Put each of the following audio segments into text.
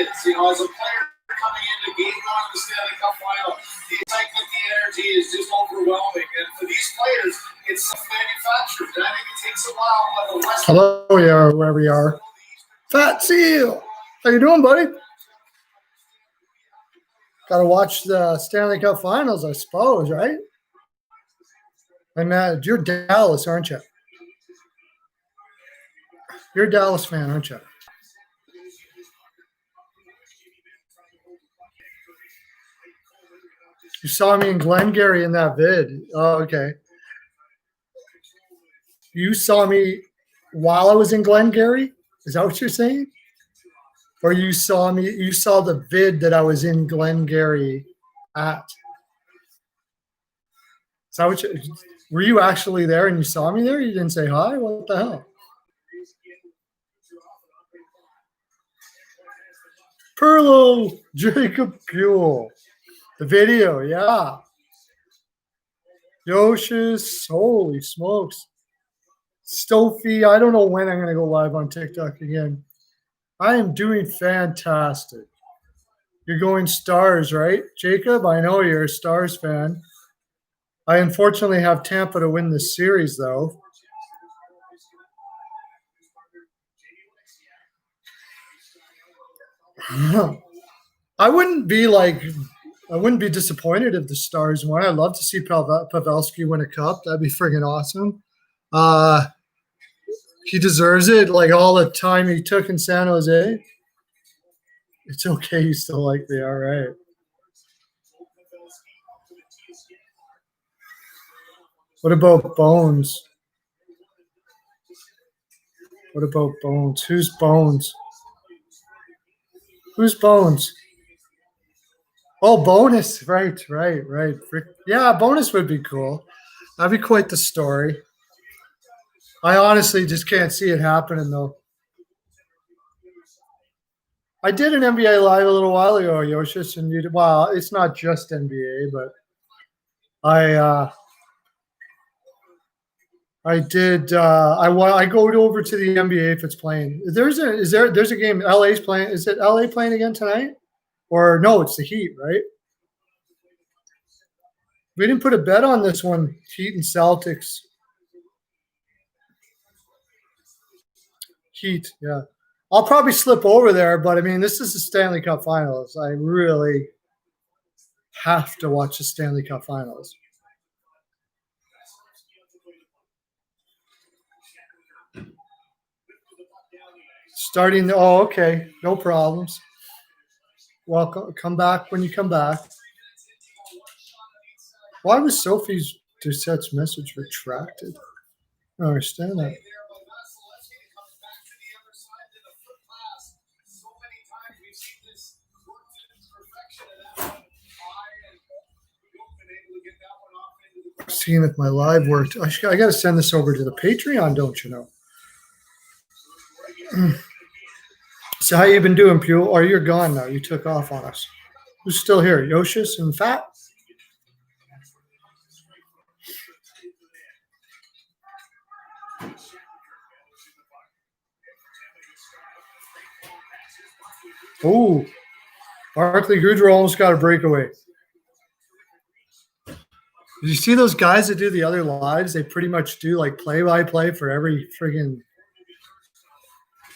is. You know, as a player coming into game one of the Stanley Cup final, the excitement, the energy is just overwhelming. And for these players, it's self-manufactured. And I think it takes a while by the West. Hello, wherever you are. Fat Seal. How you doing, buddy? Got to watch the Stanley Cup Finals, I suppose, right? And you're Dallas, aren't you? You're a Dallas fan, aren't you? You saw me in Glengarry in that vid. Oh, okay. You saw me while I was in Glengarry? Is that what you're saying? Or you saw the vid that I was in Glengarry at? Is that what were you actually there and you saw me there? You didn't say hi? What the hell? Perlo, Jacob Buell. The video, yeah. Yoshis, holy smokes. Stofy, I don't know when I'm going to go live on TikTok again. I am doing fantastic. You're going Stars, right? Jacob, I know you're a Stars fan. I unfortunately have Tampa to win this series, though. I wouldn't be disappointed if the Stars won. I'd love to see Pavelski win a cup. That'd be friggin' awesome. He deserves it, like all the time he took in San Jose. It's okay, he's still like they are, right? What about Bones? What about Bones? Who's Bones? Who's Bones? Oh, Bonus. Right. Yeah, Bonus would be cool. That'd be quite the story. I honestly just can't see it happening, though. I did an NBA Live a little while ago, Yoshis, and well, it's not just NBA, but I did. I go over to the NBA if it's playing. There's a game. LA's playing. Is it LA playing again tonight? Or no, it's the Heat, right? We didn't put a bet on this one. Heat and Celtics. Heat, yeah. I'll probably slip over there, but I mean, this is the Stanley Cup Finals. I really have to watch the Stanley Cup Finals. Starting. Oh, okay. No problems. Welcome. Come back when you come back. Why was Sophie's Doucette's message retracted? I don't understand that. Seeing if my live worked. I got to send this over to the Patreon, don't you know? So how you been doing, Pule? Or you're gone now. You took off on us. Who's still here? Yoshis and Fat? Oh, Barkley Goodrow almost got a breakaway. Did you see those guys that do the other lives? They pretty much do like play-by-play for every friggin'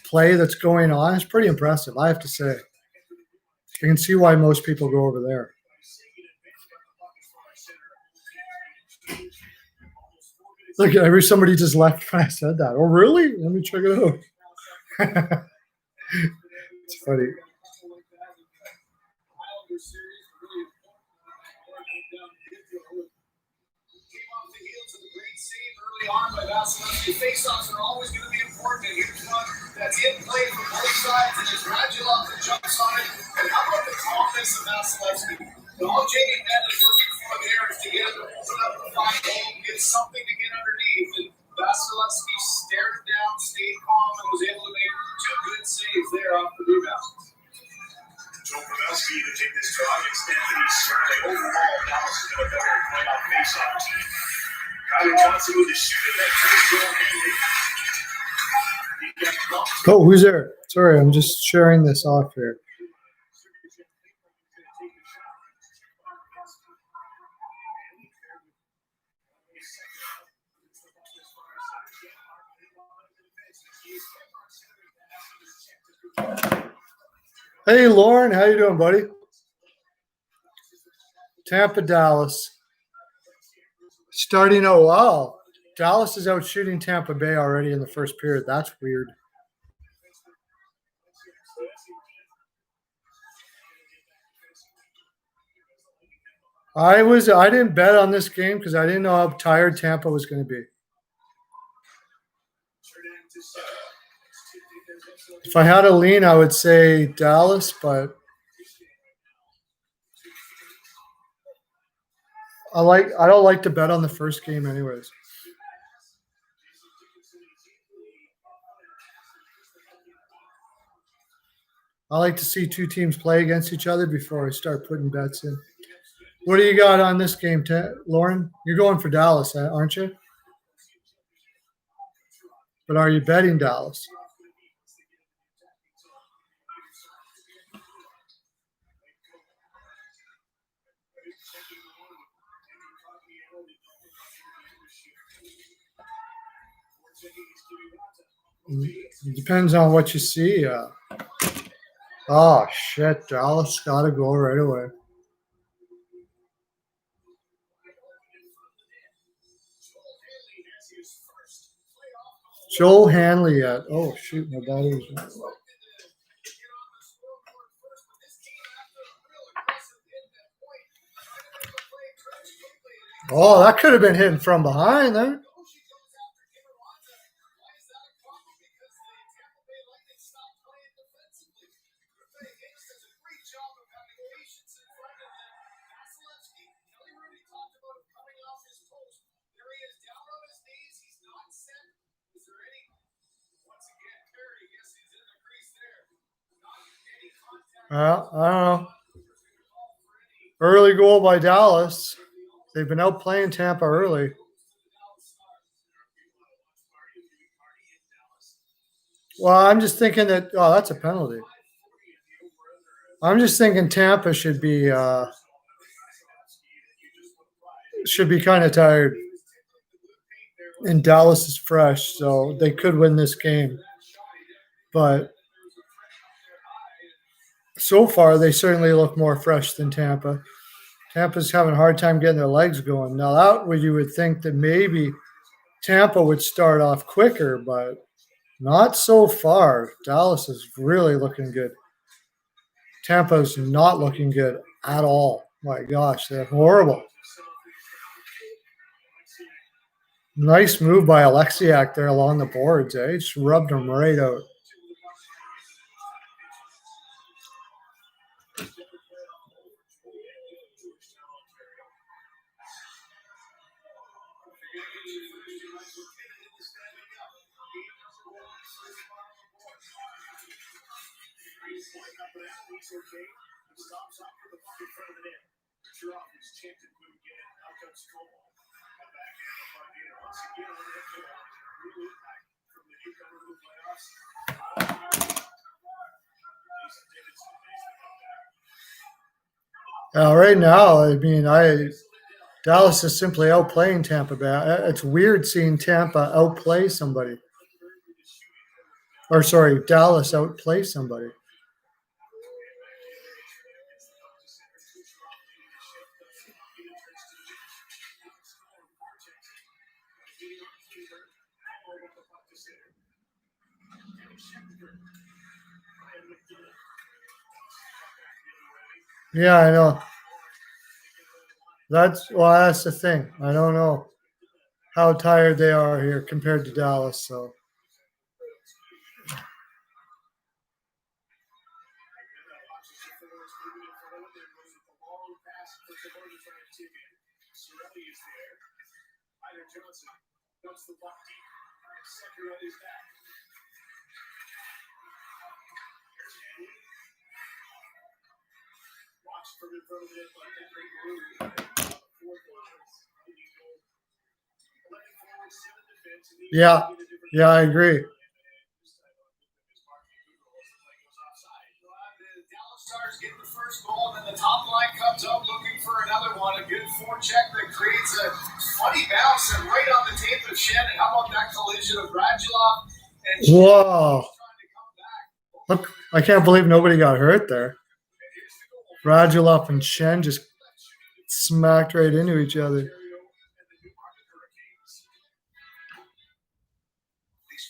play that's going on. It's pretty impressive, I have to say. You can see why most people go over there. Look, somebody just left when I said that. Oh, really? Let me check it out. It's funny. On by Vasilevsky. Face-offs are always going to be important, and here's one that's in play from both sides, and it's Radulov that jumps on it. And how about the calmness of Vasilevsky? All Jamie Benn is looking for there is to get him to open up the find hole, get something to get underneath. And Vasilevsky stared him down, stayed calm, and was able to make two good saves there off the rebound. Joe Pavelski to take this draw against Anthony Sterling. Overall, Dallas has been a better playoff face-off team. Kyler Johnson with the shooting that Chris Joe Henry. Oh, who's there? Sorry, I'm just sharing this off here. Hey, Lauren, how you doing, buddy? Tampa, Dallas. Starting out, wow. Dallas is out shooting Tampa Bay already in the first period. That's weird. I didn't bet on this game because I didn't know how tired Tampa was going to be. If I had a lean, I would say Dallas, but I don't like to bet on the first game anyways. I like to see two teams play against each other before I start putting bets in. What do you got on this game, Lauren? You're going for Dallas, aren't you? But are you betting Dallas? It depends on what you see. Oh, shit. Dallas got to go right away. Joel Hanley at, oh, shoot, my battery's not low. Oh, that could have been hitting from behind there. I don't know. Early goal by Dallas. They've been out playing Tampa early. Well, I'm just thinking that, oh, that's a penalty. I'm just thinking Tampa should be kind of tired. And Dallas is fresh, so they could win this game. But so far, they certainly look more fresh than Tampa. Tampa's having a hard time getting their legs going. Now, you would think that maybe Tampa would start off quicker, but not so far. Dallas is really looking good. Tampa's not looking good at all. My gosh, they're horrible. Nice move by Alexiak there along the boards. Just rubbed him right out. Right now, I mean, Dallas is simply outplaying Tampa Bay. It's weird seeing Tampa outplay somebody. Or sorry, Dallas outplay somebody. Yeah, I know. That's the thing. I don't know how tired they are here compared to Dallas. So yeah, I agree. a funny bounce and right on the tape of Shen. And how about that collision of Radulov and Shen Whoa. trying to come back? Look, I can't believe nobody got hurt there. Radulov and Shen just smacked right into each other. This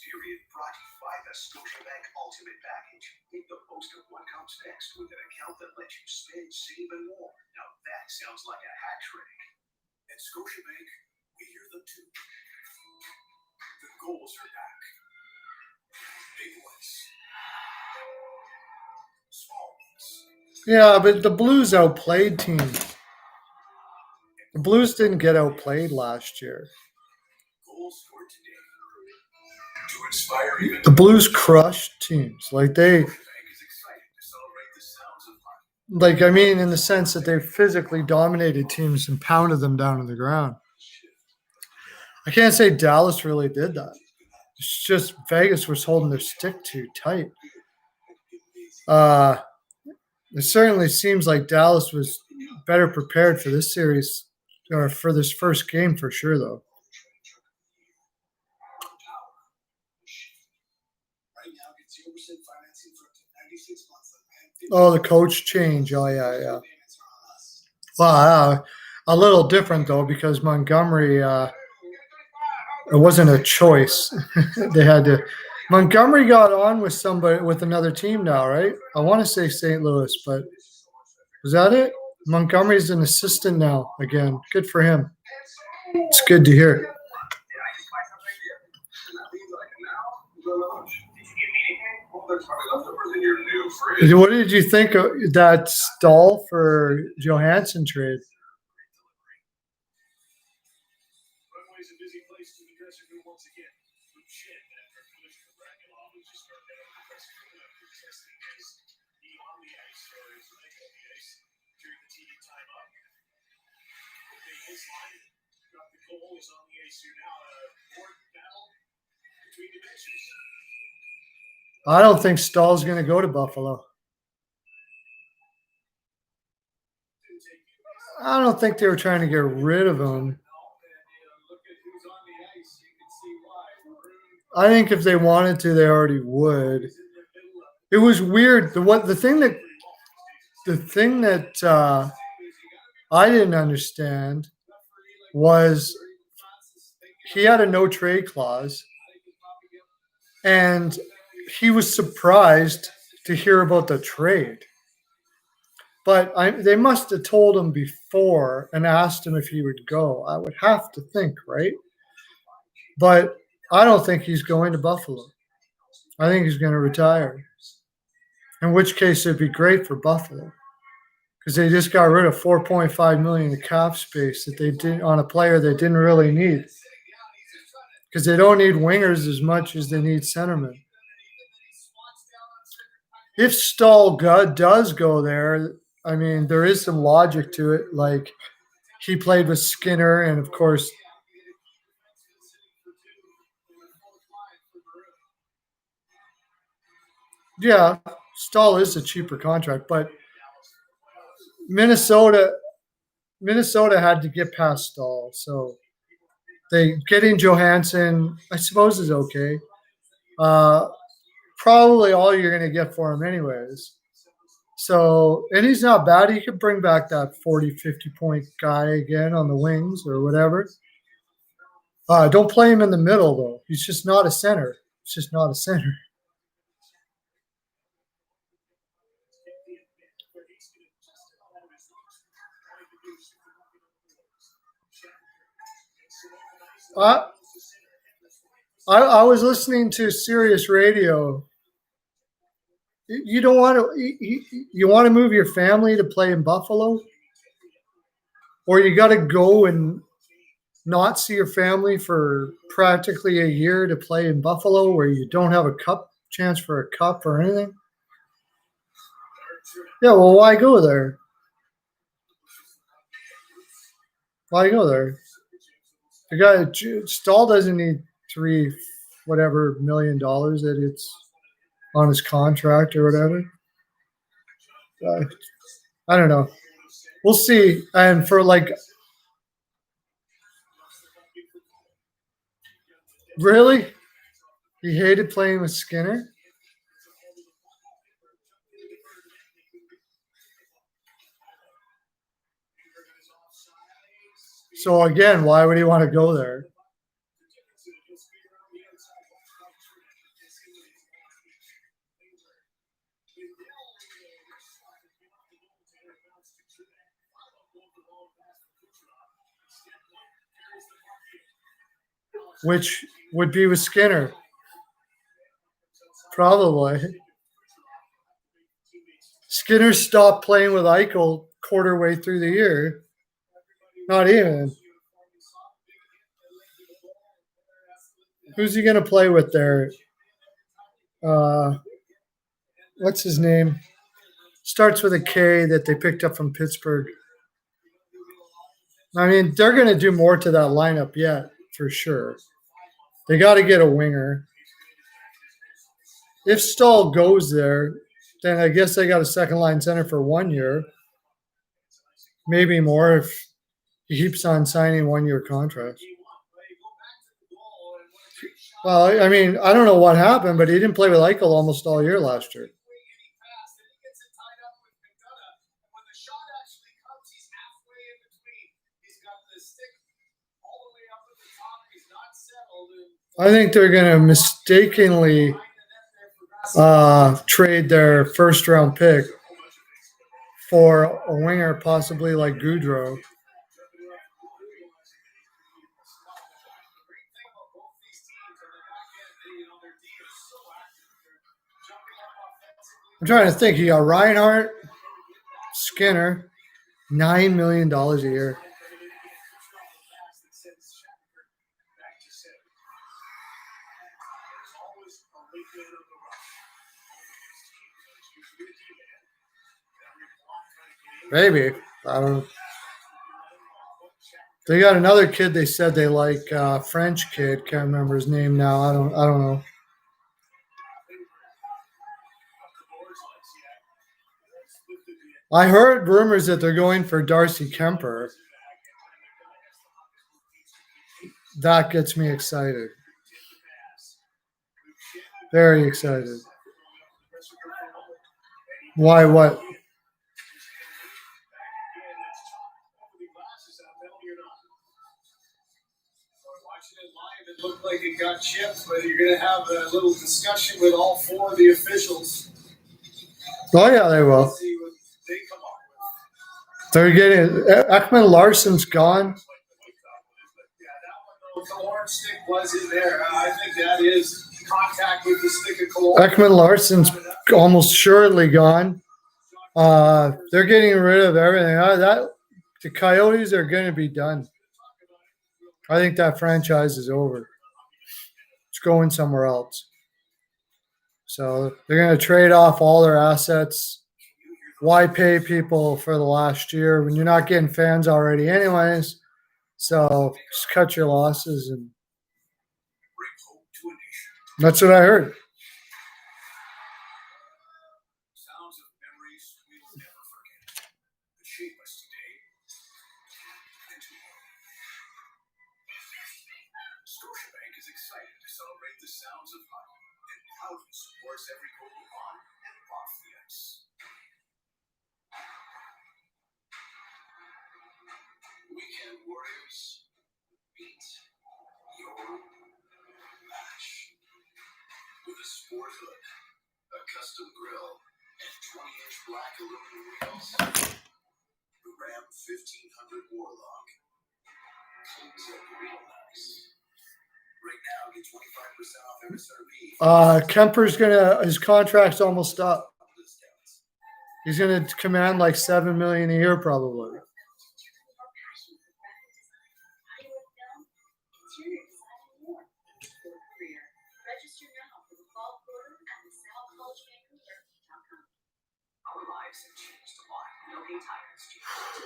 period brought by the Scotiabank Ultimate Package. Make the most of what comes next with an account that lets you spend, save, and more. Now that sounds like a hat trick. At Scotiabank, we hear them too. The goals are back. Big ones. Small ones. Yeah, but the Blues outplayed teams. The Blues didn't get outplayed last year. Goals scored today. To inspire even The Blues crushed teams. Like they, Bank is excited to celebrate the sounds of hockey. like I mean, in the sense that they physically dominated teams and pounded them down to the ground. I can't say Dallas really did that. It's just Vegas was holding their stick too tight. It certainly seems like Dallas was better prepared for this series or for this first game for sure, though. Right now, get 0% financing for up to 96 months. Oh, the coach change. Oh, yeah. Well, a little different, though, because Montgomery, it wasn't a choice. They had to. Montgomery got on with somebody, with another team now, right? I want to say St. Louis, but was that it? Montgomery's an assistant now again. Good for him. It's good to hear. What did you think of that Stahl for Johansson trade? Runway's a busy place to the dressing room once again. With Shen after a collision with Radulov, who's just started out the dressing room after testing his knee on the ice or his leg on the ice during the TV timeout. Okay, his line got the goal, is on the ice here now. A board battle between dimensions. I don't think Stahl's going to go to Buffalo. I don't think they were trying to get rid of him. I think if they wanted to, they already would. It was weird. The thing that I didn't understand was he had a no trade clause, and he was surprised to hear about the trade. But they must have told him before and asked him if he would go. I would have to think, right? But I don't think he's going to Buffalo. I think he's going to retire. In which case, it'd be great for Buffalo because they just got rid of $4.5 million in cap space that they did on a player they didn't really need. Because they don't need wingers as much as they need centermen. If Stahl does go there, I mean, there is some logic to it. Like, he played with Skinner, and of course, yeah, Stahl is a cheaper contract, but Minnesota had to get past Stahl, so getting Johansson, I suppose, is okay. Probably all you're going to get for him anyways. So, and he's not bad. He could bring back that 40, 50-point guy again on the wings or whatever. Don't play him in the middle, though. He's just not a center. He's just not a center. I was listening to Sirius Radio. You don't want to. You want to move your family to play in Buffalo, or you got to go and not see your family for practically a year to play in Buffalo, where you don't have a chance for a cup or anything. Yeah, well, why go there? Why go there? The guy Stahl doesn't need $3 million that it's on his contract or whatever. I don't know. We'll see. And for Really? He hated playing with Skinner? So again, why would he want to go there? Which would be with Skinner. Probably. Skinner stopped playing with Eichel quarter way through the year. Not even. Who's he going to play with there? What's his name? Starts with a K that they picked up from Pittsburgh. I mean, they're going to do more to that lineup yet, for sure. They got to get a winger. If Stahl goes there, then I guess they got a second line center for 1 year. Maybe more if he keeps on signing 1 year contracts. Well, I mean, I don't know what happened, but he didn't play with Eichel almost all year last year. I think they're going to mistakenly trade their first round pick for a winger, possibly like Goudreau. I'm trying to think. You got Reinhardt, Skinner, $9 million a year. Maybe. I don't know. They got another kid they said they like, French kid. Can't remember his name now. I don't know. I heard rumors that they're going for Darcy Kemper. That gets me excited. Very excited. Why? What? It looked like it got chipped, but you're going to have a little discussion with all four of the officials. Oh, yeah, they will. See what they come up with. They're getting Ekman Larson's gone. The orange stick was in there. I think that is contact with the stick of Cole. Ekman Larson's almost surely gone. They're getting rid of everything. The Coyotes are going to be done. I think that franchise is over. It's going somewhere else. So they're going to trade off all their assets. Why pay people for the last year when you're not getting fans already anyways? So just cut your losses. And that's what I heard. Sounds of memories we will never forget. That shape us today and tomorrow. Scotiabank is excited to celebrate the sounds of hockey and proudly supports every goal on and off the ice. Weekend Warriors, beat your match. With a sport hood, a custom grill, and 20-inch black aluminum wheels, the Ram 1500 Warlock cleans up real nice. Right now, get 25% off MSRP. Kemper's his contract's almost up. He's gonna command like $7 million a year probably. Our lives have changed a lot. Milking tires to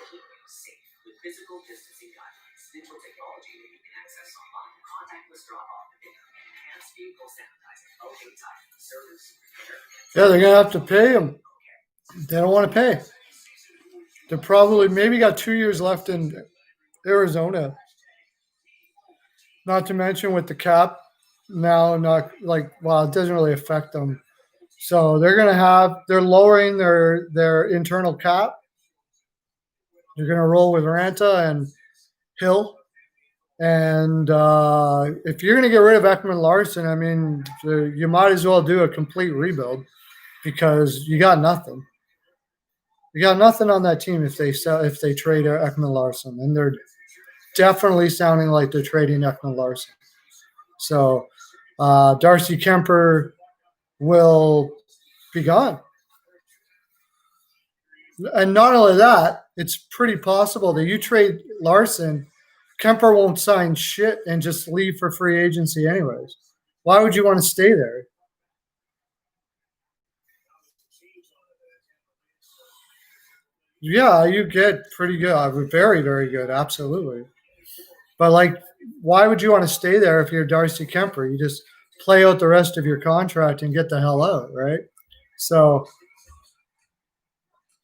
keep you safe with physical distancing guidelines, digital technology that you can access online, contactless drop-off, and enhanced vehicle sanitizing. Okay, tire service, repair. Yeah, they're gonna have to pay him. They don't want to pay. They're probably maybe got 2 years left in Arizona. Not to mention with the cap now, not like, well, it doesn't really affect them. So they're lowering their internal cap. They're going to roll with Ranta and Hill. And if you're going to get rid of Ekman Larson, I mean, you might as well do a complete rebuild because you got nothing. You got nothing on that team if they trade Ekman Larson, and they're definitely sounding like they're trading Ekman Larson. So Darcy Kemper will be gone. And not only that, it's pretty possible that you trade Larson, Kemper won't sign shit and just leave for free agency anyways. Why would you want to stay there? Yeah, you get pretty good. Very, very good. Absolutely. But, like, why would you want to stay there if you're Darcy Kemper? You just play out the rest of your contract and get the hell out, right? So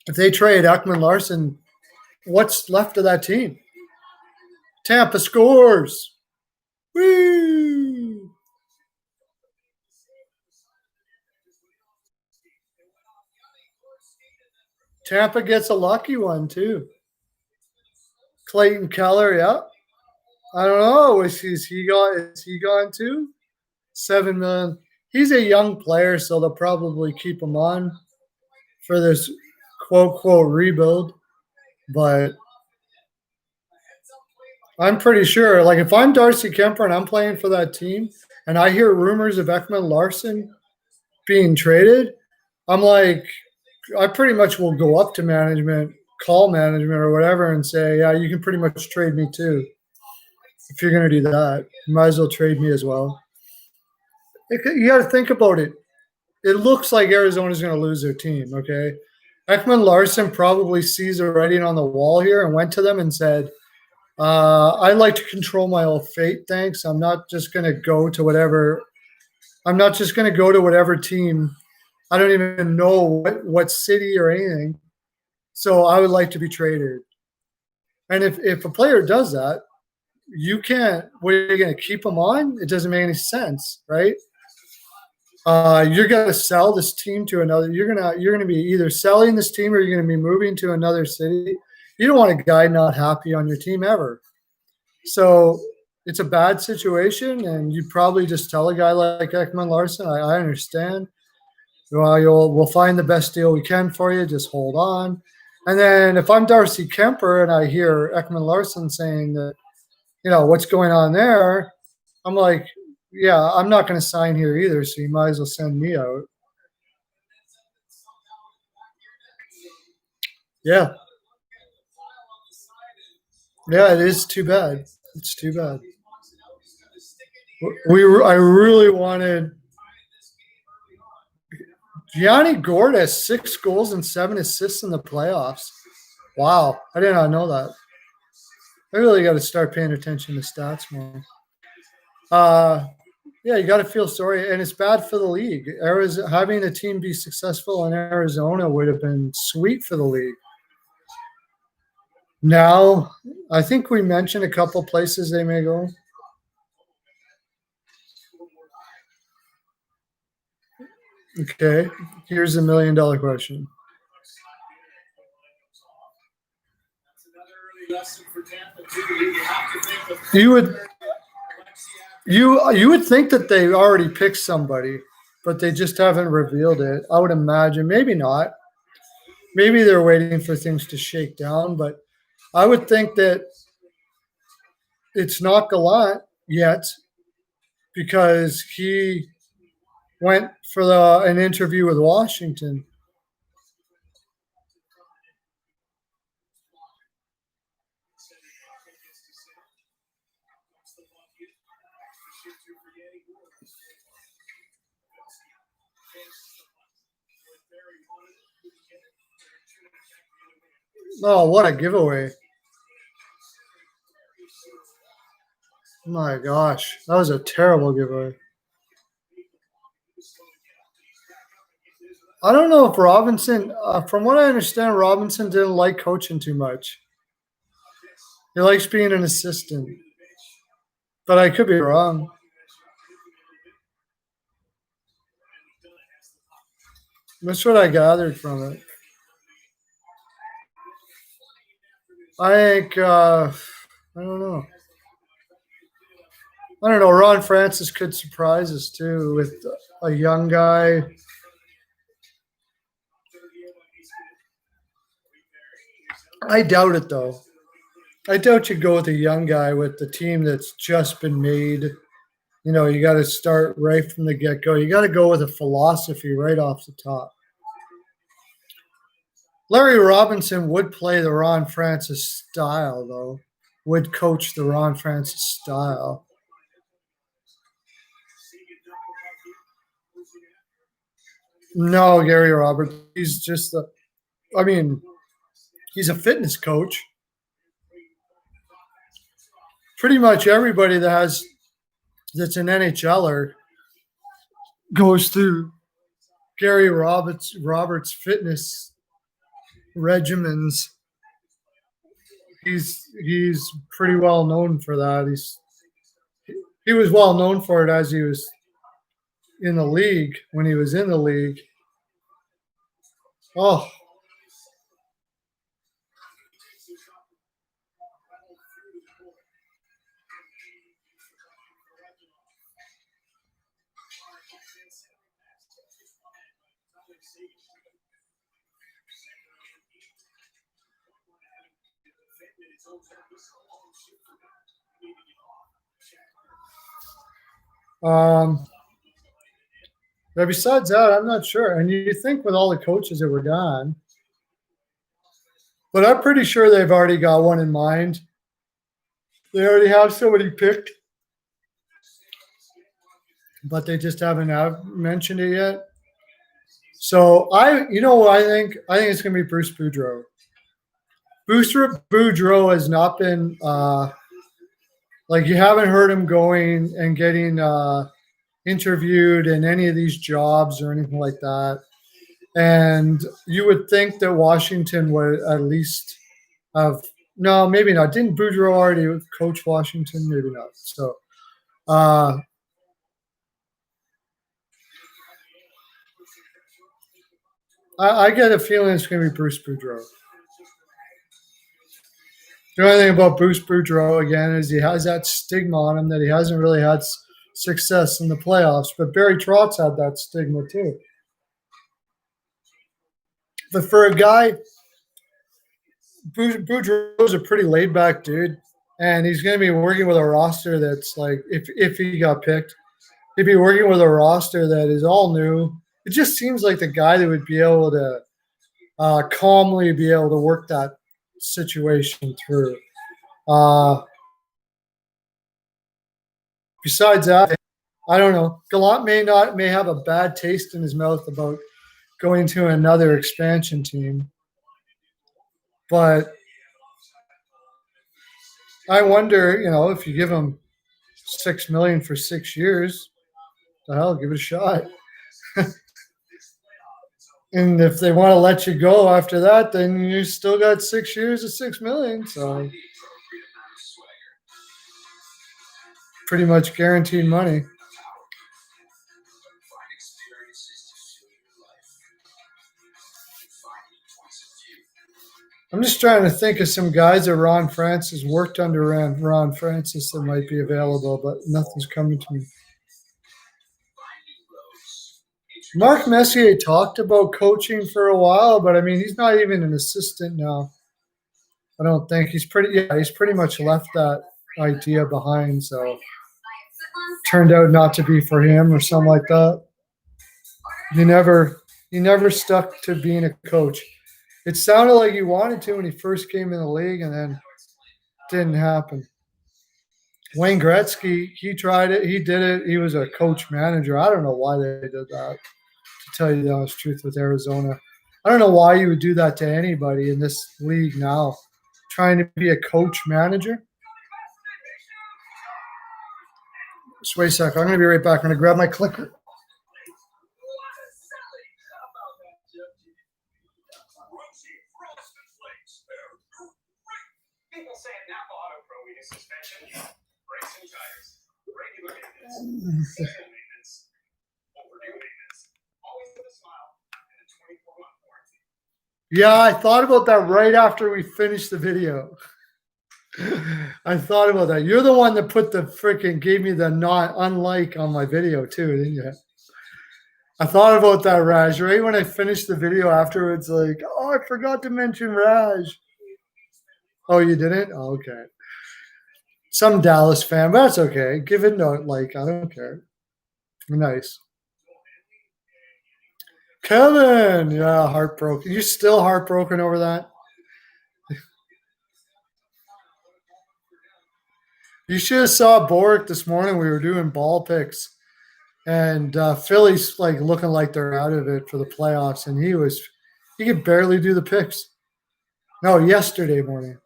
if they trade Ekman Larson, what's left of that team? Tampa scores. Woo! Tampa gets a lucky one too. Clayton Keller, yeah. I don't know. Is he gone too? 7 million. He's a young player, so they'll probably keep him on for this quote rebuild. But I'm pretty sure, like, if I'm Darcy Kemper and I'm playing for that team and I hear rumors of Ekman Larson being traded, I'm like, I pretty much will go up to management, call management or whatever, and say, yeah, you can pretty much trade me too. If you're going to do that, you might as well trade me as well. You got to think about it. It looks like Arizona's going to lose their team, okay? Ekman Larson probably sees the writing on the wall here and went to them and said, I like to control my own fate, thanks. I'm not just going to go to whatever team. I don't even know what city or anything. So I would like to be traded. And if a player does that, you can't. What are you going to keep them on? It doesn't make any sense, right? You're going to sell this team to another. You're going to be either selling this team or you're going to be moving to another city. You don't want a guy not happy on your team ever. So it's a bad situation, and you probably just tell a guy like Ekman Larson, I understand. Well, we'll find the best deal we can for you. Just hold on. And then if I'm Darcy Kemper and I hear Ekman Larson saying that, what's going on there, I'm like, yeah, I'm not going to sign here either, so you might as well send me out. Yeah. Yeah, it is too bad. It's too bad. I really wanted Gianni Gord has 6 goals and 7 assists in the playoffs. Wow, I did not know that. I really got to start paying attention to stats more. Yeah, you got to feel sorry, and it's bad for the league. Having a team be successful in Arizona would have been sweet for the league. Now, I think we mentioned a couple places they may go. Okay, here's $1 million question. You would think that they already picked somebody, but they just haven't revealed it. I would imagine, maybe not. Maybe they're waiting for things to shake down, but I would think that it's not Gallant yet because he went for an interview with Washington. Oh, what a giveaway. My gosh, that was a terrible giveaway. I don't know if Robinson, from what I understand, Robinson didn't like coaching too much. He likes being an assistant. But I could be wrong. That's what I gathered from it. I think I don't know. I don't know. Ron Francis could surprise us too with a young guy. I doubt it though. I doubt you go with a young guy with the team that's just been made. You know, you got to start right from the get go. You got to go with a philosophy right off the top. Larry Robinson would play the Ron Francis style, though, would coach the Ron Francis style. No, Gary Roberts. He's just I mean, he's a fitness coach. Pretty much everybody that's an NHLer goes through Gary Roberts fitness regimens. He's pretty well known for that. He was well known for it as he was in the league when he was in the league. Oh, but besides that, I'm not sure. And you think with all the coaches that were gone, but I'm pretty sure they've already got one in mind. They already have somebody picked, but they just haven't mentioned it yet. So you know what I think? I think it's going to be Bruce Boudreau. Bruce Boudreau has not been like you haven't heard him going and getting interviewed in any of these jobs or anything like that. And you would think that Washington would at least have no, maybe not. Didn't Boudreau already coach Washington? Maybe not. So I get a feeling it's going to be Bruce Boudreau. The only thing about Bruce Boudreau, again, is he has that stigma on him that he hasn't really had success in the playoffs. But Barry Trotz had that stigma too. But for a guy, Boudreau's a pretty laid-back dude, and he's going to be working with a roster that's like, if he got picked, he'd be working with a roster that is all new. It just seems like the guy that would be able to calmly be able to work that situation through. Besides that, I don't know. Gallant may have a bad taste in his mouth about going to another expansion team, but I wonder, you know, if you give him $6 million for 6 years, the hell, give it a shot. And if they want to let you go after that, then you still got 6 years of $6 million. So pretty much guaranteed money. I'm just trying to think of some guys that Ron Francis worked under Ron Francis that might be available, but nothing's coming to me. Mark Messier talked about coaching for a while, but I mean, he's not even an assistant now. I don't think he's pretty much left that idea behind. So turned out not to be for him or something like that. He never stuck to being a coach. It sounded like he wanted to when he first came in the league, and then didn't happen. Wayne Gretzky, he tried it. He did it. He was a coach manager. I don't know why they did that, to tell you the honest truth, with Arizona. I don't know why you would do that to anybody in this league now, trying to be a coach manager. Just wait a sec. I'm going to be right back. I'm going to grab my clicker. People say at Napa Auto Pro we do suspension, brakes, and tires. Regular maintenance, simple maintenance, overdue maintenance. Always with a smile and a Yeah, I thought about that right after we finished the video. I thought about that. You're the one that put the freaking gave me the not unlike on my video too, didn't you? I thought about that, Raj, right when I finished the video afterwards, like, oh, I forgot to mention Raj. Oh, you didn't? Oh, okay. Some Dallas fan, but that's okay. Give it no like, I don't care. Nice. Kevin, yeah, heartbroken. You still heartbroken over that? You should have saw Boric this morning. We were doing ball picks, and Philly's like looking like they're out of it for the playoffs, and he could barely do the picks. No, yesterday morning.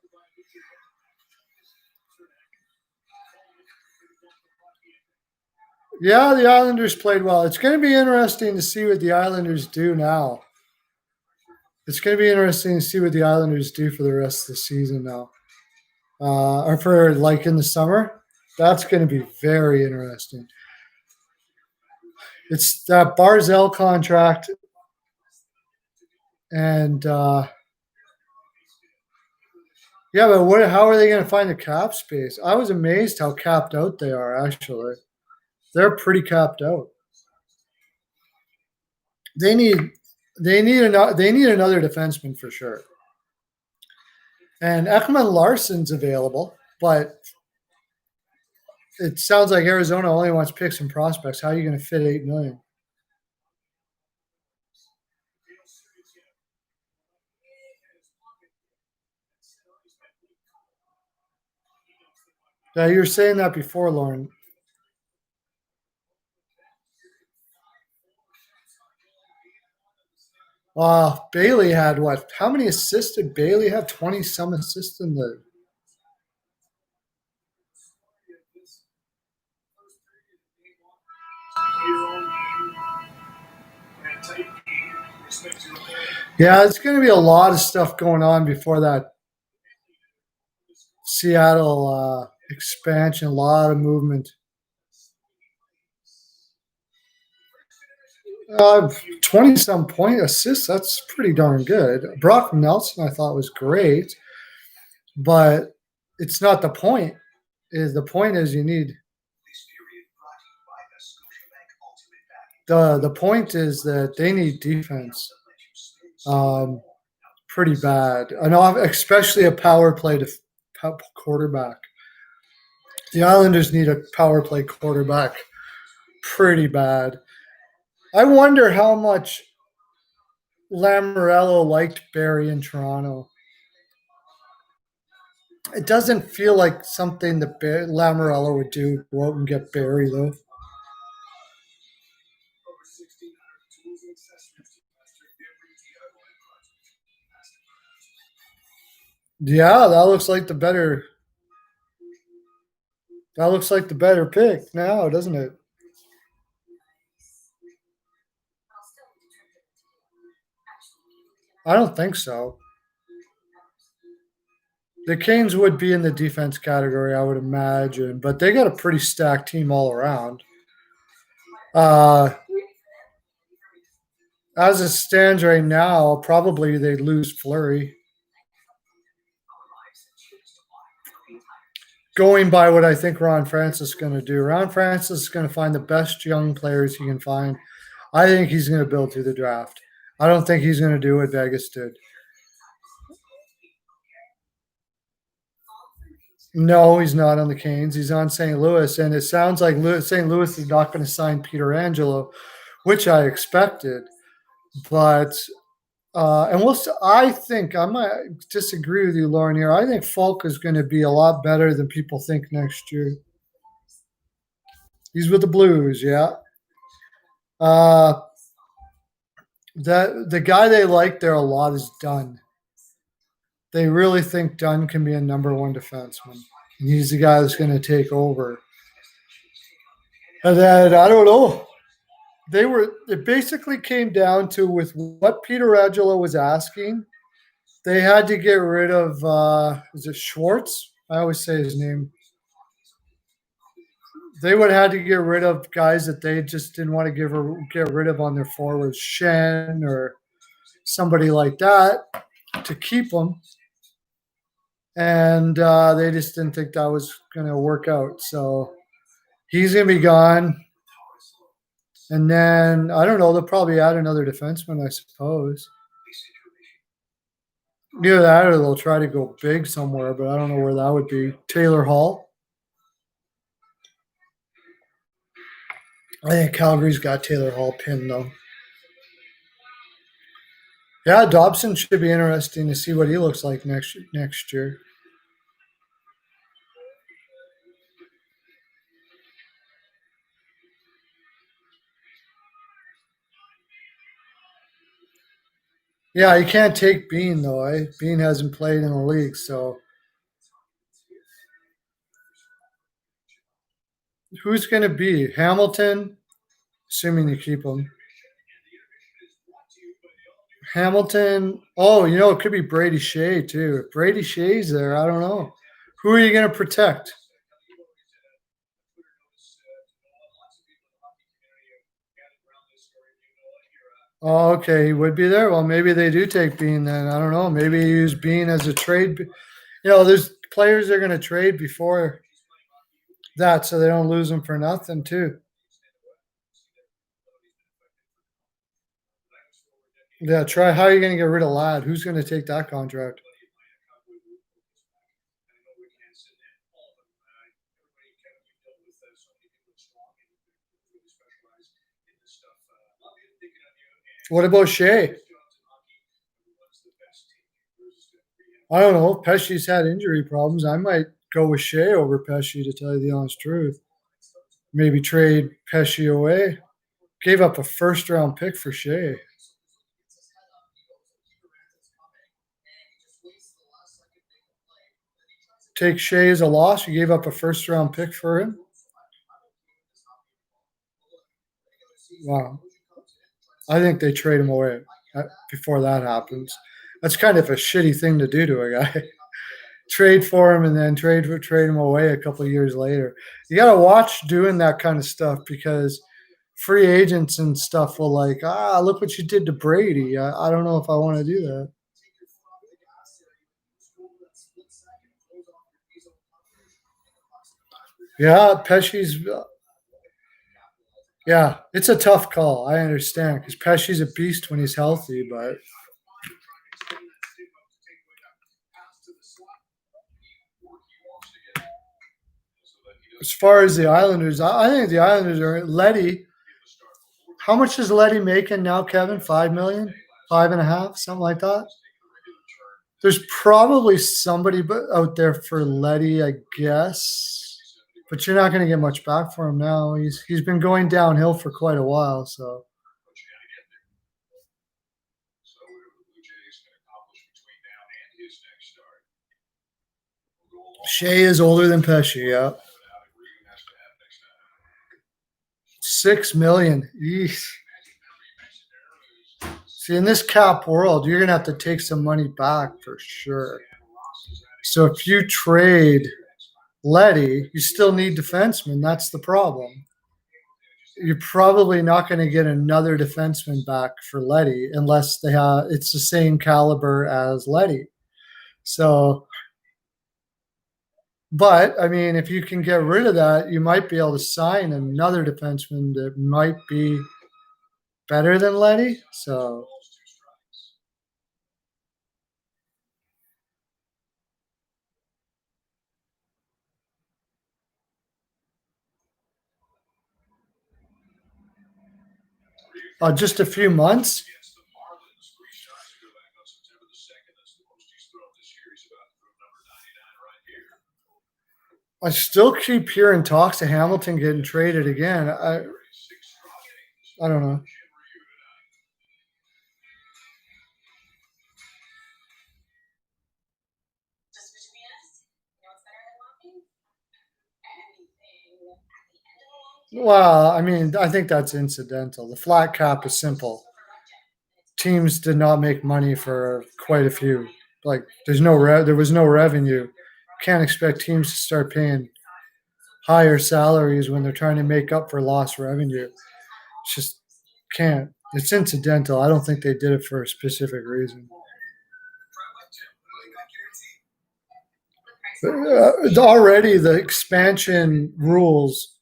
Yeah, the Islanders played well. It's going to be interesting to see what the Islanders do now. It's going to be interesting to see what the Islanders do for the rest of the season now, or for like in the summer. That's going to be very interesting. It's that Barzell contract, and yeah, but how are they going to find the cap space? I was amazed how capped out they are. Actually, they're pretty capped out. They need another defenseman for sure. And Ekman Larson's available, but it sounds like Arizona only wants picks and prospects. How are you going to fit $8 million? Yeah, you were saying that before, Lauren. Bailey had what? How many assists did Bailey have? 20-some assists in the. Yeah, it's going to be a lot of stuff going on before that Seattle expansion. A lot of movement. 20-some point assists. That's pretty darn good. Brock Nelson, I thought, was great, but it's not the point. The point is you need. The point is that they need defense, pretty bad, and especially a power play quarterback. The Islanders need a power play quarterback, pretty bad. I wonder how much Lamoriello liked Barry in Toronto. It doesn't feel like something that Lamoriello would do. Go out and get Barry though. Yeah, that looks like the better. That looks like the better pick now, doesn't it? I don't think so. The Canes would be in the defense category, I would imagine, but they got a pretty stacked team all around. As it stands right now, probably they'd lose Fleury. Going by what I think Ron Francis is going to do. Ron Francis is going to find the best young players he can find. I think he's going to build through the draft. I don't think he's going to do what Vegas did. No, he's not on the Canes. He's on St. Louis, and it sounds like St. Louis is not going to sign Peter Angelo, which I expected. But I think I might disagree with you, Lauren. Here, I think Falk is going to be a lot better than people think next year. He's with the Blues, yeah. The guy they like there a lot is Dunn. They really think Dunn can be a number one defenseman. And he's the guy that's going to take over. And then, I don't know. It basically came down to with what Peter Angelo was asking, they had to get rid of, is it Schwartz? I always say his name. They would have had to get rid of guys that they just didn't want to get rid of on their forwards. Shen or somebody like that to keep him. And they just didn't think that was going to work out. So he's going to be gone. And then, I don't know, they'll probably add another defenseman, I suppose. Either that or they'll try to go big somewhere, but I don't know where that would be. Taylor Hall. I think Calgary's got Taylor Hall pinned, though. Yeah, Dobson should be interesting to see what he looks like next year. Yeah, you can't take Bean, though. Eh? Bean hasn't played in the league, so. Who's going to be? Hamilton, assuming you keep him. Hamilton. Oh, it could be Brady Shea, too. If Brady Shea's there, I don't know. Who are you going to protect? Oh, okay, he would be there. Well, maybe they do take Bean then. I don't know. Maybe you use Bean as a trade. There's players they're going to trade before that, so they don't lose them for nothing too. Yeah, try. How are you going to get rid of Ladd? Who's going to take that contract? What about Shea? I don't know. Pesci's had injury problems. I might go with Shea over Pesci, to tell you the honest truth. Maybe trade Pesci away. Gave up a first-round pick for Shea. Take Shea as a loss. You gave up a first-round pick for him. Wow. I think they trade him away before that happens. That's kind of a shitty thing to do to a guy. Trade for him and then trade him away a couple of years later. You got to watch doing that kind of stuff, because free agents and stuff will look what you did to Brady. I don't know if I want to do that. Yeah, Pesci's. Yeah, it's a tough call. I understand, because Pesci's a beast when he's healthy, but. As far as the Islanders, I think the Islanders are Letty. How much is Letty making now, Kevin? $5 million? 5.5, something like that? There's probably somebody out there for Letty, I guess. But you're not going to get much back for him now. He's been going downhill for quite a while, so. Shea is older than Pesci, yeah. $6 million. Eesh. See, in this cap world, you're going to have to take some money back for sure. So if you trade Letty, you still need defensemen. That's the problem. You're probably not going to get another defenseman back for Letty unless it's the same caliber as Letty. So, but I mean, if you can get rid of that, you might be able to sign another defenseman that might be better than Letty. So. Just a few months. I still keep hearing talks of Hamilton getting traded again. I don't know. Well, I mean, I think that's incidental. The flat cap is simple. Teams did not make money for quite a few. There was no revenue. Can't expect teams to start paying higher salaries when they're trying to make up for lost revenue. It's just can't. It's incidental. I don't think they did it for a specific reason. Already, the expansion rules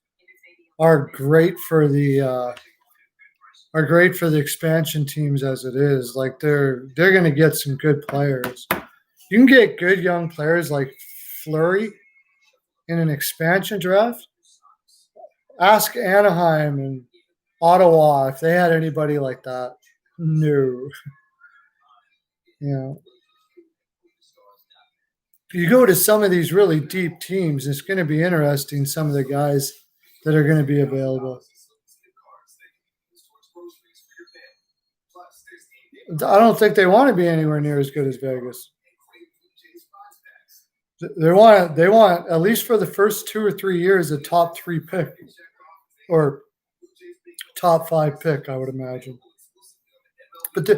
are great for the expansion teams as it is. Like they're going to get some good players. You can get good young players like Fleury in an expansion draft. Ask Anaheim and Ottawa if they had anybody like that. No. You go to some of these really deep teams, it's going to be interesting, some of the guys that are going to be available. I don't think they want to be anywhere near as good as Vegas. They want at least for the first 2 or 3 years a top 3 pick or top 5 pick, I would imagine. But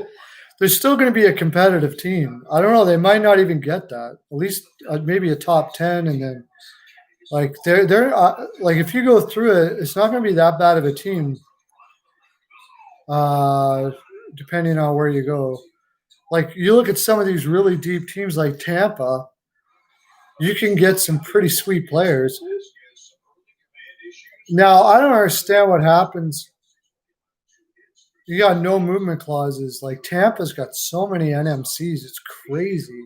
there's still going to be a competitive team. I don't know. They might not even get that. At least maybe a top 10, and then like they're like if you go through it, it's not going to be that bad of a team. Depending on where you go, like you look at some of these really deep teams like Tampa, you can get some pretty sweet players. Now I don't understand what happens. You got no movement clauses. Like Tampa's got so many NMCs, it's crazy.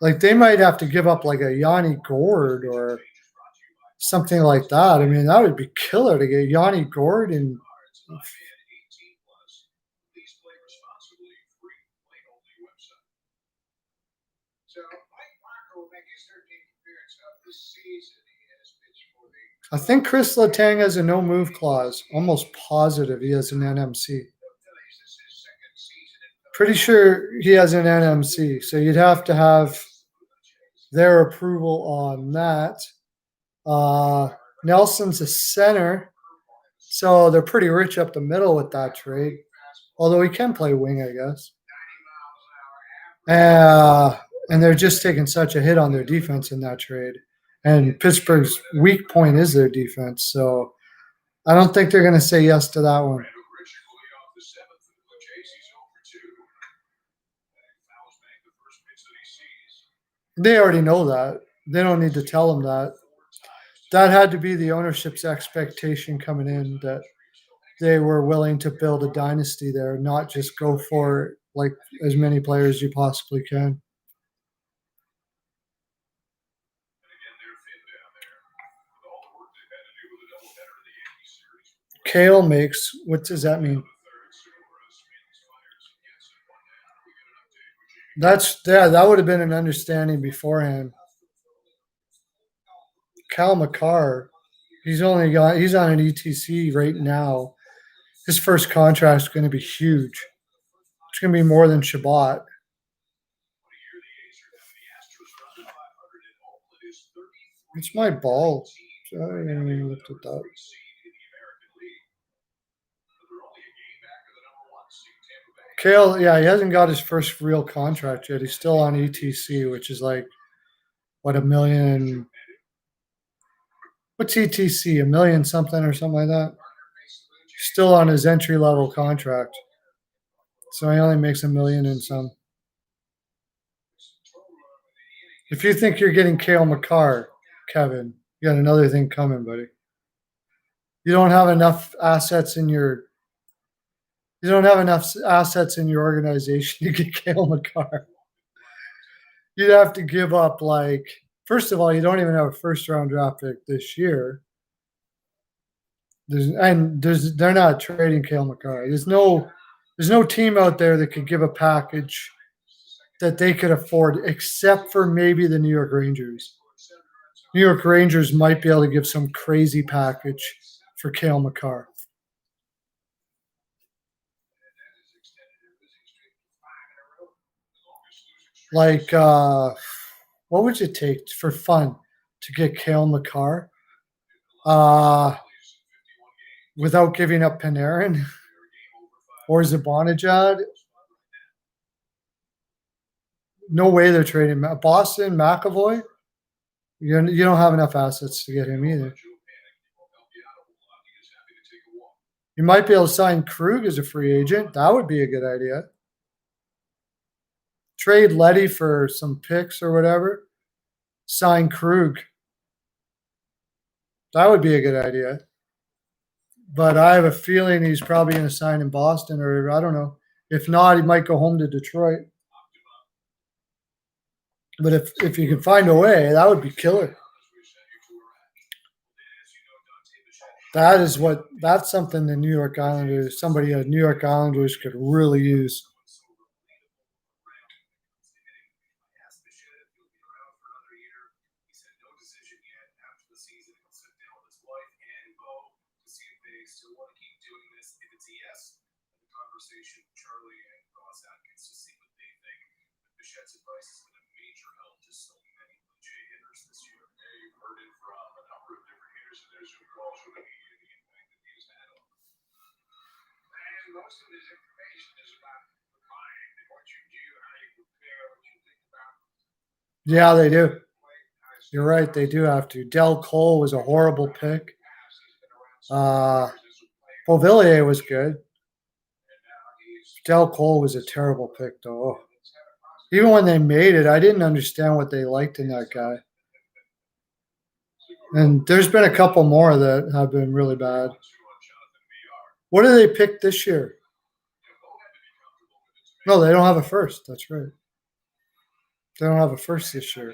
Like they might have to give up like a Yanni Gord or something like that. I mean, that would be killer to get Yanni Gord and I think Chris Letang has a no move clause. Almost positive he has an NMC. Pretty sure he has an NMC. So you'd have to have their approval on that. Nelson's a center. So they're pretty rich up the middle with that trade. Although he can play wing, I guess. And they're just taking such a hit on their defense in that trade. And Pittsburgh's weak point is their defense. So I don't think they're going to say yes to that one. They already know that. They don't need to tell them that. That had to be the ownership's expectation coming in, that they were willing to build a dynasty there, not just go for like as many players as you possibly can. Kale makes, what does that mean? That would have been an understanding beforehand. Cal McCarr, he's on an ETC right now. His first contract is going to be huge. It's going to be more than Shabbat. It's my ball. I haven't even looked at that. Kale, yeah, he hasn't got his first real contract yet. He's still on ETC, which is like, what, $1 million? What's ETC? $1 million something or something like that? Still on his entry-level contract. So he only makes $1 million and some. If you think you're getting Kale McCarr, Kevin, you got another thing coming, buddy. You don't have enough assets in your organization to get Kale McCarr. You'd have to give up, like, first of all, you don't even have a first-round draft pick this year. They're not trading Kale McCarr. There's no team out there that could give a package that they could afford, except for maybe the New York Rangers. New York Rangers might be able to give some crazy package for Kale McCarr. Like, what would it take for fun to get Kale McCarr without giving up Panarin or Zibanejad? No way they're trading Boston, McAvoy. You don't have enough assets to get him either. You might be able to sign Krug as a free agent. That would be a good idea. Trade Letty for some picks or whatever. Sign Krug. That would be a good idea. But I have a feeling he's probably going to sign in Boston, or I don't know. If not, he might go home to Detroit. But if you can find a way, that would be killer. That's something the New York Islanders, somebody at New York Islanders could really use. Charlie and Ross Atkins to see what they think. Bichette's advice has been a major help to so many Blue Jay hitters this year. Yeah, you've heard it from a number of different hitters, and there's your calls for the impact that he's had on them. And most of this information is about the mind and what you do, how you prepare, what you think about. Yeah, they do. You're right. They do have to. Del Cole was a horrible pick. Beauvillier was good. Del Cole was a terrible pick, though. Even when they made it, I didn't understand what they liked in that guy. And there's been a couple more that have been really bad. What do they pick this year? No, they don't have a first. That's right. They don't have a first this year.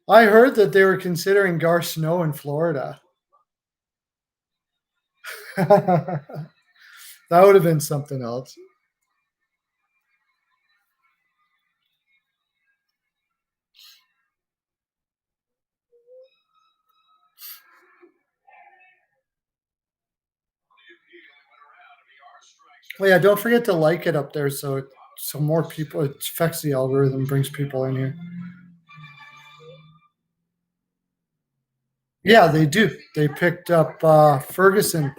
I heard that they were considering Gar Snow in Florida. That would have been something else. Oh yeah, don't forget to like it up there so more people, it affects the algorithm, brings people in here. Yeah, they do. They picked up Ferguson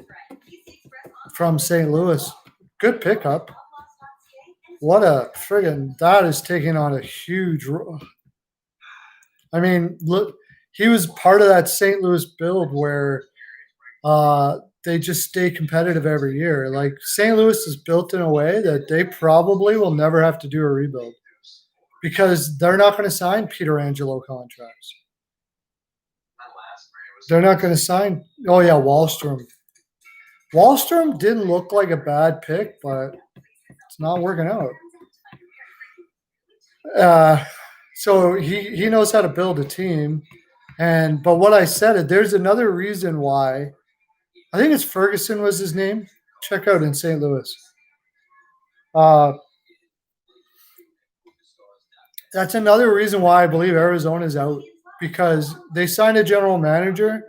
from St. Louis. Good pickup. What a friggin' that is taking on a huge role. I mean, look, he was part of that St. Louis build where they just stay competitive every year. Like St. Louis is built in a way that they probably will never have to do a rebuild because they're not going to sign Peter Angelo contracts. They're not going to sign. Oh yeah, Wahlstrom. Wahlstrom didn't look like a bad pick, but it's not working out. So he knows how to build a team, but what I said, there's another reason why. I think it's Ferguson was his name. Check out in St. Louis. That's another reason why I believe Arizona's out because they signed a general manager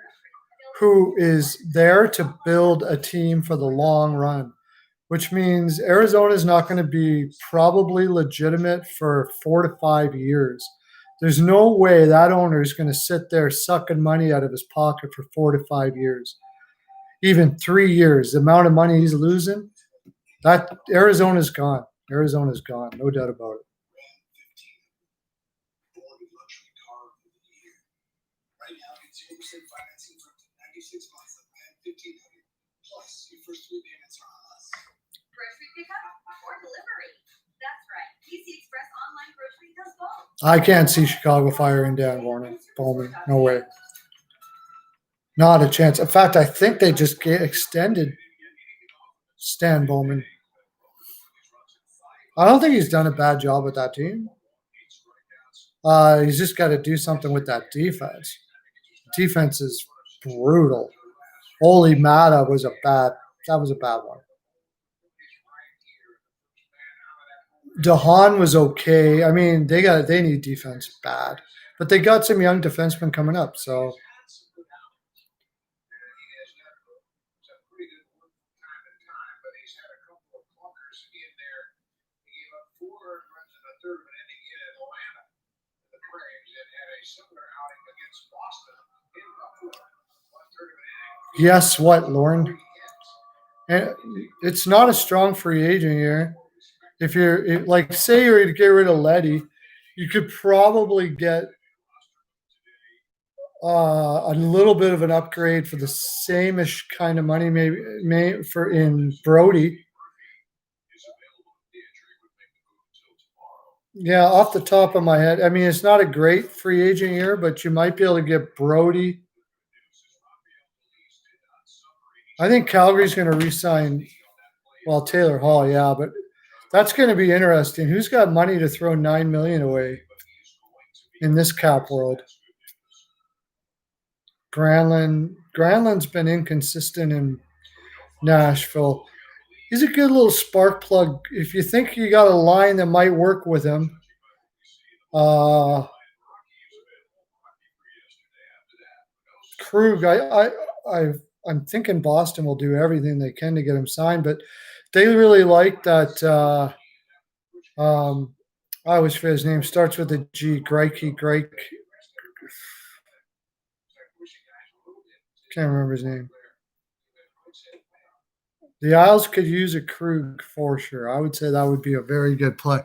who is there to build a team for the long run, which means Arizona is not going to be probably legitimate for 4 to 5 years. There's no way that owner is going to sit there sucking money out of his pocket for 4 to 5 years. Even 3 years, the amount of money he's losing, that Arizona's gone. Arizona's gone, no doubt about it. Right now, get 0% financing for 96 months of $1,500 plus your first 3 payments are on us. Grocery pickup or delivery. That's right. PC Express Online Grocery does both. I can't see Chicago firing Dan Bowman. No way. Not a chance. In fact, I think they just extended Stan Bowman. I don't think he's done a bad job with that team. He's just got to do something with that defense. Defense is brutal. Holy Mata was a bad one. DeHaan was okay. I mean, they need defense bad, but they got some young defensemen coming up. So guess what, Lauren? It's not a strong free agent here. If you're say you're to get rid of Letty, you could probably get a little bit of an upgrade for the same-ish kind of money, maybe for in Brody. Yeah, off the top of my head, I mean, it's not a great free agent year, but you might be able to get Brody. I think Calgary's going to re-sign, well, Taylor Hall, yeah, but that's going to be interesting. Who's got money to throw $9 million away in this cap world? Granlund's been inconsistent in Nashville. He's a good little spark plug. If you think you got a line that might work with him, Krug, I'm thinking Boston will do everything they can to get him signed, but they really like that. I always forget his name. Starts with a G. Greik. Can't remember his name. The Isles could use a Krug for sure. I would say that would be a very good play.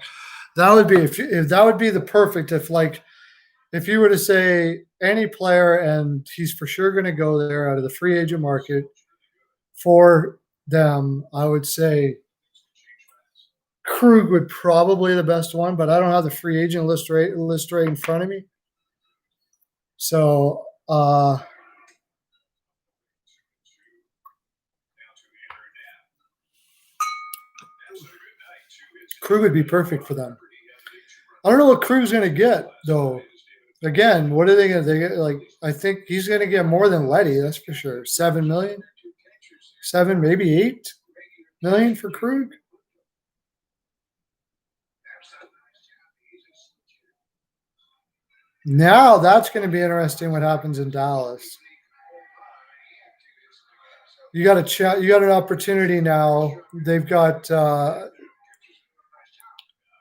That would be if that would be the perfect if you were to say any player and he's for sure going to go there out of the free agent market for them, I would say Krug would probably the best one, but I don't have the free agent list right in front of me. So Krug would be perfect for them. I don't know what Krug's going to get though. Again, what are they going to get? Like, I think he's going to get more than Letty. That's for sure. 7 million, 7, maybe 8 million for Krug. Now that's going to be interesting. What happens in Dallas? You got a chat. You got an opportunity now. They've got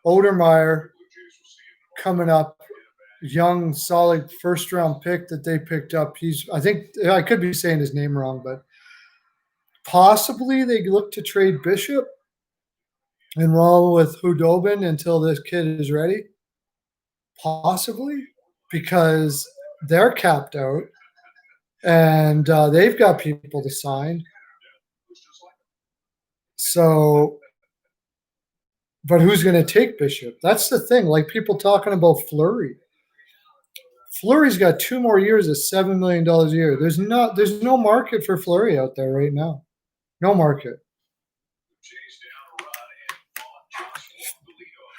Odermeyer coming up, young, solid first-round pick that they picked up. I think I could be saying his name wrong, but possibly they look to trade Bishop and roll with Hudobin until this kid is ready. Possibly, because they're capped out and they've got people to sign. So, but who's going to take Bishop? That's the thing. Like people talking about Fleury. Fleury's got 2 more years at $7 million a year. There's no market for Fleury out there right now. No market.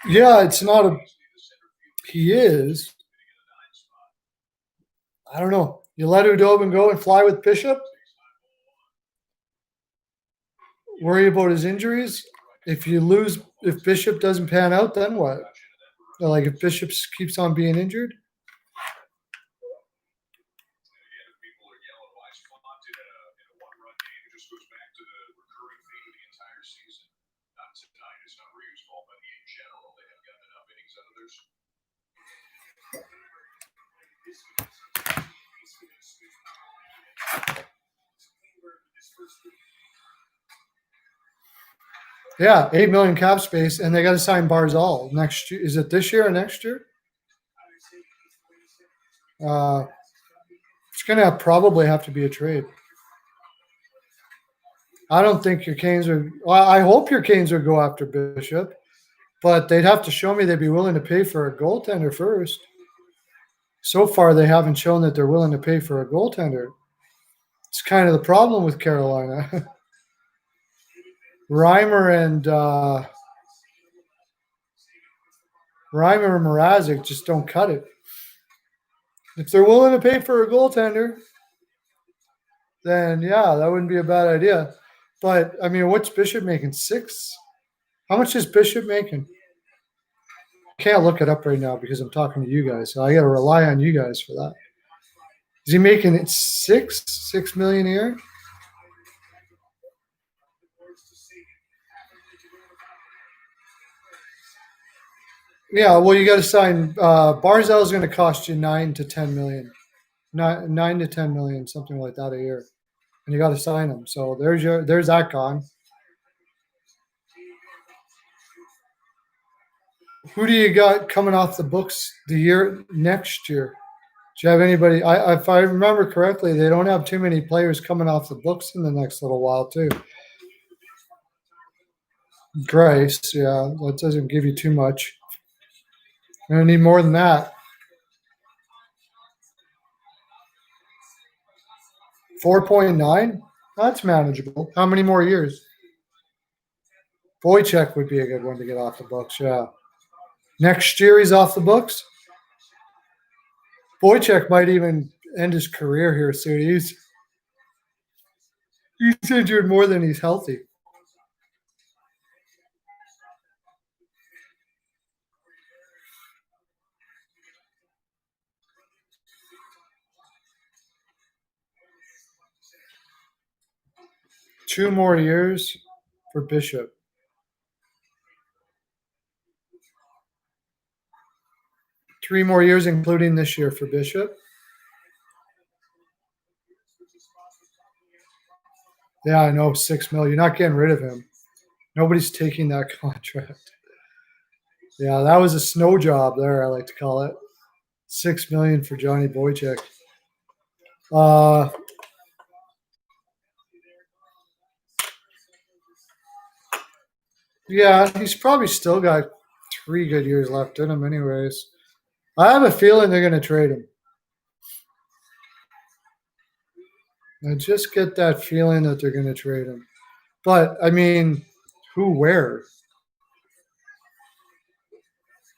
Yeah, it's not a. He is. I don't know. You let Udobin go and fly with Bishop? Worry about his injuries? If Bishop doesn't pan out, then what? Like if Bishop keeps on being injured? Yeah, 8 million cap space, and they got to sign Barzal next year. Is it this year or next year? It's going to probably have to be a trade. I don't think your Canes are. Well, I hope your Canes would go after Bishop, but they'd have to show me they'd be willing to pay for a goaltender first. So far, they haven't shown that they're willing to pay for a goaltender. It's kind of the problem with Carolina. Reimer and Mrazek just don't cut it. If they're willing to pay for a goaltender, then yeah, that wouldn't be a bad idea. But I mean, what's Bishop making? 6? How much is Bishop making? I can't look it up right now because I'm talking to you guys, so I got to rely on you guys for that. Is he making it 6 million a year? Yeah, well, you got to sign. Barzal is going to cost you 9 to 10 million, 9 to 10 million, something like that a year, and you got to sign him. So there's that gone. Who do you got coming off the books the year next year? Do you have anybody? If I remember correctly, they don't have too many players coming off the books in the next little while, too. Grace, yeah, that doesn't give you too much. I need more than that. 4.9? That's manageable. How many more years? Boychuk would be a good one to get off the books, yeah. Next year he's off the books. Boychuk might even end his career here soon. He's injured more than he's healthy. Two more years for Bishop. Three more years, including this year for Bishop. Yeah, I know, $6 million. You're not getting rid of him. Nobody's taking that contract. Yeah, that was a snow job there, I like to call it. $6 million for Johnny Boychuk. Yeah, he's probably still got 3 good years left in him anyways. I have a feeling they're going to trade him. I just get that feeling that they're going to trade him. But, I mean, who, where?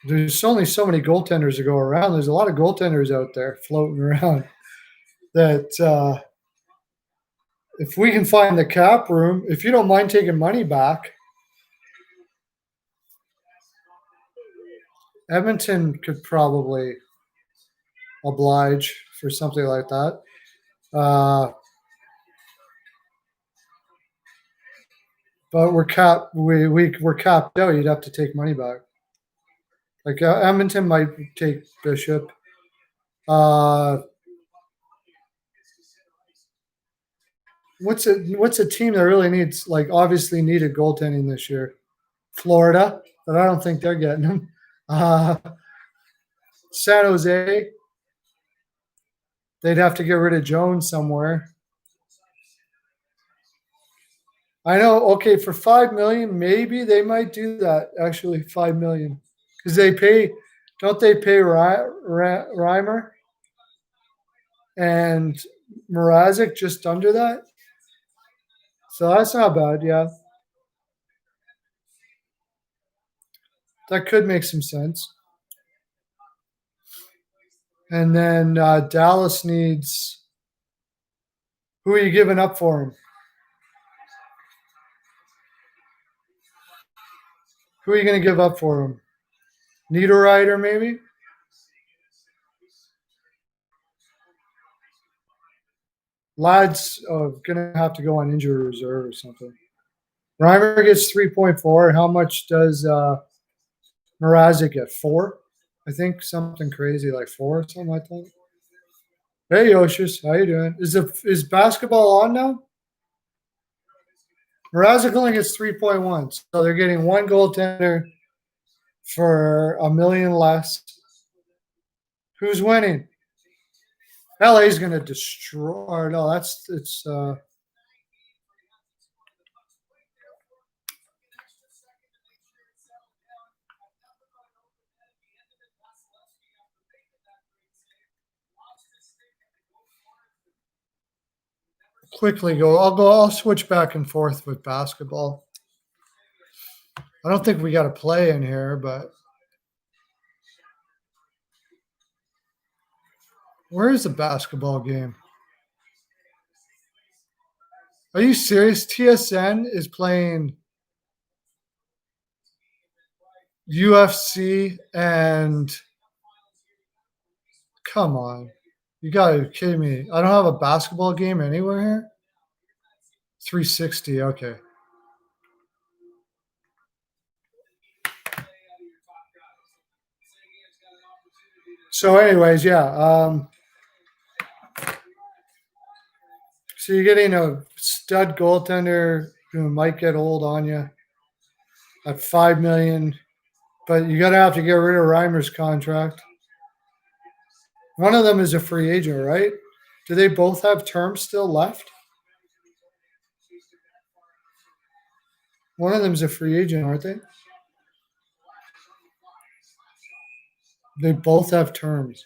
There's only so many goaltenders to go around. There's a lot of goaltenders out there floating around that if we can find the cap room, if you don't mind taking money back, Edmonton could probably oblige for something like that. But we're capped. We're capped out. You'd have to take money back. Like Edmonton might take Bishop. What's a team that really needs, like, obviously needed goaltending this year? Florida, but I don't think they're getting him. San Jose, they'd have to get rid of Jones somewhere. I know. Okay, for $5 million, maybe they might do that. Actually, $5 million, because they pay. Don't they pay Reimer and Mrazek just under that? So that's not bad. Yeah, that could make some sense. And then Dallas needs. Who are you giving up for him? Who are you going to give up for him? Niederreiter, maybe? Ladd's going to have to go on injury reserve or something. Reimer gets 3.4. How much does Mrazek get? 4? I think something crazy like 4 or something like that. Hey, Yoshis, how you doing? Is basketball on now? Mrazek only gets 3.1, so they're getting one goaltender for $1 million less. Who's winning? LA's going to destroy. No, it's. Quickly go. I'll switch back and forth with basketball. I don't think we got a play in here, but where is the basketball game? Are you serious? TSN is playing UFC and come on. You got to be kidding me. I don't have a basketball game anywhere here? 360, okay. So anyways, yeah. So you're getting a stud goaltender who might get old on you at $5 million, but you're going to have to get rid of Reimer's contract. One of them is a free agent, right? Do they both have terms still left? One of them's a free agent, aren't they? They both have terms.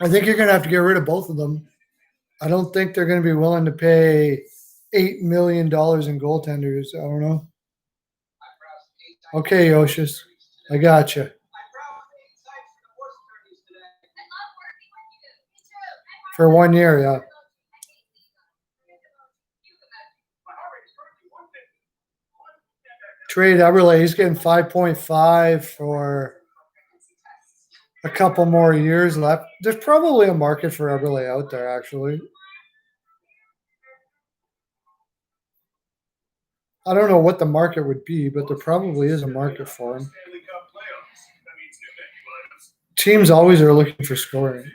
I think you're going to have to get rid of both of them. I don't think they're going to be willing to pay $8 million in goaltenders. I don't know. Okay, Yoshis. I got you. For 1 year, yeah. Trade Eberle. He's getting 5.5 for a couple more years left. There's probably a market for Eberle out there, actually. I don't know what the market would be, but there probably is a market for him. Teams always are looking for scoring.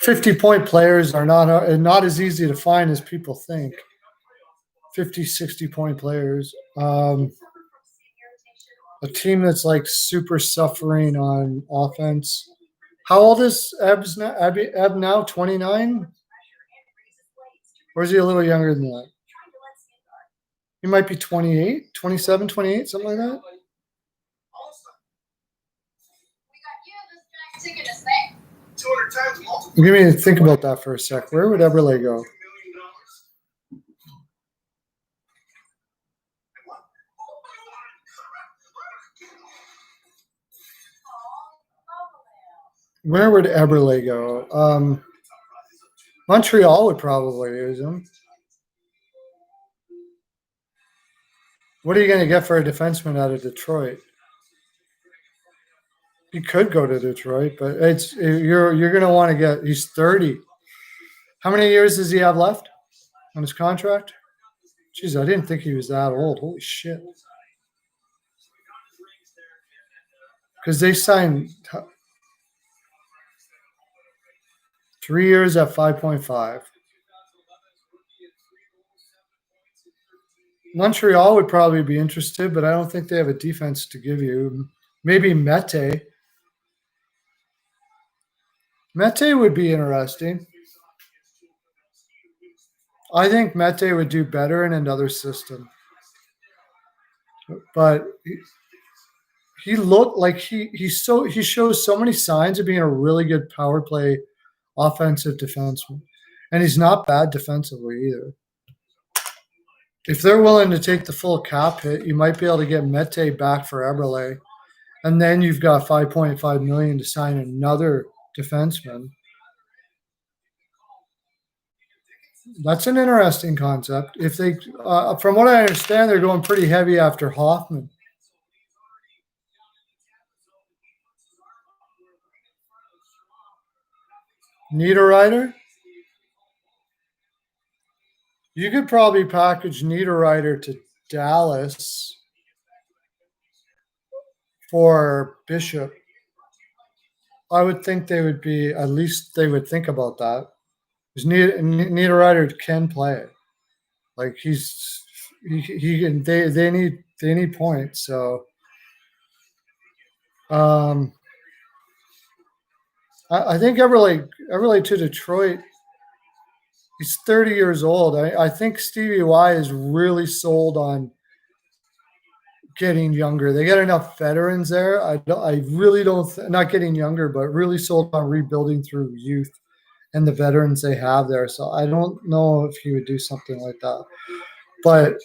50-point players are not as easy to find as people think. 50, 60-point players. A team that's like super suffering on offense. How old is Eb now? 29? Or is he a little younger than that? He might be 28, 27, 28, something like that. Give me to think about that for a sec. Where would Eberle go? Where would Eberle go? Montreal would probably use him. What are you going to get for a defenseman out of Detroit? He could go to Detroit, but you're going to want to get. He's 30. How many years does he have left on his contract? Jeez, I didn't think he was that old. Holy shit! Because they signed 3 years at 5.5. Montreal would probably be interested, but I don't think they have a defense to give you. Maybe Mete. Mete would be interesting. I think Mete would do better in another system. But he looked like he shows so many signs of being a really good power play offensive defenseman. And he's not bad defensively either. If they're willing to take the full cap hit, you might be able to get Mete back for Eberle. And then you've got $5.5 million to sign another defenseman. That's an interesting concept. If they, from what I understand, they're going pretty heavy after Hoffman. Niederreiter? You could probably package Niederreiter to Dallas for Bishop. I would think they would be, at least they would think about that. Because Niederreiter can play. Like he can, they need points. So I think Eberle to Detroit. He's 30 years old. I think Stevie Y is really sold on getting younger. They got enough veterans there. I really don't not getting younger, but really sold on rebuilding through youth and the veterans they have there. So I don't know if he would do something like that. But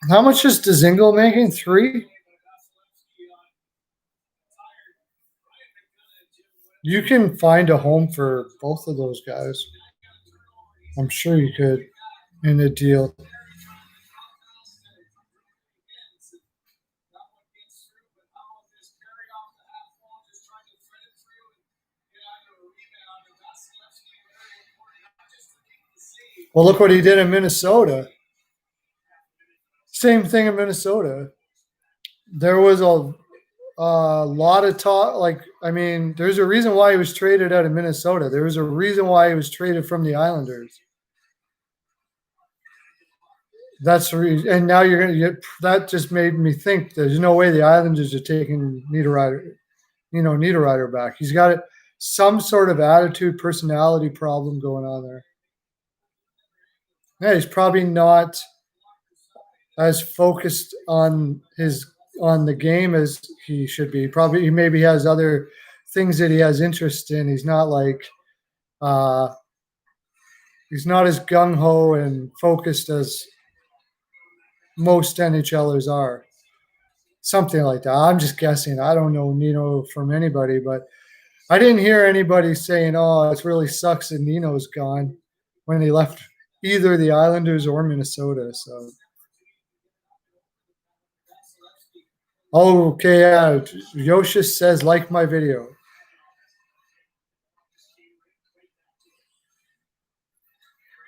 how much is Dzingel making? 3? You can find a home for both of those guys. I'm sure you could in a deal. Well, look what he did in Minnesota. Same thing in Minnesota. There was a lot of talk. There's a reason why he was traded out of Minnesota. There was a reason why he was traded from the Islanders. That's the reason. And now you're going to get that. Just made me think there's no way the Islanders are taking Niederreiter back. He's got some sort of attitude, personality problem going on there. Yeah, he's probably not as focused on the game as he should be. Probably he maybe has other things that he has interest in. He's not like he's not as gung ho and focused as most NHLers are. Something like that. I'm just guessing. I don't know Nino from anybody, but I didn't hear anybody saying, "Oh, it really sucks that Nino's gone," when he left either the Islanders or Minnesota. So, okay, yeah. Yoshis says, "Like my video."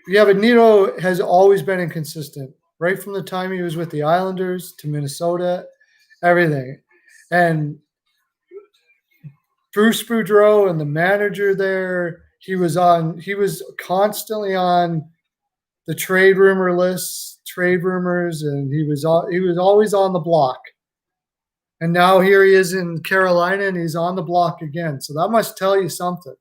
Yeah, but Nino has always been inconsistent, right from the time he was with the Islanders to Minnesota, everything. And Bruce Boudreau and the manager there, he was constantly on the trade rumor lists, trade rumors, and he was always on the block. And now here he is in Carolina, and he's on the block again. So that must tell you something.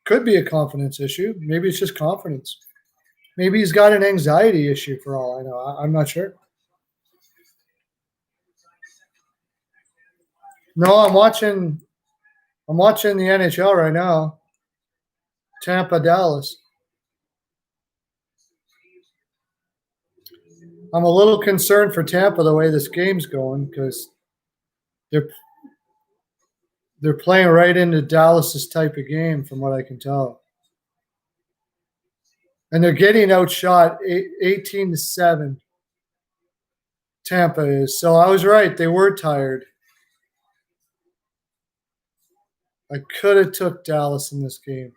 Could be a confidence issue. Maybe it's just confidence. Maybe he's got an anxiety issue for all I know. I'm not sure. No, I'm watching the NHL right now. Tampa, Dallas. I'm a little concerned for Tampa the way this game's going because they're playing right into Dallas's type of game from what I can tell. And they're getting outshot 18-7. Tampa is. So I was right. They were tired. I could have took Dallas in this game.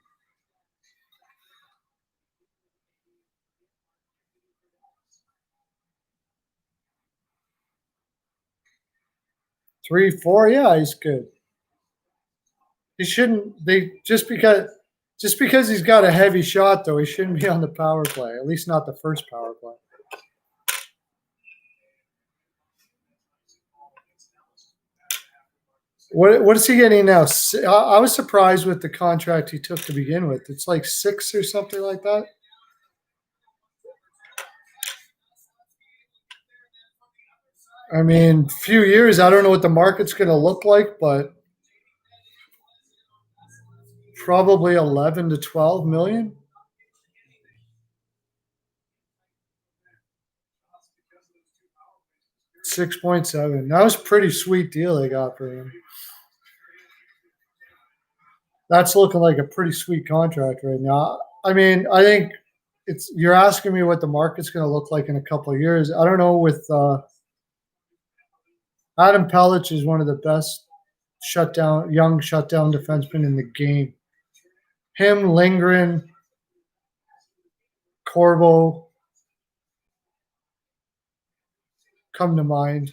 Three, four, yeah, he's good. He shouldn't. Just because he's got a heavy shot, though, he shouldn't be on the power play. At least not the first power play. What is he getting now? I was surprised with the contract he took to begin with. It's like 6 or something like that. I mean, few years. I don't know what the market's going to look like, but probably 11 to 12 million. 6.7. That was a pretty sweet deal they got for him. That's looking like a pretty sweet contract right now. I mean, I think you're asking me what the market's going to look like in a couple of years. I don't know. With Adam Pellich is one of the best young shutdown defensemen in the game. Him, Lindgren, Corvo come to mind.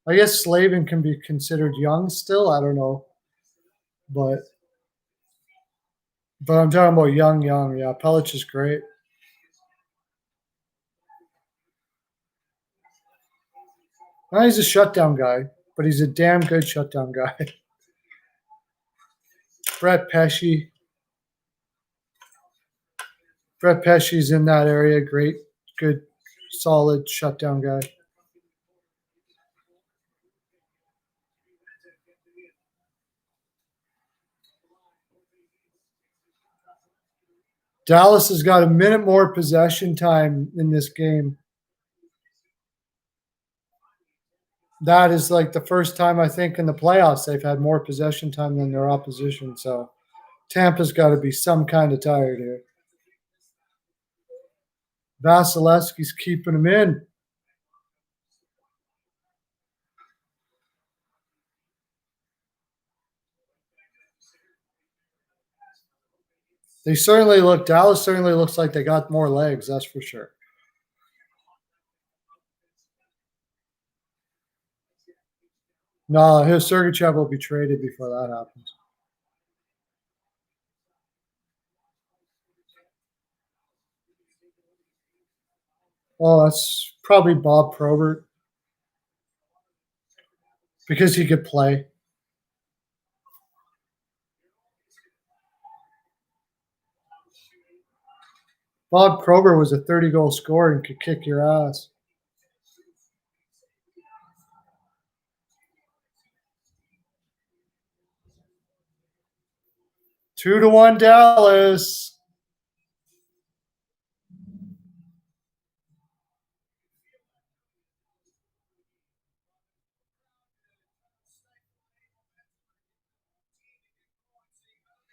I guess Slavin can be considered young still. I don't know. But I'm talking about young. Yeah, Pellich is great. Now he's a shutdown guy, but he's a damn good shutdown guy. Brett Pesce. Brett Pesce's in that area. Great, good, solid shutdown guy. Dallas has got a minute more possession time in this game. That is like the first time I think in the playoffs they've had more possession time than their opposition. So Tampa's got to be some kind of tired here. Vasilevsky's keeping him in. Dallas certainly looks like they got more legs, that's for sure. No, Sergachev will be traded before that happens. Oh, that's probably Bob Probert because he could play. Bob Probert was a 30-goal scorer and could kick your ass. Two to one Dallas.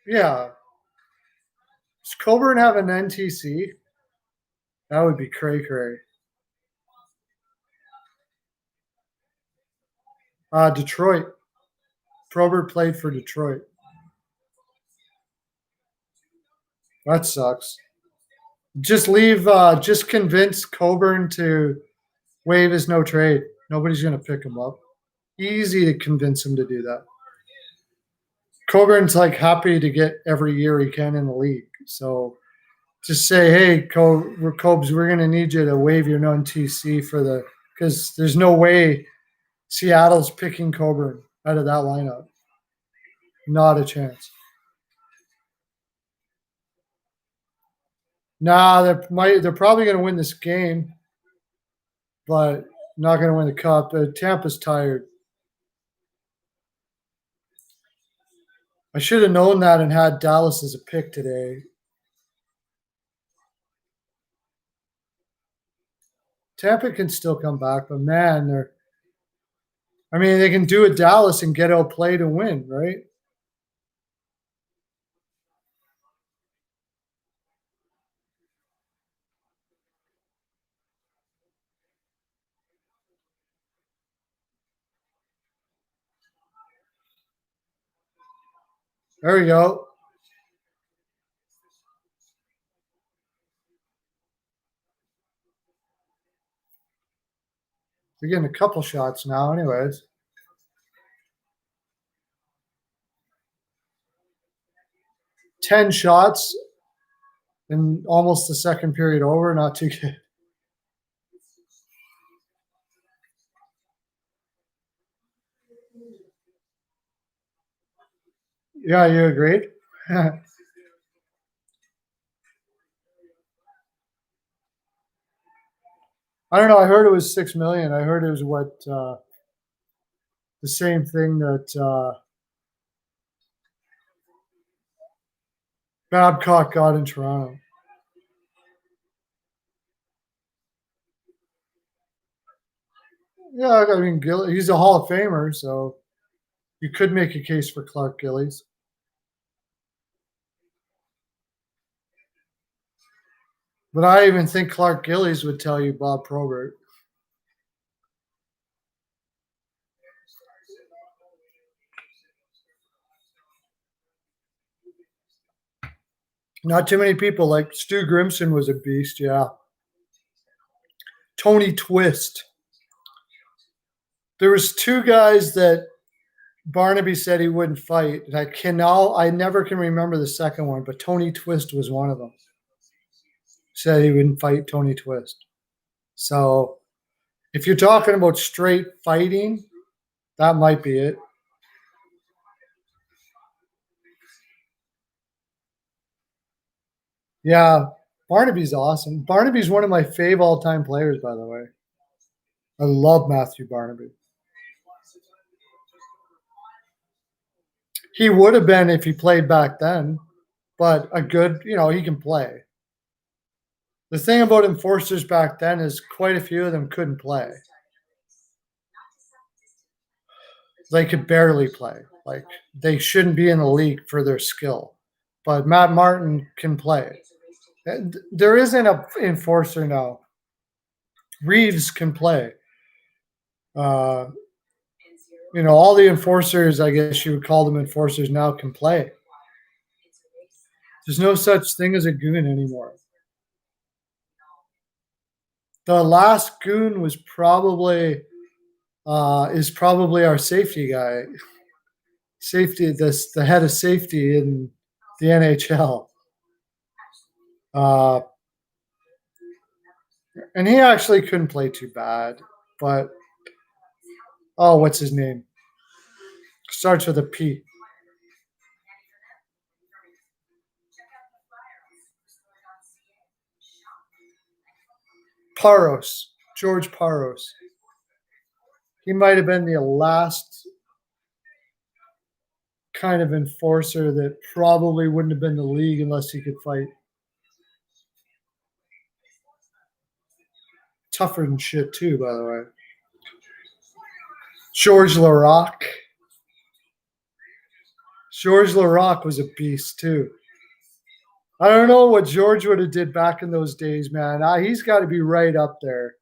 Yeah. Does Coburn have an NTC? That would be cray cray. Detroit. Probert played for Detroit. That sucks. Just leave. Just convince Coburn to waive his no trade. Nobody's going to pick him up. Easy to convince him to do that. Coburn's like happy to get every year he can in the league. So just say, hey, Cobes, we're going to need you to waive your non-TC for the – because there's no way Seattle's picking Coburn out of that lineup. Not a chance. Nah, they're probably going to win this game, but not going to win the cup. Tampa's tired. I should have known that and had Dallas as a pick today. Tampa can still come back, but man, they can do it Dallas and get outplayed and win, right? There we go. They're getting a couple shots now, anyways. Ten shots in almost the second period over. Not too good. Yeah, you agreed? I don't know. I heard it was $6 million. I heard it was the same thing that Babcock got in Toronto. Yeah, I mean, he's a Hall of Famer, so you could make a case for Clark Gillies. But I even think Clark Gillies would tell you Bob Probert. Not too many people. Like Stu Grimson was a beast, yeah. Tony Twist. There was two guys that Barnaby said he wouldn't fight. And I never can remember the second one, but Tony Twist was one of them. Said he wouldn't fight Tony Twist. So if you're talking about straight fighting, that might be it. Yeah, Barnaby's awesome. Barnaby's one of my fave all-time players, by the way. I love Matthew Barnaby. He would have been if he played back then, but he can play. The thing about enforcers back then is quite a few of them couldn't play. They could barely play. Like, they shouldn't be in the league for their skill. But Matt Martin can play. There isn't an enforcer now. Reeves can play. All the enforcers, I guess you would call them enforcers now, can play. There's no such thing as a goon anymore. The last goon was probably our safety guy. The head of safety in the NHL. And he actually couldn't play too bad. But, oh, what's his name? Starts with a P. Paros. George Paros. He might have been the last kind of enforcer that probably wouldn't have been the league unless he could fight. Tougher than shit too, by the way. Georges Laraque. Georges Laraque was a beast too. I don't know what George would have did back in those days, man. He's got to be right up there.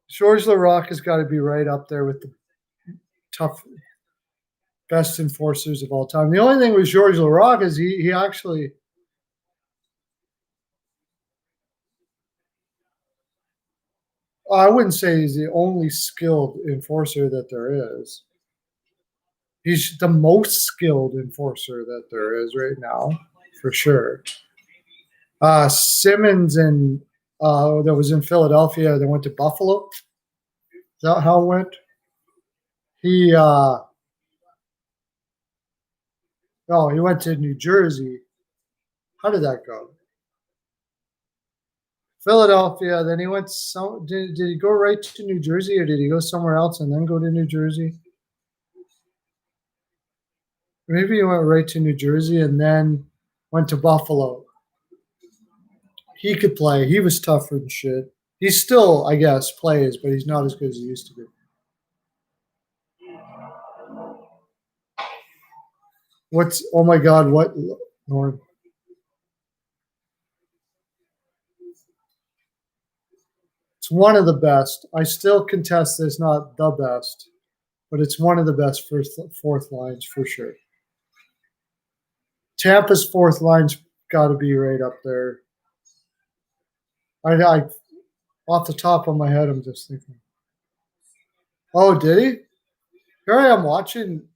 Georges Laraque has got to be right up there with the tough best enforcers of all time. The only thing with Georges Laraque is he actually I wouldn't say he's the only skilled enforcer that there is. He's the most skilled enforcer that there is right now, for sure. Simmons and that was in Philadelphia, that went to Buffalo. Is that how it went? He he went to New Jersey. How did that go? Philadelphia, then he went did he go right to New Jersey, or did he go somewhere else and then go to New Jersey? Maybe he went right to New Jersey and then went to Buffalo. He could play. He was tougher than shit. He still, I guess, plays, but he's not as good as he used to be. Oh my God, what, Lord? It's one of the best. I still contest this, not the best, but it's one of the best fourth lines for sure. Tampa's fourth line's got to be right up there. I off the top of my head, I'm just thinking. Oh, did he? Here I am watching.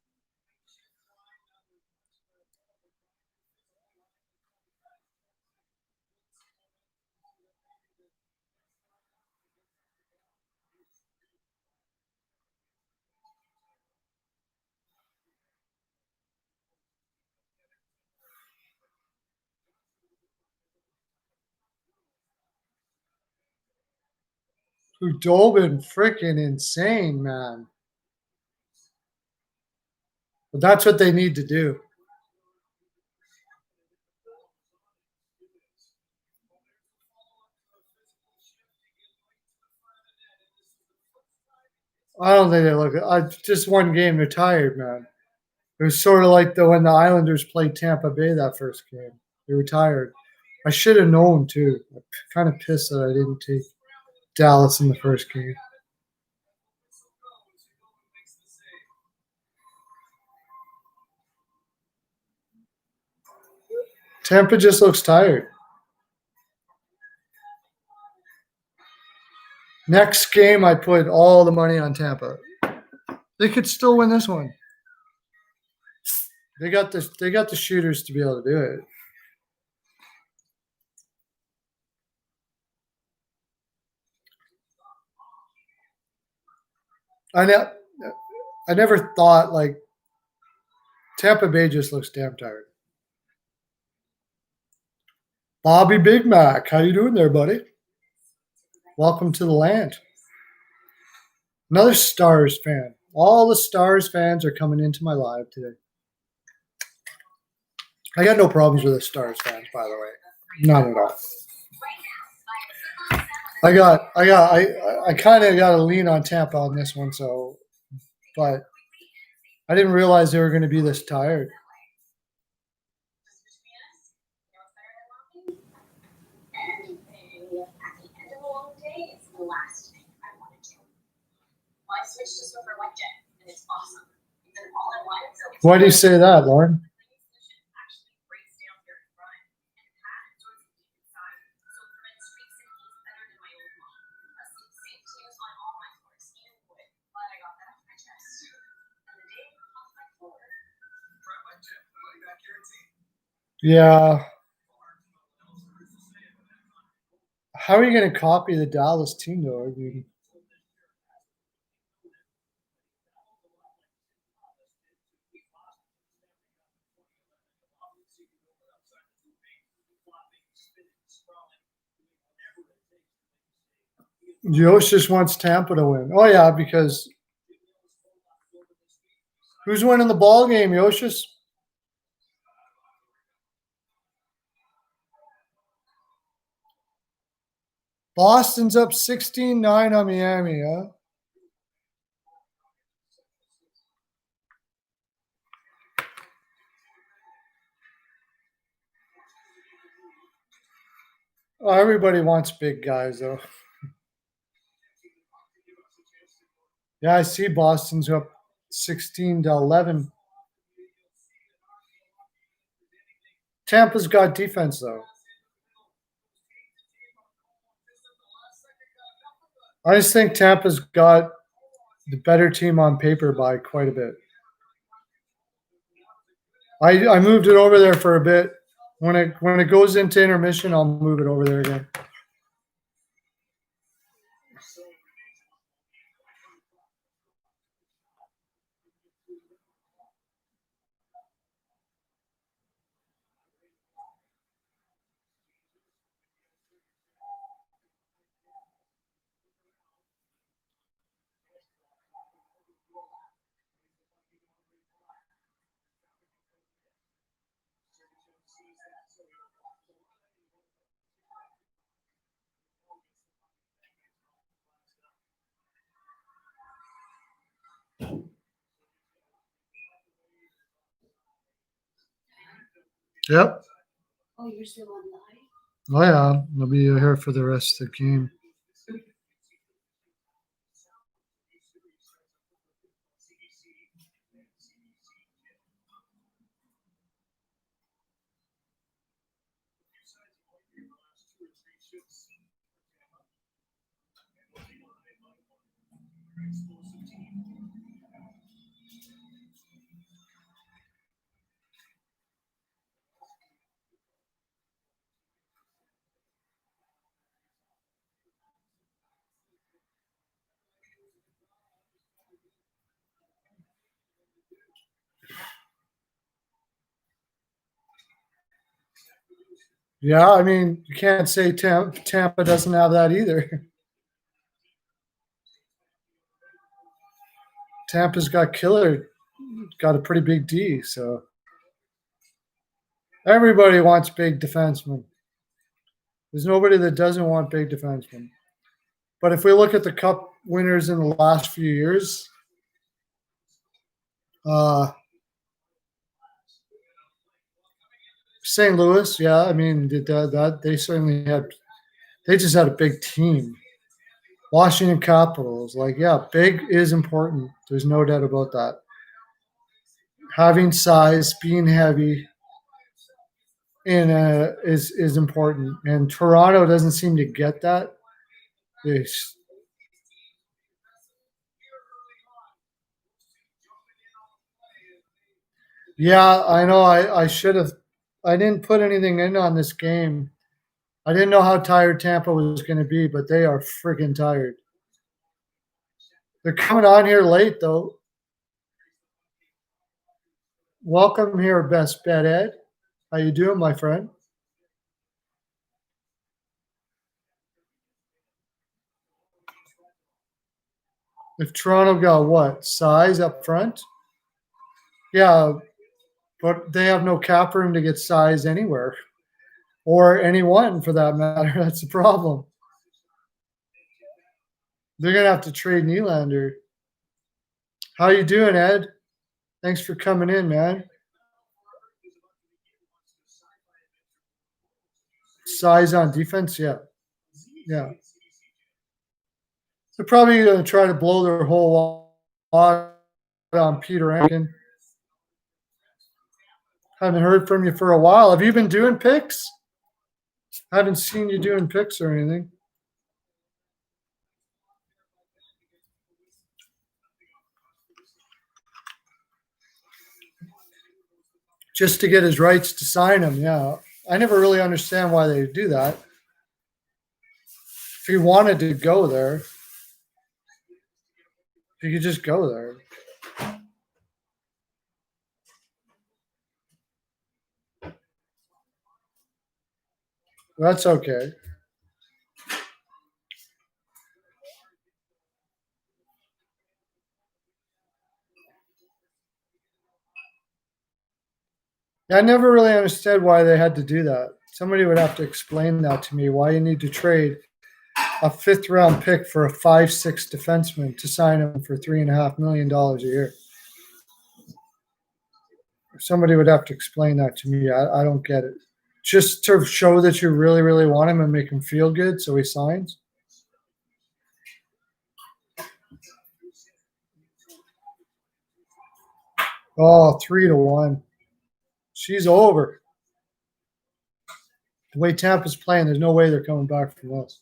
Hudobin, freaking insane, man. But that's what they need to do. I don't think they look. Just one game, they're tired, man. It was sort of like when the Islanders played Tampa Bay that first game. They were tired. I should have known too. I'm kind of pissed that I didn't take Dallas in the first game. Tampa just looks tired. Next game, I put all the money on Tampa. They could still win this one. They got the shooters to be able to do it. I never thought like Tampa Bay just looks damn tired. Bobby Big Mac, how you doing there, buddy? Welcome to the land. Another Stars fan. All the Stars fans are coming into my live today. I got no problems with the Stars fans, by the way. Not at all. I kind of got to lean on Tampa on this one, but I didn't realize they were going to be this tired. Why do you say that, Lauren? Yeah. How are you going to copy the Dallas team, though? I mean, Yosh just wants Tampa to win. Oh, yeah, because who's winning the ball game, Yoshis? Boston's up 16-9 on Miami, huh? Oh, everybody wants big guys, though. Yeah, I see Boston's up 16-11. Tampa's got defense, though. I just think Tampa's got the better team on paper by quite a bit. I moved it over there for a bit. When it goes into intermission, I'll move it over there again. Yep. Oh, you're still on live? Oh, yeah. I'll be here for the rest of the game. Yeah, I mean, you can't say Tampa doesn't have that either. Tampa's got killer, got a pretty big D, so everybody wants big defensemen. There's nobody that doesn't want big defensemen. But if we look at the Cup winners in the last few years, St. Louis, yeah, I mean that they certainly they just had a big team. Washington Capitals, like, yeah, big is important. There's no doubt about that. Having size, being heavy, is important. And Toronto doesn't seem to get that. Yeah, I know. I should have. I didn't put anything in on this game. I didn't know how tired Tampa was going to be, but they are freaking tired. They're coming on here late, though. Welcome here, Best Bet Ed. How you doing, my friend? If Toronto got what? Size up front? Yeah, but they have no cap room to get size anywhere. Or anyone for that matter. That's the problem. They're gonna have to trade Nylander. How you doing, Ed? Thanks for coming in, man. Size on defense, yeah. Yeah. They're probably gonna try to blow their whole lot on Peter Rankin. Haven't heard from you for a while. Have you been doing picks? Haven't seen you doing picks or anything. Just to get his rights to sign him, yeah. I never really understand why they do that. If he wanted to go there, he could just go there. That's okay. I never really understood why they had to do that. Somebody would have to explain that to me, why you need to trade a 5th-round pick for a 5'6" defenseman to sign him for $3.5 million a year. Somebody would have to explain that to me. I don't get it. Just to show that you really, really want him and make him feel good so he signs? Oh, 3-1. She's over. The way Tampa's playing, there's no way they're coming back from this.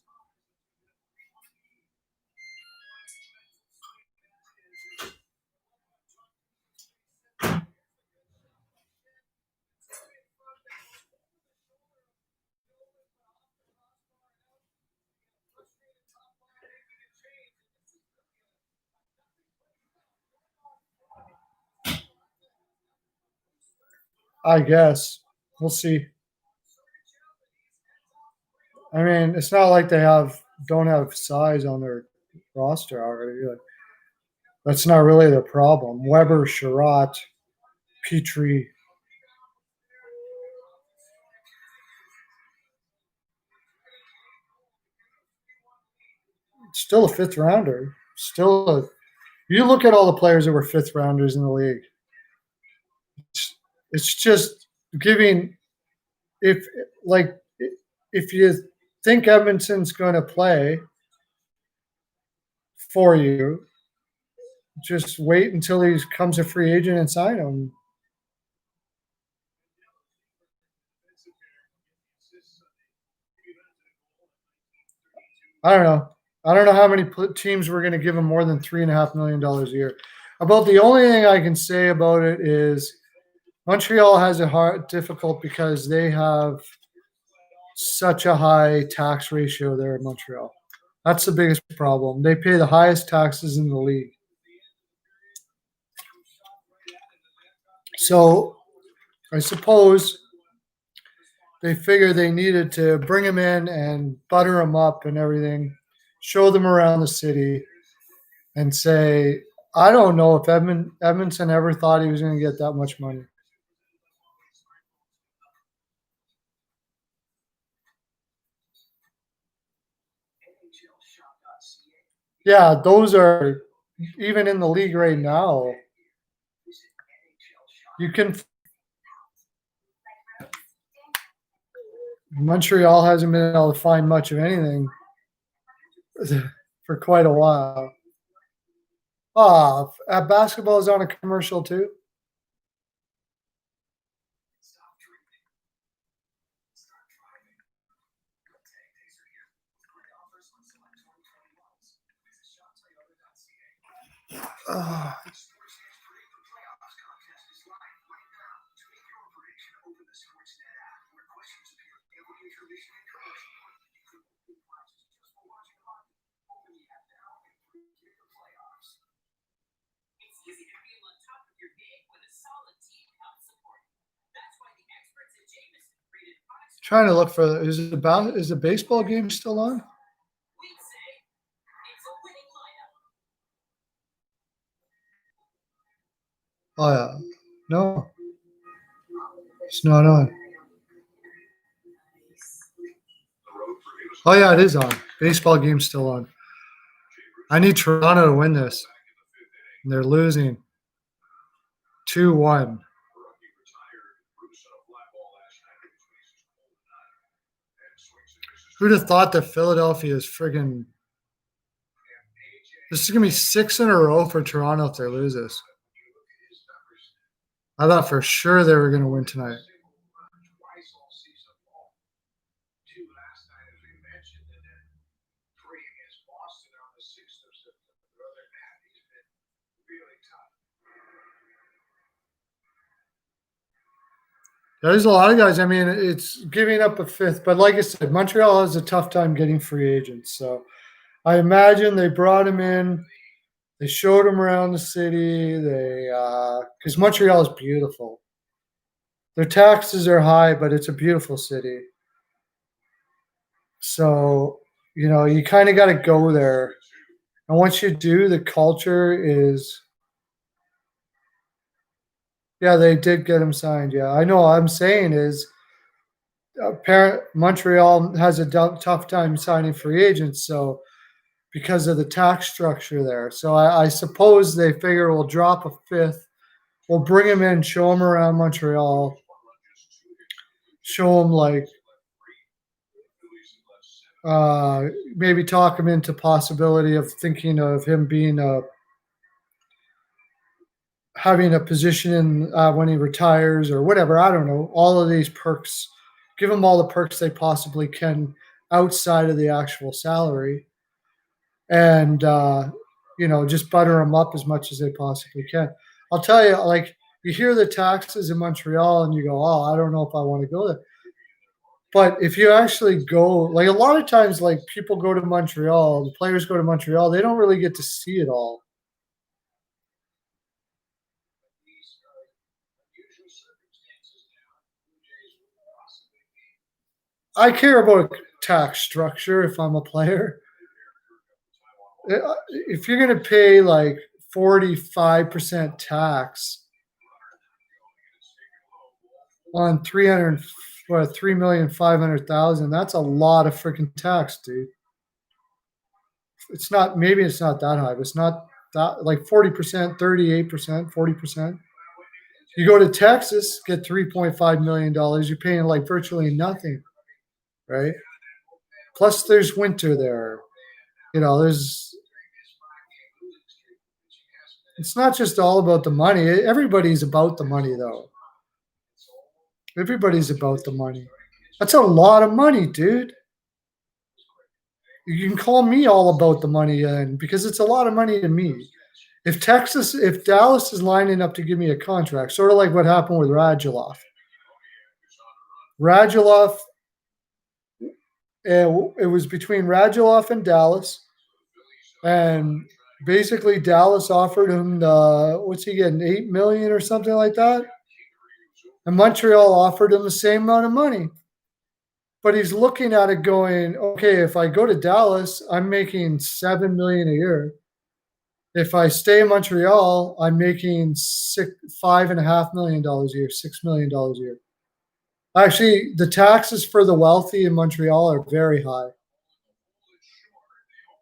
I guess. We'll see. I mean, it's not like they don't have size on their roster already. That's not really the problem. Weber, Sherratt, Petrie. Still a 5th-rounder. You look at all the players that were 5th-rounders in the league. It's just giving if you think Edmonton's going to play for you, just wait until he becomes a free agent and sign him. I don't know. I don't know how many teams were going to give him more than $3.5 million a year. About the only thing I can say about it is Montreal has difficult because they have such a high tax ratio there in Montreal. That's the biggest problem. They pay the highest taxes in the league. So I suppose they figured they needed to bring him in and butter him up and everything, show them around the city, and say, I don't know if Edmonton ever thought he was going to get that much money. Yeah, those are even in the league right now. You can. Montreal hasn't been able to find much of anything for quite a while. Basketball is on a commercial too. Trying to look for is the baseball game still on? Oh yeah. No. It's not on. Oh yeah, it is on. Baseball game's still on. I need Toronto to win this. And they're losing 2-1. Who'd have thought that Philadelphia is friggin' this is gonna be 6 in a row for Toronto if they lose this. I thought for sure they were gonna win tonight. There's a lot of guys. I mean, it's giving up a fifth, but like I said, Montreal has a tough time getting free agents. So I imagine they brought him in. They showed him around the city. They because Montreal is beautiful. Their taxes are high, but it's a beautiful city. So you kind of got to go there. And once you do, the culture is. Yeah, they did get him signed. Yeah, I know. All I'm saying is, Montreal has a tough time signing free agents. So because of the tax structure there. So I suppose they figure we'll drop a fifth. We'll bring him in, show him around Montreal, show him like maybe talk him into possibility of thinking of him being having a position in when he retires or whatever. I don't know. All of these perks, give them all the perks they possibly can outside of the actual salary, and just butter them up as much as they possibly can. I'll tell you, like you hear the taxes in Montreal, and you go, "Oh, I don't know if I want to go there." But if you actually go, like a lot of times, like people go to Montreal, the players go to Montreal, they don't really get to see it all. I care about tax structure if I'm a player. If you're going to pay like 45% tax on 3,500,000, that's a lot of freaking tax, dude. It's not, maybe it's not that high, but it's not that, like 40%, 38%, 40%. You go to Texas, get $3.5 million, you're paying like virtually nothing, right? Plus there's winter there. There's it's not just all about the money. Everybody's about the money though. Everybody's about the money. That's a lot of money, dude. You can call me all about the money then because it's a lot of money to me. If Dallas is lining up to give me a contract, sort of like what happened with Radulov. Radulov, it was between Radulov and Dallas, and basically Dallas offered him what's he getting, 8 million or something like that, and Montreal offered him the same amount of money. But he's looking at it going, okay, if I go to Dallas, I'm making 7 million a year. If I stay in Montreal, I'm making $5.5 million a year, $6 million a year. Actually, the taxes for the wealthy in Montreal are very high.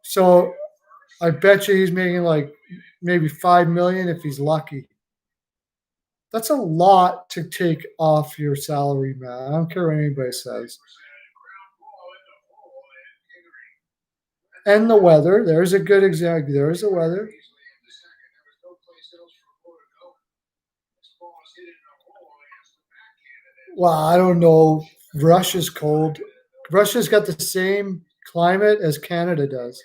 So I bet you he's making like maybe 5 million if he's lucky. That's a lot to take off your salary, man. I don't care what anybody says. And the weather. There's a good example. There's the weather. Well, I don't know. Russia's cold. Russia's got the same climate as Canada does.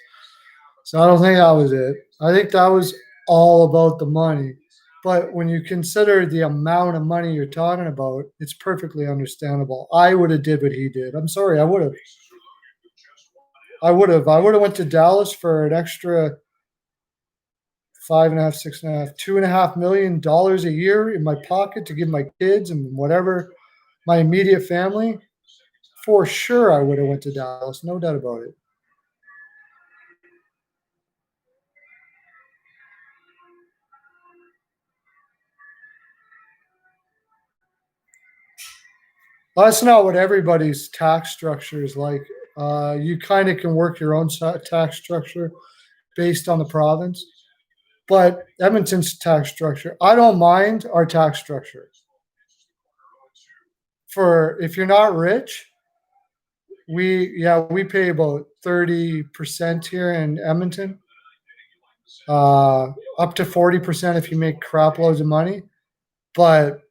So I don't think that was it. I think that was all about the money. But when you consider the amount of money you're talking about, it's perfectly understandable. I would have did what he did. I'm sorry, I would have. I would have. I would have went to Dallas for an extra 5.5, 6.5, $2.5 million a year in my pocket to give my kids and whatever my immediate family. For sure, I would have went to Dallas. No doubt about it. That's not what everybody's tax structure is like. You kind of can work your own tax structure based on the province. But Edmonton's tax structure, I don't mind our tax structure. For if you're not rich, we pay about 30% here in Edmonton, up to 40% if you make crap loads of money. But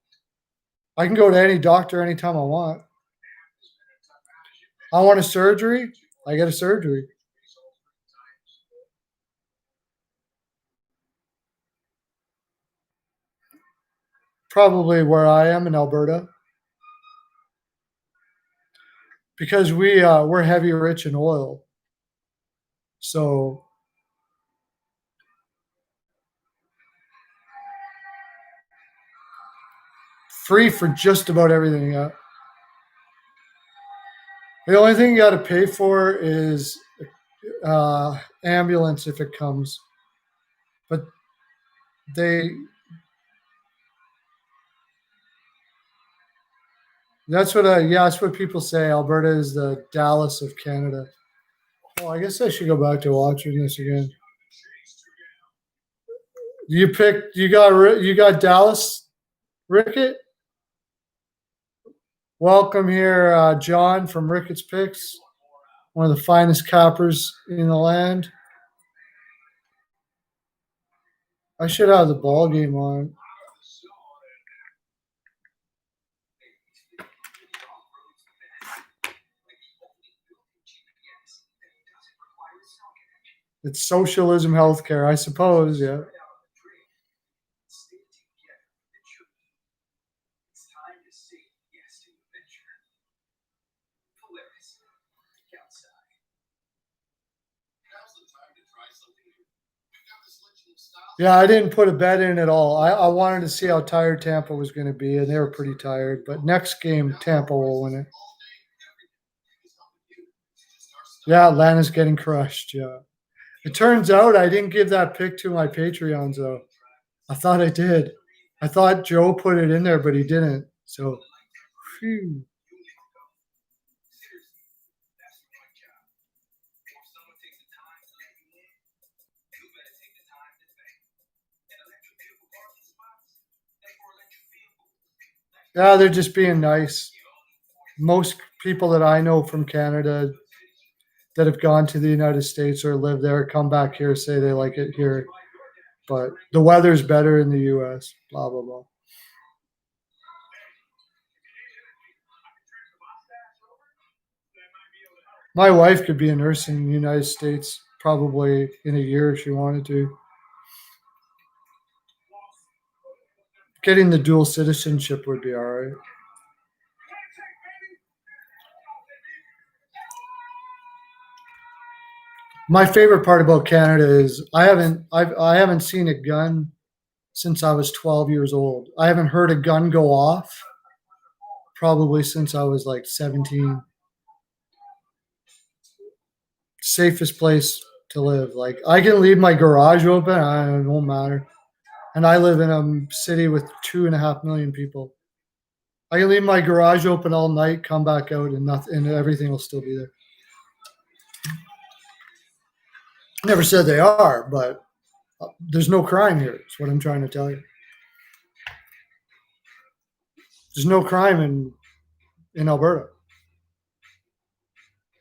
I can go to any doctor anytime I want. I want a surgery, I get a surgery. Probably where I am in Alberta. because we're heavy rich in oil. So free for just about everything. Yeah. The only thing you got to pay for is ambulance if it comes. But that's what people say. Alberta is the Dallas of Canada. Well, I guess I should go back to watching this again. You got Dallas, Rickett. Welcome here, John from Rickett's Picks, one of the finest cappers in the land. I should have the ball game on. It's socialism healthcare, I suppose, yeah. Yeah, I didn't put a bet in at all. I wanted to see how tired Tampa was going to be, and they were pretty tired. But next game, Tampa will win it. Yeah, Atlanta's getting crushed, yeah. It turns out I didn't give that pick to my Patreons, though. I thought I did. I thought Joe put it in there, but he didn't. So, phew. Yeah, they're just being nice. Most people that I know from Canada that have gone to the United States or live there come back here, say they like it here. But the weather's better in the U.S., blah, blah, blah. My wife could be a nurse in the United States probably in a year if she wanted to. Getting the dual citizenship would be all right. My favorite part about Canada is I haven't seen a gun since I was 12 years old. I haven't heard a gun go off probably since I was like 17. Safest place to live. Like I can leave my garage open, it won't matter. And I live in a city with 2.5 million people. I can leave my garage open all night, come back out, and everything will still be there. Never said they are, but there's no crime here. That's what I'm trying to tell you. There's no crime in Alberta.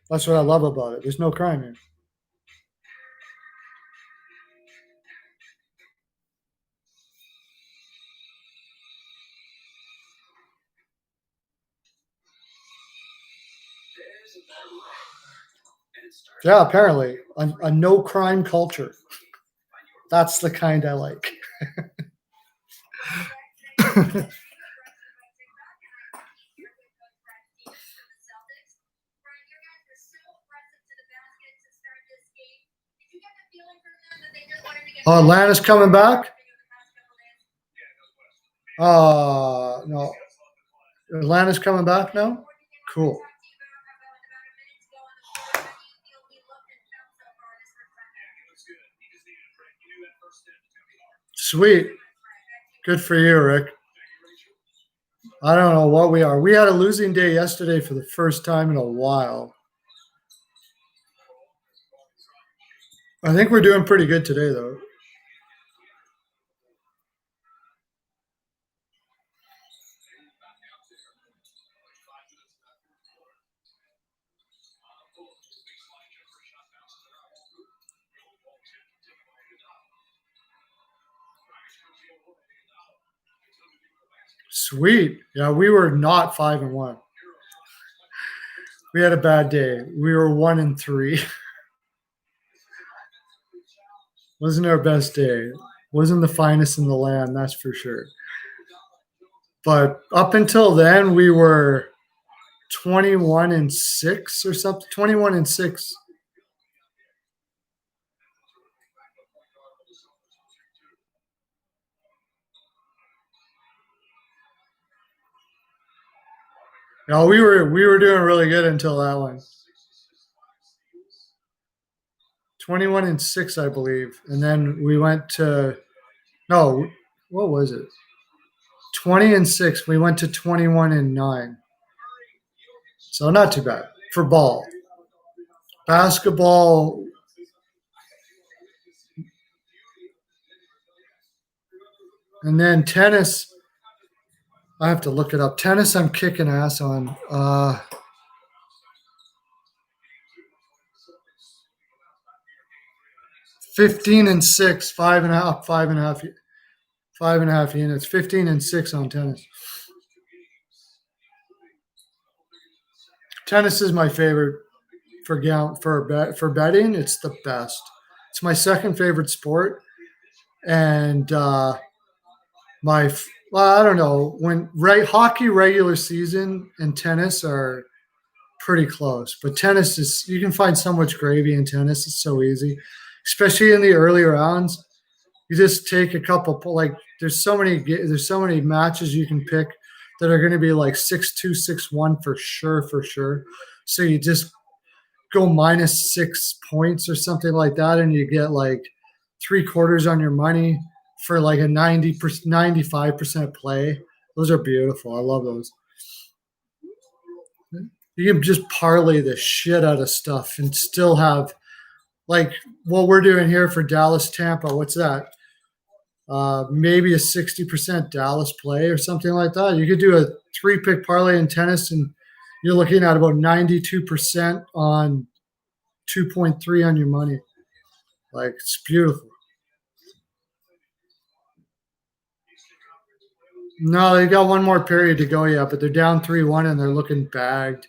That's what I love about it. There's no crime here. Yeah, apparently a no crime culture. That's the kind I like. Oh, Atlanta's coming back? No. Atlanta's coming back now? Cool. Sweet. Good for you, Rick. I don't know what we are. We had a losing day yesterday for the first time in a while. I think we're doing pretty good today, though. Sweet. Yeah, we were not 5-1. We had a bad day. We were 1-3. Wasn't our best day. Wasn't the finest in the land, that's for sure. But up until then, we were 21-6 or something. 21-6. No, we were doing really good until that one. 21-6, I believe, and then we went to no, what was it? 20-6. We went to 21-9. So not too bad for ball. Basketball. And then tennis. I have to look it up. Tennis, I'm kicking ass on. 15-6, 5.5 units. 15-6 on tennis. Tennis is my favorite for betting. It's the best. It's my second favorite sport, and I don't know, when hockey regular season and tennis are pretty close, but tennis is, you can find so much gravy in tennis. It's so easy, especially in the early rounds. You just take a couple, like there's so many matches you can pick that are going to be like 6-2, 6-1 for sure. So you just go -6 points or something like that, and you get like 3/4 on your money for like a 95% play. Those are beautiful. I love those. You can just parlay the shit out of stuff and still have, like what we're doing here for Dallas Tampa. What's that? Maybe a 60% Dallas play or something like that. You could do a 3-pick parlay in tennis, and you're looking at about 92% on 2.3 on your money. Like, it's beautiful. No, they got one more period to go yet, but they're down 3-1 and they're looking bagged.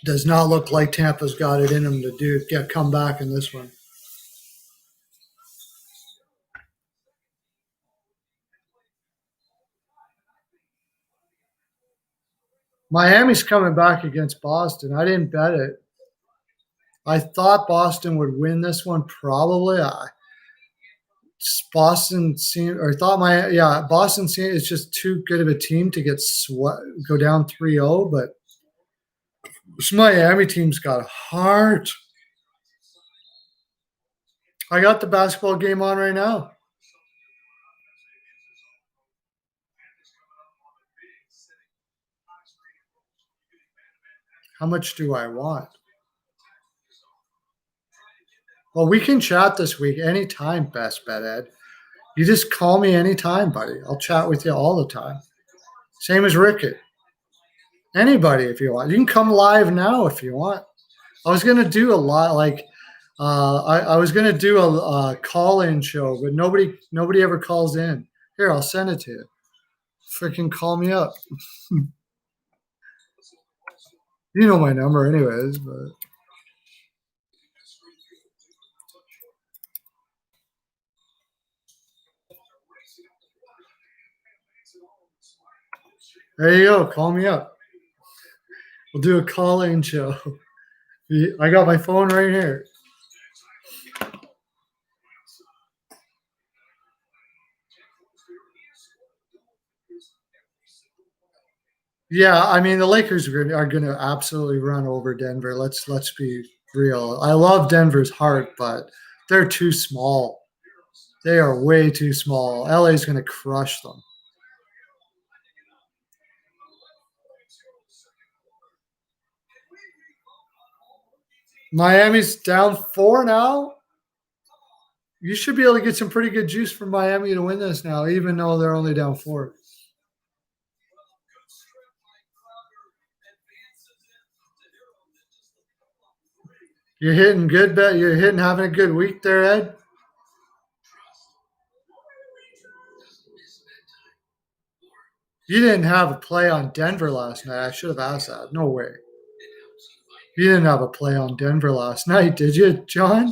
Does not look like Tampa's got it in them to come back in this one. Miami's coming back against Boston. I didn't bet it. I thought Boston would win this one probably. Boston is just too good of a team to go down 3-0, but this Miami team's got heart. I got the basketball game on right now. How much do I want? Well, we can chat this week anytime, Best Bet Ed. You just call me anytime, buddy. I'll chat with you all the time. Same as Rickett. Anybody, if you want. You can come live now if you want. I was going to do a lot, like I was going to do a call-in show, but nobody ever calls in. Here, I'll send it to you. Freaking call me up. You know my number anyways, but there you go. Call me up. We'll do a call-in show. I got my phone right here. Yeah, I mean the Lakers are going to absolutely run over Denver. Let's be real. I love Denver's heart, but they're too small. They are way too small. LA's going to crush them. Miami's down 4 now. You should be able to get some pretty good juice from Miami to win this now, even though they're only down 4. You're hitting good bet. You're having a good week there, Ed. You didn't have a play on Denver last night. I should have asked that. No way. You didn't have a play on Denver last night, did you, John?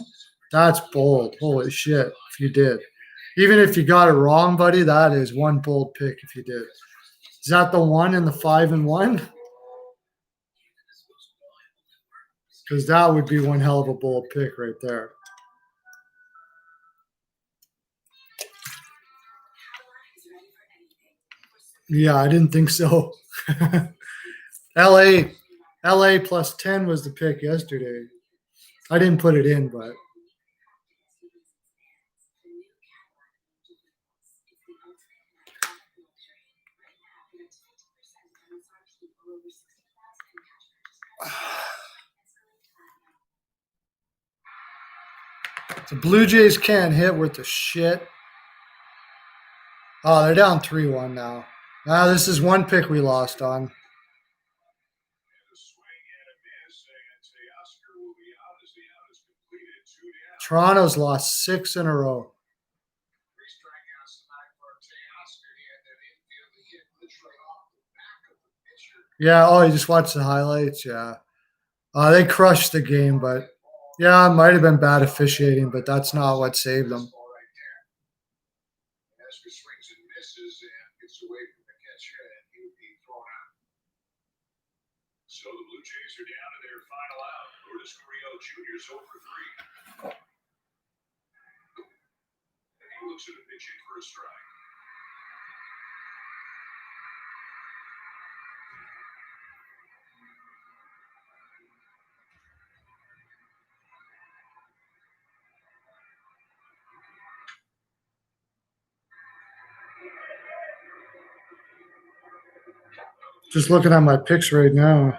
That's bold. Holy shit, if you did. Even if you got it wrong, buddy, that is one bold pick if you did. Is that the 1 and the 5-1? Because that would be one hell of a bold pick right there. Yeah, I didn't think so. LA plus 10 was the pick yesterday. I didn't put it in, but the Blue Jays can't hit with the shit. Oh, they're down 3-1 now. Now this is one pick we lost on. Toronto's lost 6 in a row. Yeah, oh, you just watched the highlights? Yeah. They crushed the game, but yeah, it might have been bad officiating, but that's not what saved them. So the Blue Jays are down to their final out. Lourdes Gurriel Jr.'s 0 for 3. And he looks at a pitch in for a strike. Just looking at my picks right now.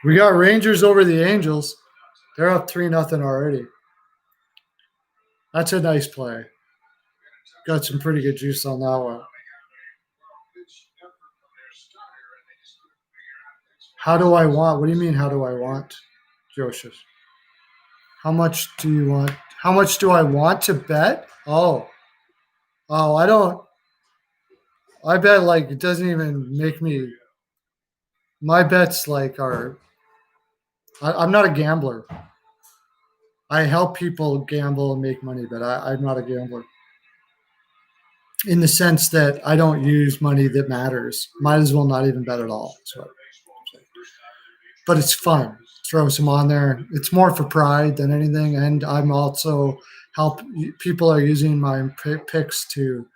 We got Rangers over the Angels. They're up 3-0 already. That's a nice play. Got some pretty good juice on that one. How do I want? What do you mean, how do I want, Joseph? How much do you want? How much do I want to bet? Oh, I don't. I bet like it doesn't even make me. My bets like are. I'm not a gambler. I help people gamble and make money, but I'm not a gambler. In the sense that I don't use money that matters. Might as well not even bet at all. So, but it's fun. Throw some on there. It's more for pride than anything, and I'm also help people are using my picks to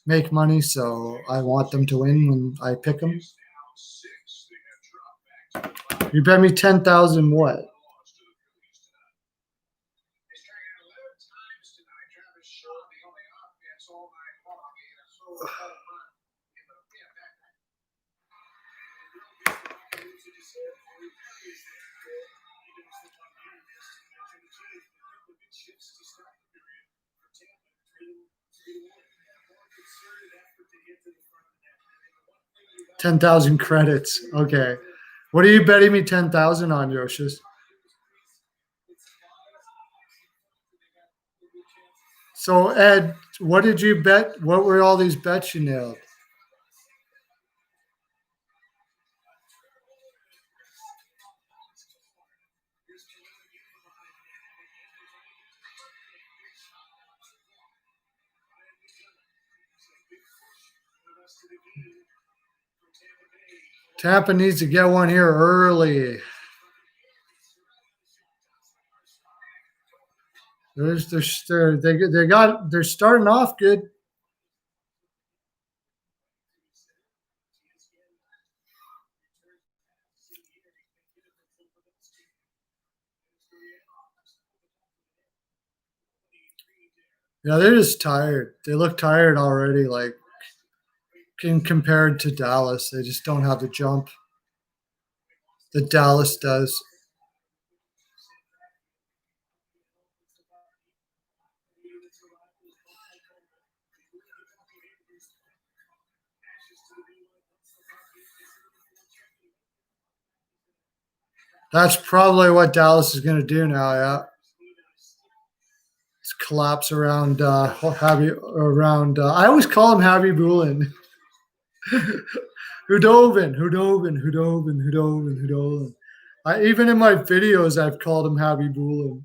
make money, so I want them to win when I pick them. You bet me 10,000 what? $10,000 credits. Okay. What are you betting me 10,000 on, Yoshis? So Ed, what did you bet? What were all these bets you nailed? Tampa needs to get one here early. They're starting off good. Yeah, they're just tired. They look tired already, like compared to Dallas. They just don't have the jump that Dallas does. That's probably what Dallas is going to do now, yeah. It's collapse around I always call him Javi Bulin. Hudobin. Even in my videos, I've called him Javi Bulin.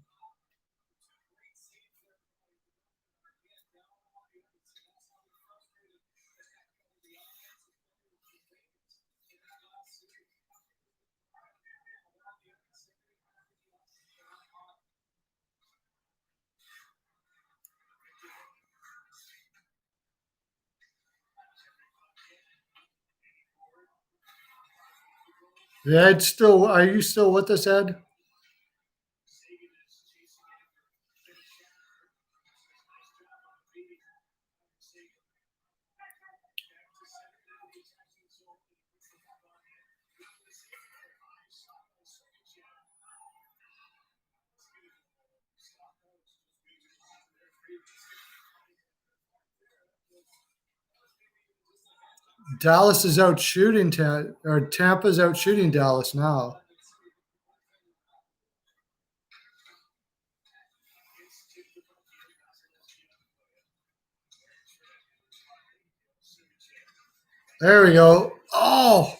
Yeah, it's still. Are you still with us, Ed? Dallas is out shooting or Tampa's out shooting Dallas now. There we go. Oh,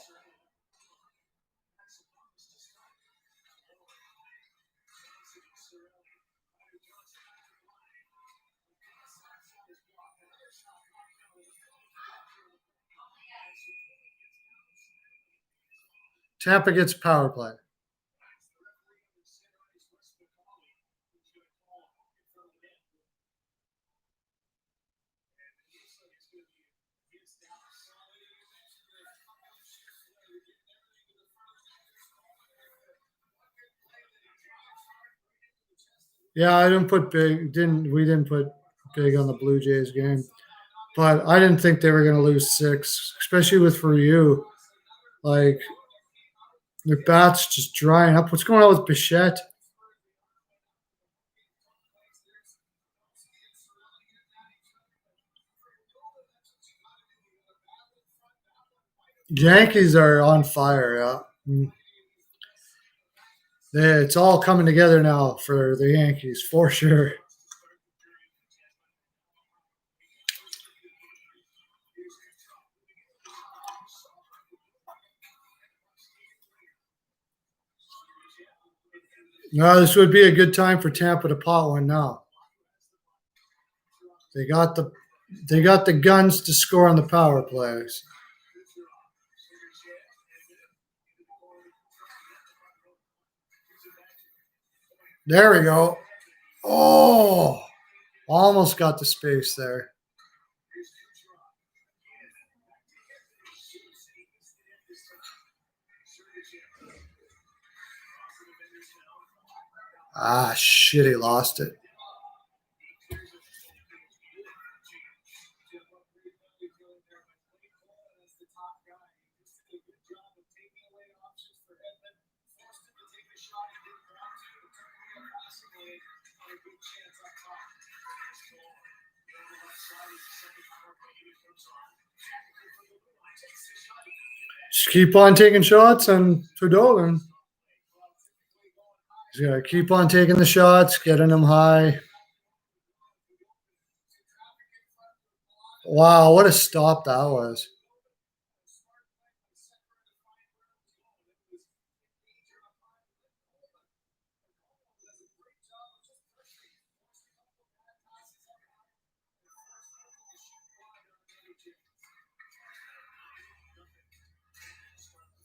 Tampa gets power play. Yeah, I didn't put big. Didn't we? Didn't put big on the Blue Jays game, but I didn't think they were going to lose 6, especially with for you. Like their bats just drying up. What's going on with Bichette? Yankees are on fire. Yeah. It's all coming together now for the Yankees for sure. No, this would be a good time for Tampa to pot one now. They got the guns to score on the power plays. There we go. Oh, almost got the space there. Ah, shit, he lost it. Just keep on taking shots and Fedolin. He's got to keep on taking the shots, getting them high. Wow, what a stop that was.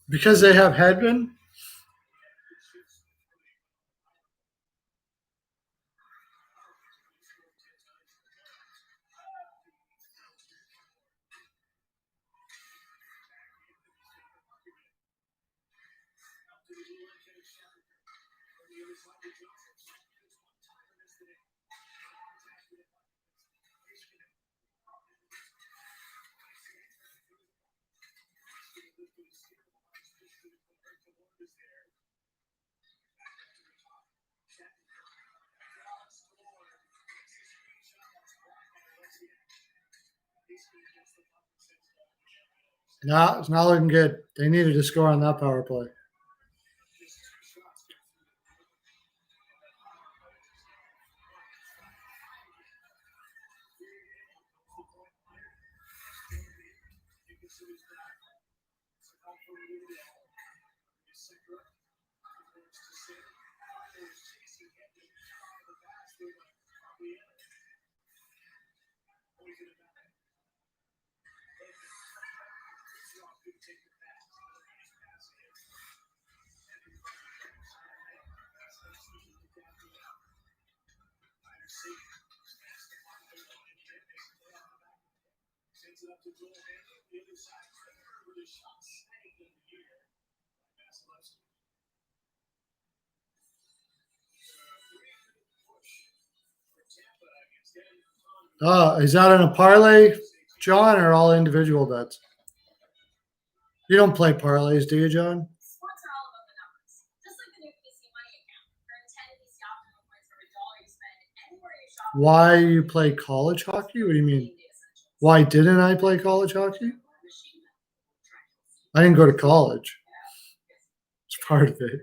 Because they have Hedman? No, it's not looking good. They needed to score on that power play. Is that in a parlay, John, or all individual bets? You don't play parlays, do you, John? Sports are all about the numbers. Just like the new PC Money account. Earn 10 PC optimal points for every dollar you spend anywhere you shop. Why you play college hockey? What do you mean? Why didn't I play college hockey? I didn't go to college. It's part of it.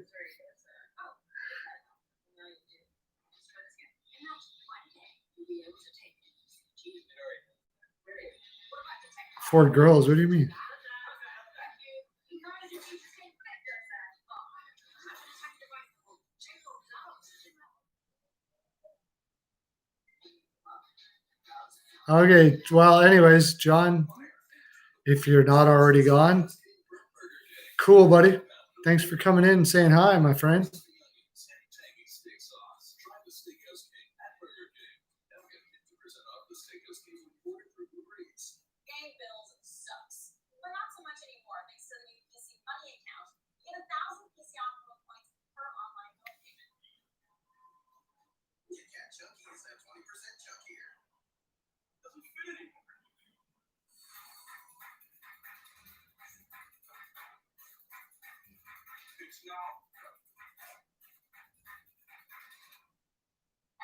For girls, what do you mean? Okay, well, anyways, John, if you're not already gone, cool, buddy. Thanks for coming in and saying hi, my friend.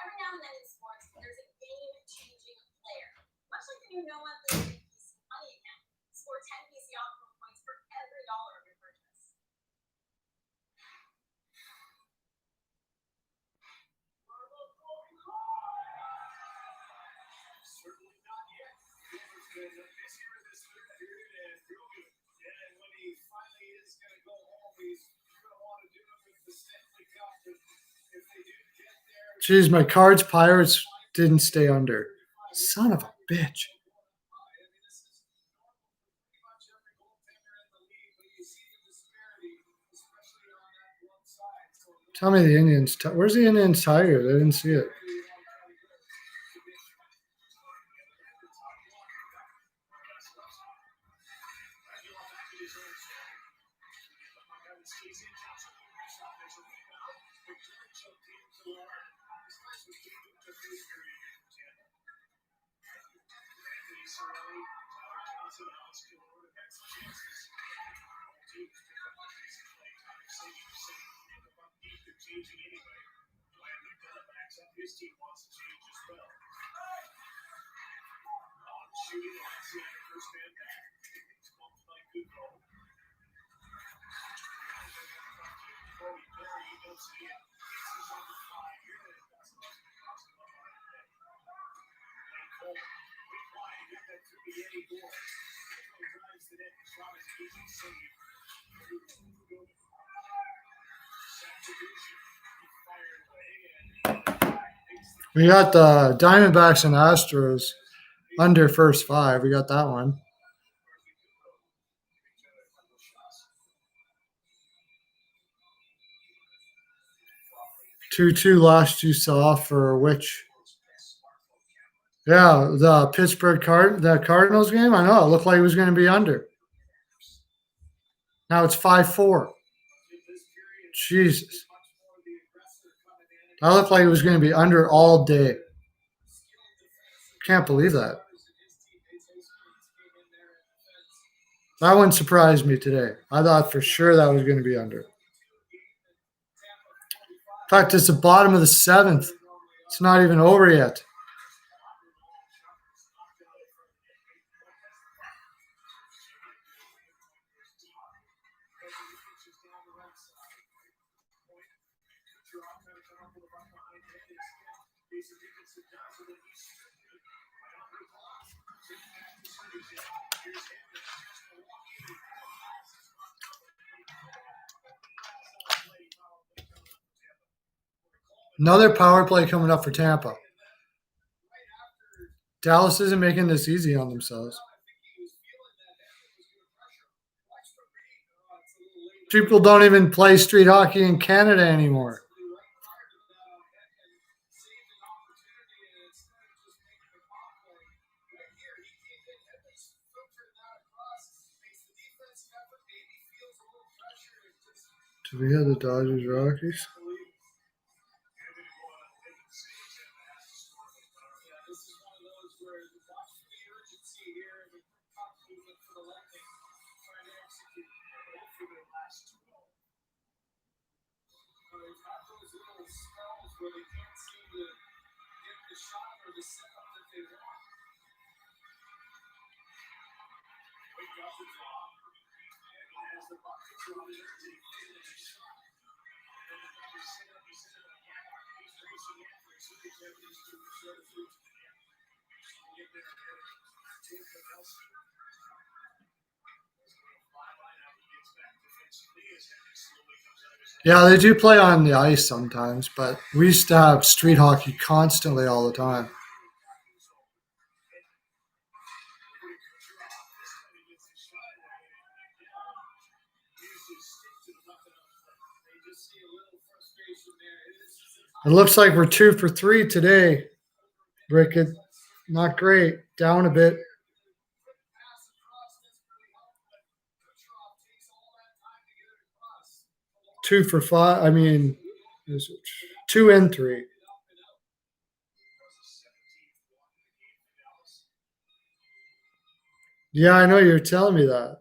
Every now and then in sports, there's a game-changing player. Much like the new No Money account. Score 10 PC optimal points for every dollar of your purchase. Certainly not yet. Denver's been busier this third period and real good. Yeah, and when he finally is going to go home, he's going to want to do it with the Stanley Cup. If they do get there. Jeez, my Cards Pirates didn't stay under. Son of a bitch. Tell me the Indians. Where's the Indians Tiger? I didn't see it. Changing anyway. When McDonough backs up, his team wants to change as well. On shooting, Alexia first man back. It's bumped by Goodrow. Corey Perry, he goes in. Hits his number 5. Here they pass it off to Costa on it. Lane Cole, quick line, hit that through the Eddie Gore. Goodrow drives the net. Shot is easy save. We got the Diamondbacks and Astros under first 5. We got that one. 2-2 last you saw for which? Yeah, the the Cardinals game. I know it looked like it was going to be under. Now it's 5-4. Jesus. That looked like it was going to be under all day. Can't believe that. That one surprised me today. I thought for sure that was going to be under. In fact, it's the bottom of the 7th. It's not even over yet. Another power play coming up for Tampa. Dallas isn't making this easy on themselves. People don't even play street hockey in Canada anymore. So we had the Dodgers Rockies. Yeah, they do play on the ice sometimes, but we used to have street hockey constantly all the time. It looks like we're 2 for 3 today, Rickett. Not great. Down a bit. 2 for 5. I mean, 2 and 3. Yeah, I know you're telling me that.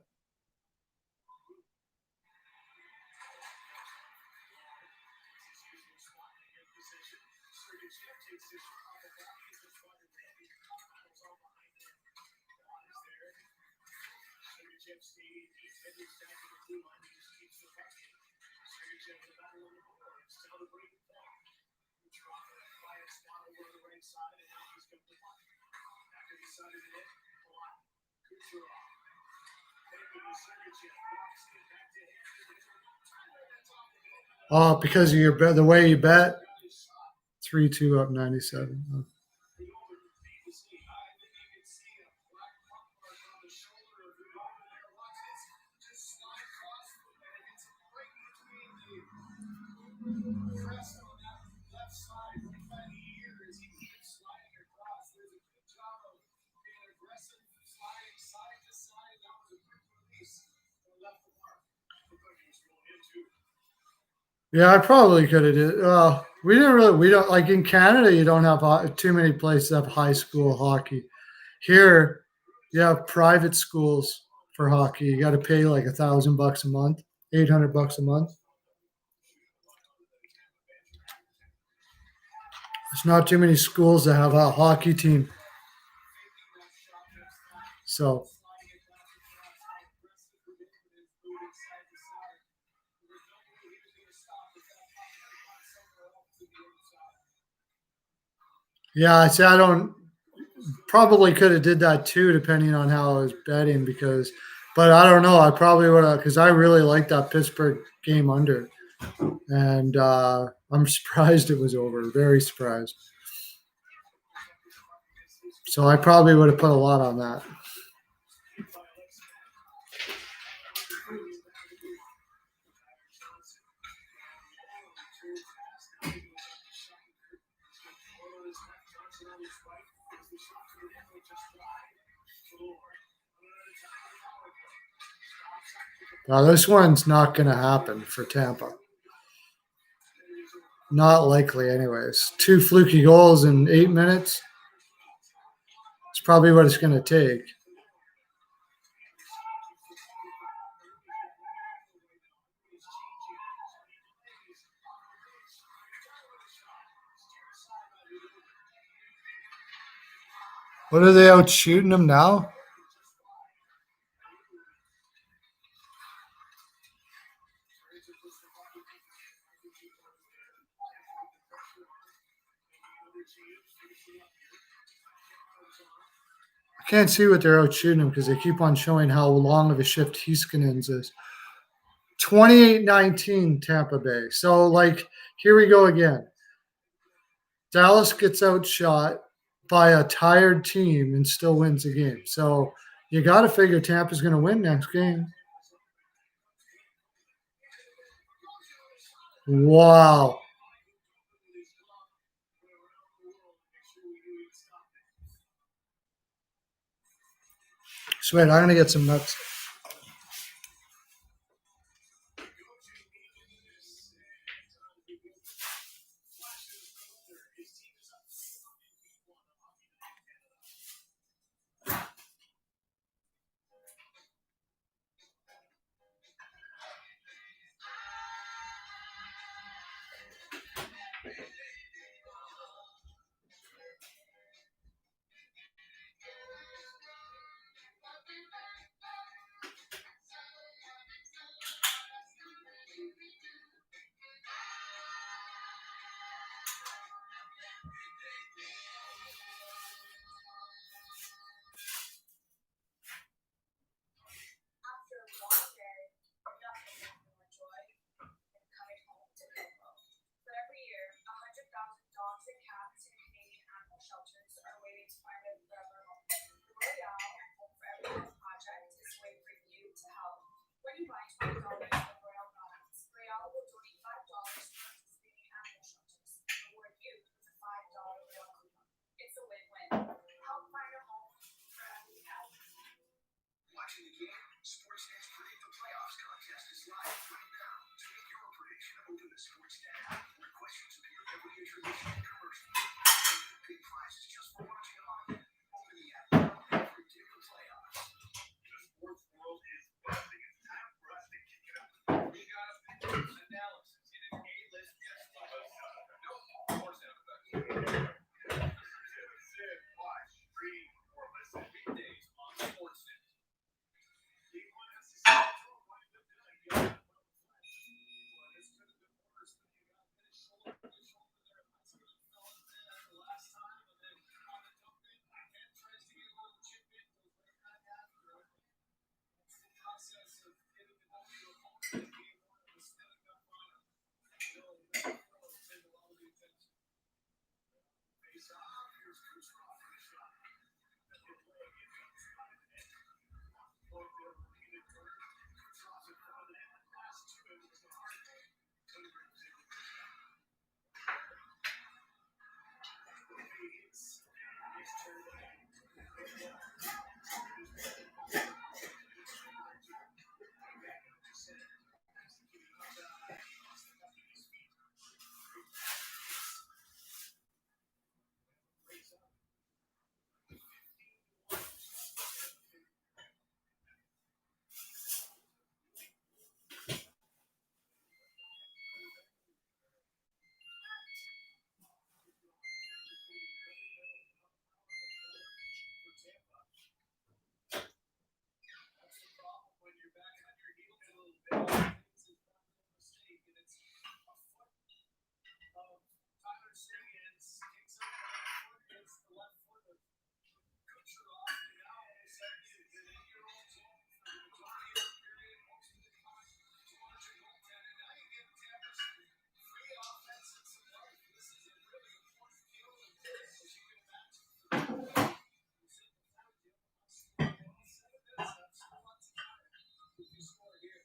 Oh, because of your bet, the way you bet. 3-2 up 97. Oh. Yeah, I probably could have did. We didn't really. We don't like in Canada. You don't have too many places that have high school hockey. Here, you have private schools for hockey. You got to pay like $1,000 a month, $800 a month. There's not too many schools that have a hockey team. So yeah, I say I don't probably could have did that too, depending on how I was betting but I don't know. I probably would have because I really like that Pittsburgh game under, and I'm surprised it was over. Very surprised. So I probably would have put a lot on that. Now this one's not going to happen for Tampa. Not likely, anyways. 2 fluky goals in 8 minutes. It's probably what it's going to take. What are they out shooting them now? I can't see what they're out shooting him because they keep on showing how long of a shift Heiskanen's is. 28-19 Tampa Bay. So, like, here we go again. Dallas gets outshot by a tired team and still wins the game. So, you got to figure Tampa's going to win next game. Wow. Sweet, I'm going to get some nuts. When you buy $20 of Royal products, Royal will donate $5 to participating animal shelters and reward you with a $5 Royal coupon. It's a win-win. Help find a home for every cat. Watching the game, Sportsnet's Predict the Playoffs contest is live right now. To make your prediction, open the Sportsnet app, where questions appear every intermission and commercial. Big prizes just for watching live. Open the app now and predict the playoffs. The sports world is buzzing. It's time for us to kick it up. We got a analysis in an A-list guest list. No more sound effects. Sit, watch, read, or listen. Weekdays on Sportsnet. Game one has to start to wind up good. You got well, this could have been worse, but you got this shoulder to shoulder there. That's good fella there last time, and then on the dump in, and tries to get a little chip in. Those were kind of after it. It's the process of getting to know your opponent in game one of the Stanley Cup final. You know, that throw will take a lot of the attention. Face off, here's Kucherov for the shot. That good play again comes by the net. Point there, looking at Kurt. Kucherov's in front of the net. Pass to him was the hard play. Couldn't bring it in. It's nice turn back. That's the problem when you're back on your heels a little bit. It's a mistake, and it's a foot of Tyler Seguin's kicks up the right foot against the left foot of Kucherov, and now all of a sudden it's an 8-year-old zone for the majority of the period. Most of the time, it's larger goaltender. Now you give Tampa some free offense and some life. This is a really important deal, as you can imagine. You said before, the deal must be 7 minutes. That's lots of time. If you score here.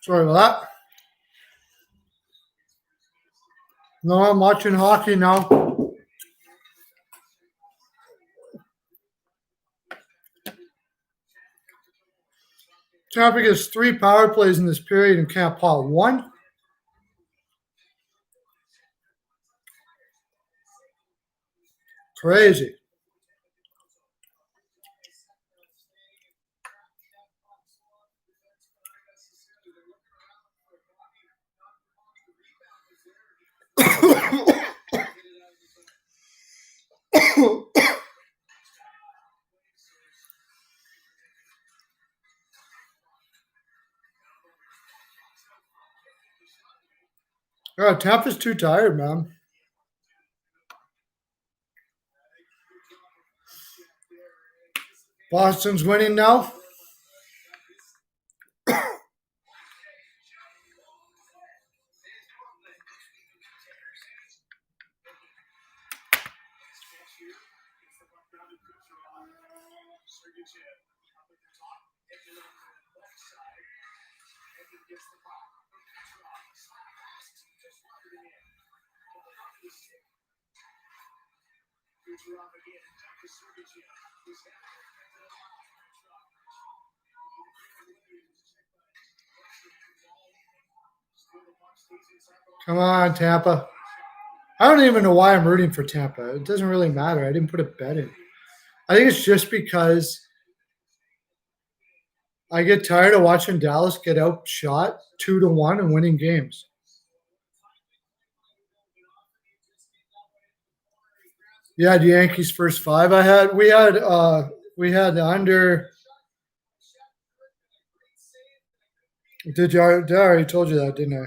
Sorry about that. No, I'm watching hockey now. Tampa gets 3 power plays in this period and can't pot 1. Crazy. Tampa's too tired, man. Boston's winning now. Come on, Tampa. I don't even know why I'm rooting for Tampa. It doesn't really matter. I didn't put a bet in. I think it's just because I get tired of watching Dallas get outshot 2-1 and winning games. Yeah, the Yankees first 5 we had under Did you? I already told you that, didn't I?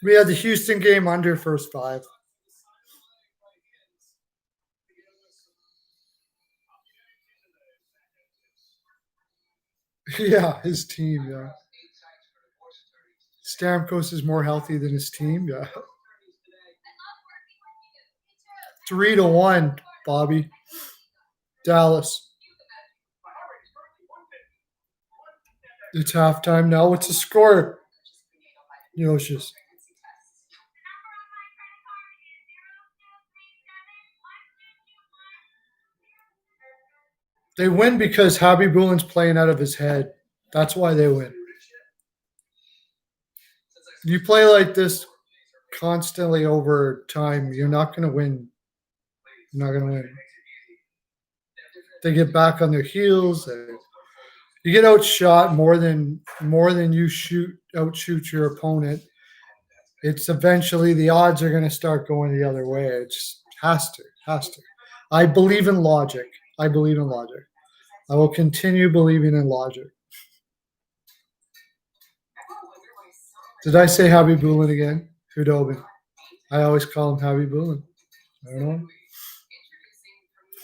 We had the Houston game under first 5. Yeah, his team. Yeah, Stamkos is more healthy than his team. Yeah, 3-1, Bobby. Dallas. It's halftime now. What's the score? Yoshis. They win because Habby Boolin's playing out of his head. That's why they win. You play like this constantly over time, you're not going to win. You're not going to win. They get back on their heels. You get outshot more than you outshoot your opponent. It's eventually the odds are going to start going the other way. It just has to. I believe in logic. I will continue believing in logic. Did I say Habby Boolin again? Hudobin. I always call him Habby Boolin. I don't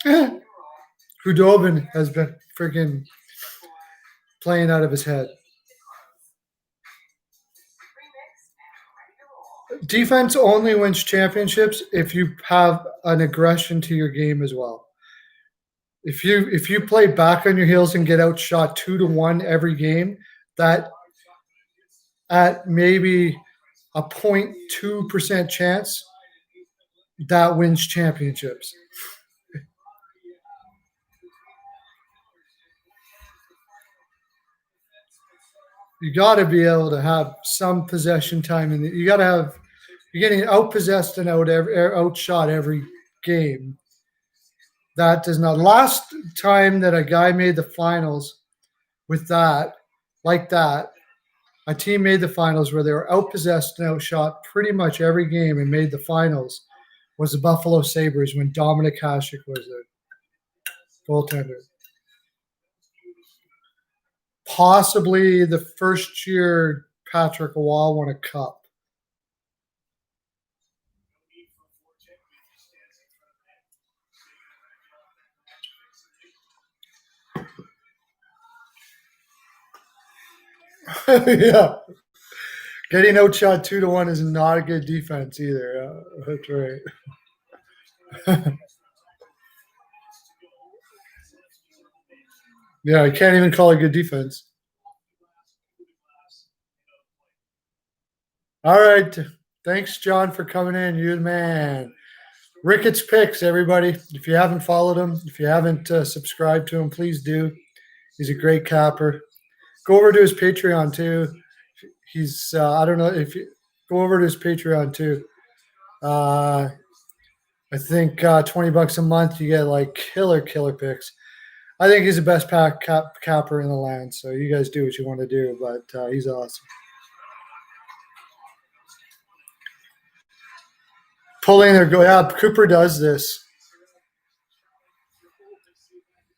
know. Hudobin has been freaking playing out of his head. Defense only wins championships if you have an aggression to your game as well. If you play back on your heels and get outshot 2-1 every game, that at maybe a 0.2% chance that wins championships. You got to be able to have some possession time, and you got to have you're getting outpossessed and outshot every game. That does not. Last time that a guy made the finals with that, like that, a team made the finals where they were outpossessed and outshot pretty much every game and made the finals was the Buffalo Sabres when Dominic Hasek was the goaltender. Possibly the first year Patrick Roy won a cup. Yeah. Getting outshot 2-1 is not a good defense either. That's right. Yeah, I can't even call it good defense. All right. Thanks, John, for coming in. You're the man. Ricketts Picks, everybody. If you haven't followed him, if you haven't subscribed to him, please do. He's a great capper. Go over to his Patreon, too. He's, I don't know if you go over to his Patreon, too. I think $20 a month, you get like killer picks. I think he's the best capper in the land. So you guys do what you want to do, but he's awesome. Pulling their go. Yeah, Cooper does this.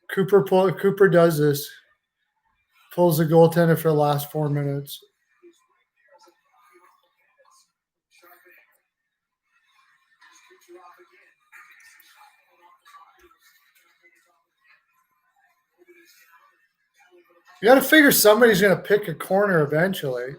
Cooper does this. Pulls the goaltender for the last 4 minutes. You got to figure somebody's going to pick a corner eventually.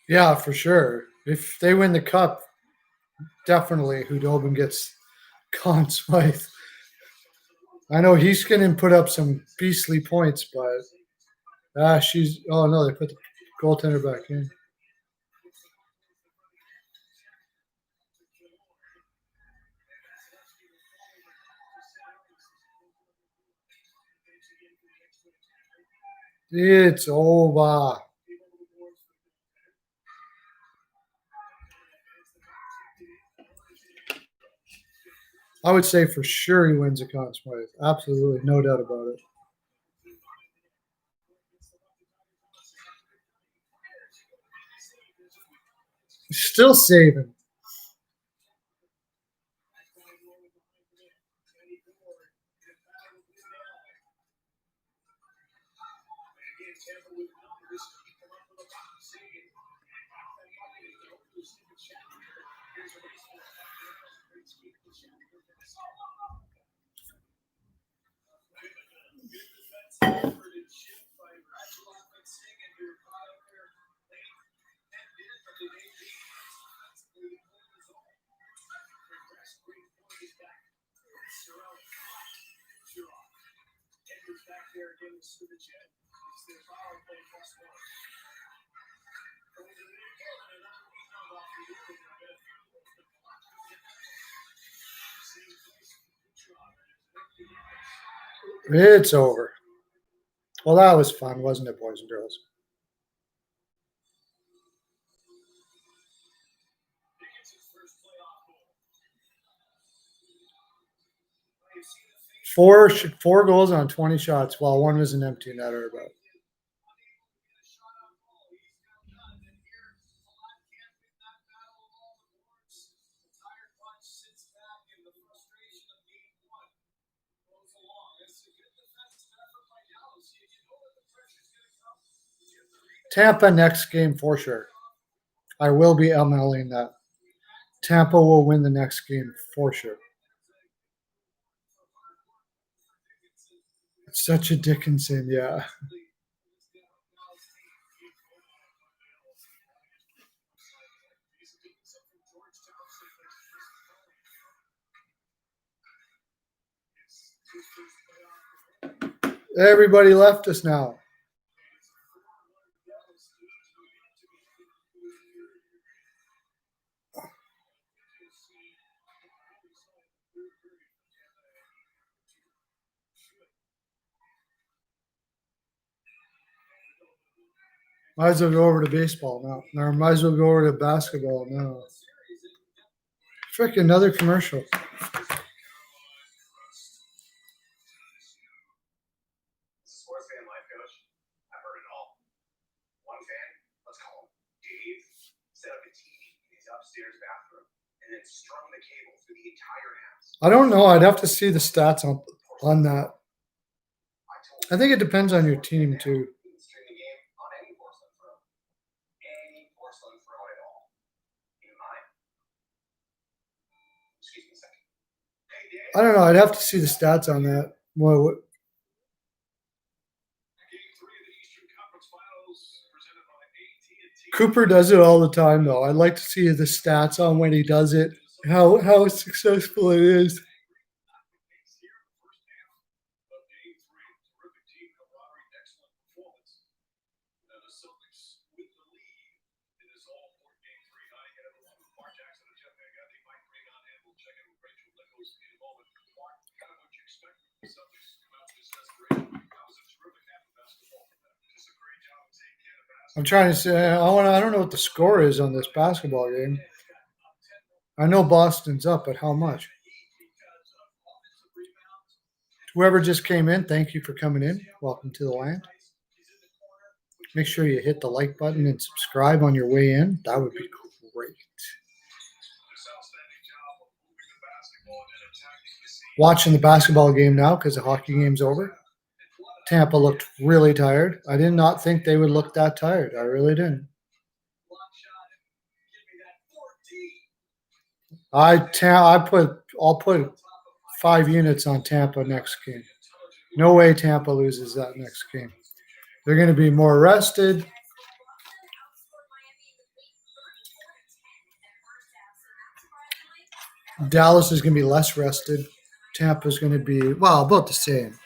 Yeah, for sure. If they win the cup, definitely Hudobin gets Conn Smythe. I know he's going to put up some beastly points, but she's. Oh no, they put the goaltender back in. It's over. I would say for sure he wins a Conn Smythe. Absolutely, no doubt about it. He's still saving. It's over. Well, that was fun, wasn't it, boys and girls? Four goals on 20 shots, while one was an empty netter. But Tampa next game for sure. I will be MLing that. Tampa will win the next game for sure. It's such a Dickinson, yeah. Everybody left us now. Might as well go over to baseball now. Or might as well go over to basketball now. Frick, another commercial. Sports fan life coach, I've heard it all. One fan, let's call him Dave, set up a TV in his upstairs bathroom and then strung the cable through the entire house. I don't know. I'd have to see the stats on that. I think it depends on your team too. You can stream the game on any porcelain throne. Any porcelain throne at all. Even mine. Excuse me a second. Hey, Dave. I don't know. I'd have to see the stats on that. What Game 3 of the Eastern Conference Finals presented by AT&T. Cooper does it all the time, though. I'd like to see the stats on when he does it, how successful it is. I'm trying to say, I don't know what the score is on this basketball game. I know Boston's up, but how much? Whoever just came in, thank you for coming in. Welcome to the land. Make sure you hit the like button and subscribe on your way in. That would be great. Watching the basketball game now because the hockey game's over. Tampa looked really tired. I did not think they would look that tired. I really didn't. I'll put 5 units on Tampa next game. No way Tampa loses that next game. They're going to be more rested. Dallas is going to be less rested. Tampa's going to be, well, about the same.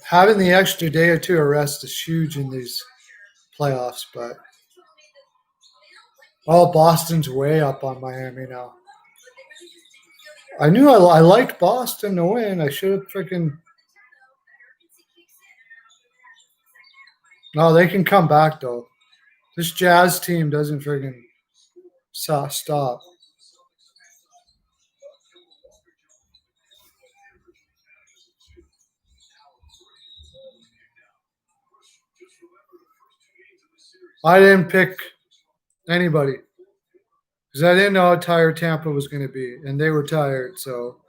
Having the extra day or two of rest is huge in these playoffs, but Boston's way up on Miami now. I knew I liked Boston to win. I should have freaking. No, they can come back though. This Jazz team doesn't freaking stop. I didn't pick anybody because I didn't know how tired Tampa was going to be, and they were tired, so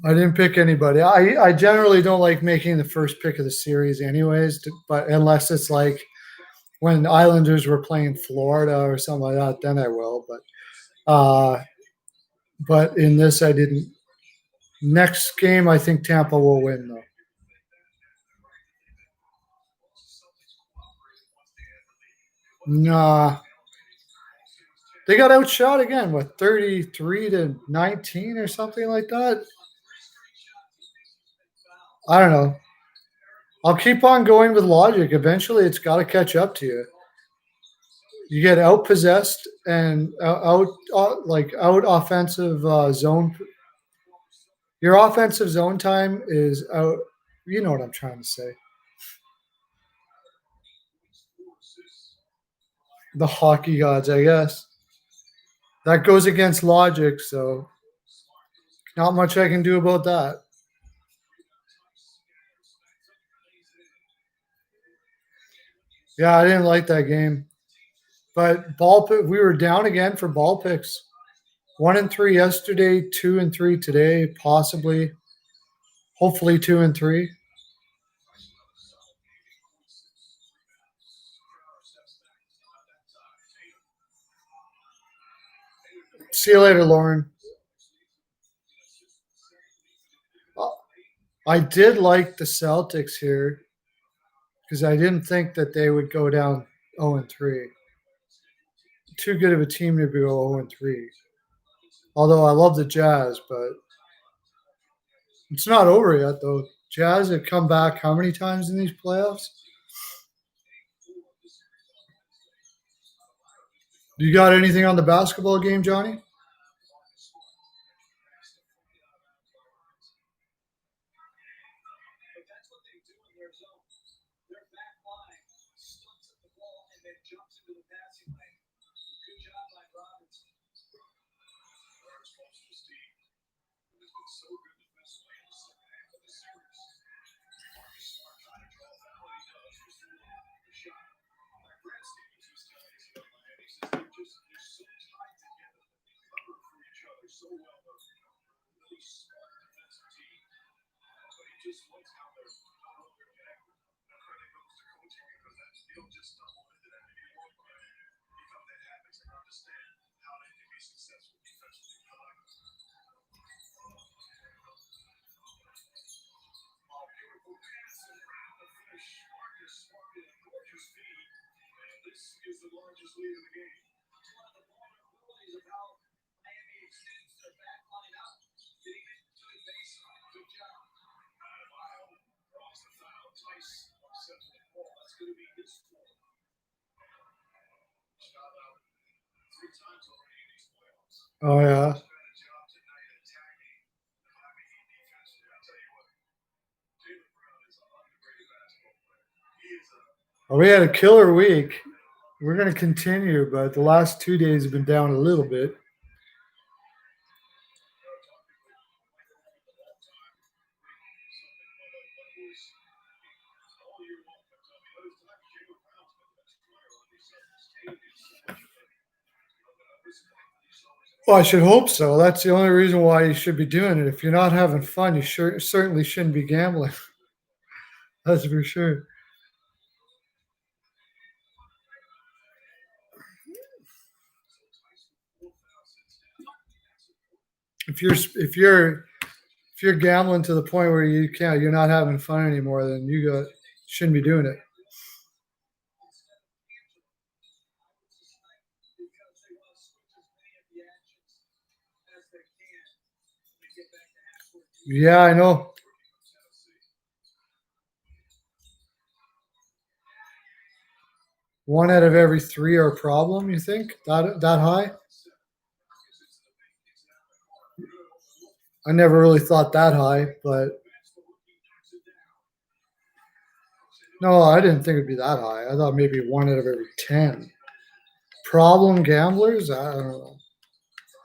I didn't pick anybody. I generally don't like making the first pick of the series, anyways, but unless it's like when the Islanders were playing Florida or something like that, then I will. But in this, I didn't. Next game, I think Tampa will win, though. Nah. They got outshot again, what, 33-19 or something like that? I don't know. I'll keep on going with logic. Eventually, it's got to catch up to you. You get outpossessed and out offensive zone. Your offensive zone time is out. You know what I'm trying to say. The hockey gods, I guess. That goes against logic, so not much I can do about that. Yeah, I didn't like that game. But we were down again for ball picks. 1-3 yesterday, 2-3 today, possibly. Hopefully 2-3. See you later, Lauren. I did like the Celtics here because I didn't think that they would go down 0-3. Too good of a team to go 0-3. Although I love the Jazz, but it's not over yet, though. Jazz have come back how many times in these playoffs? You got anything on the basketball game, Johnny? Oh, yeah. Well, we had a killer week. We're going to continue, but the last 2 days have been down a little bit. Well, I should hope so. That's the only reason why you should be doing it. If you're not having fun, you certainly shouldn't be gambling. That's for sure. If you're gambling to the point where you're not having fun anymore, then shouldn't be doing it. Yeah, I know. One out of every three are a problem, you think? That high? I never really thought that high, but no, I didn't think it'd be that high. I thought maybe one out of every 10. Problem gamblers? I don't know.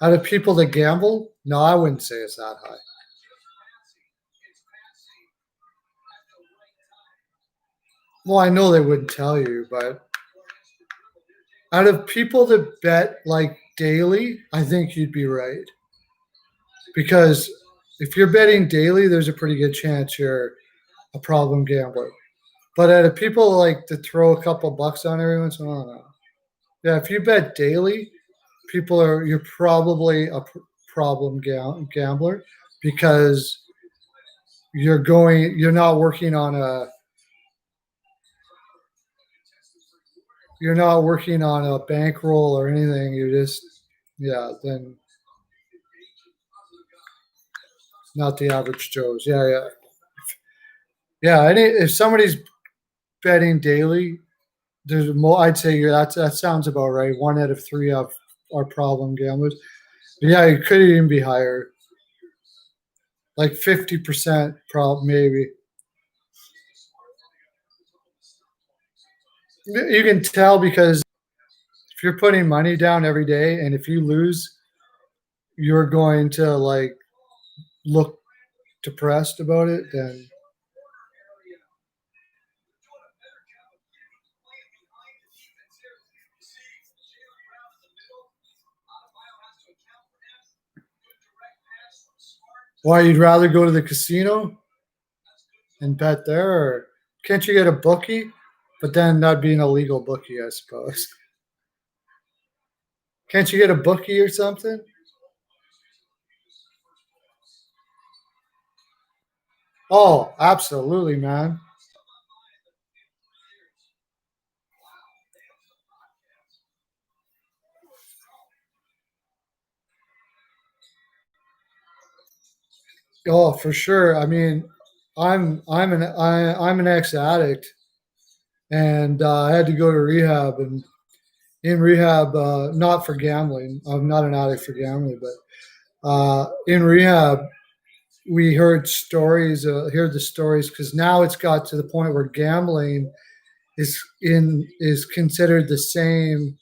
Out of people that gamble? No, I wouldn't say it's that high. Well, I know they wouldn't tell you, but out of people that bet like daily, I think you'd be right. Because if you're betting daily, there's a pretty good chance you're a problem gambler. But out of people like to throw a couple bucks on every once in a while, no. Yeah, if you bet daily, you're probably a problem gambler because you're not working on a bankroll or anything. You're just, yeah, then not the average Joe's. Yeah, yeah. Yeah, if somebody's betting daily, there's more. I'd say that sounds about right. One out of three are problem gamblers. But yeah, it could even be higher, like 50% problem maybe. You can tell because if you're putting money down every day, and if you lose, you're going to like look depressed about it. Then why you'd rather go to the casino and bet there, or can't you get a bookie? But then that'd be an illegal bookie, I suppose. Can't you get a bookie or something? Oh, absolutely, man. Oh, for sure. I mean, I'm an ex addict, and I had to go to rehab. And in rehab, not for gambling. I'm not an addict for gambling, but in rehab, we heard the stories because now it's got to the point where gambling is considered the same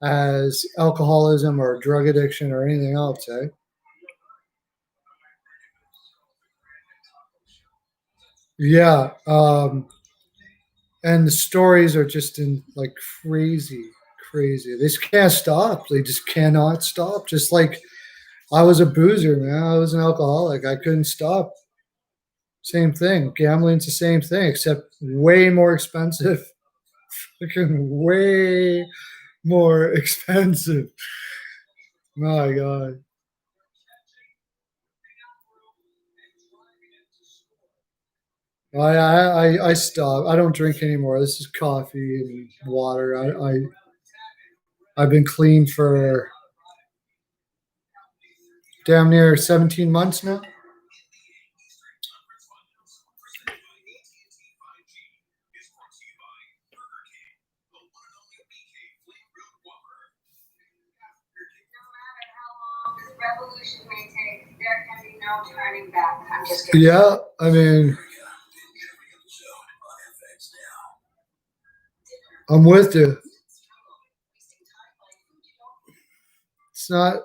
as alcoholism or drug addiction or anything else, eh? Yeah, and the stories are just in like crazy, crazy. They just can't stop. They just cannot stop. Just like I was a boozer, man. I was an alcoholic. I couldn't stop. Same thing. Gambling's the same thing, except way more expensive. Freaking way more expensive. My God. I stopped. I don't drink anymore. This is coffee and water. I've been clean for damn near 17 months now. Revolution may take, there can be no turning back. I'm just kidding. Yeah, I mean, I'm with you. It's not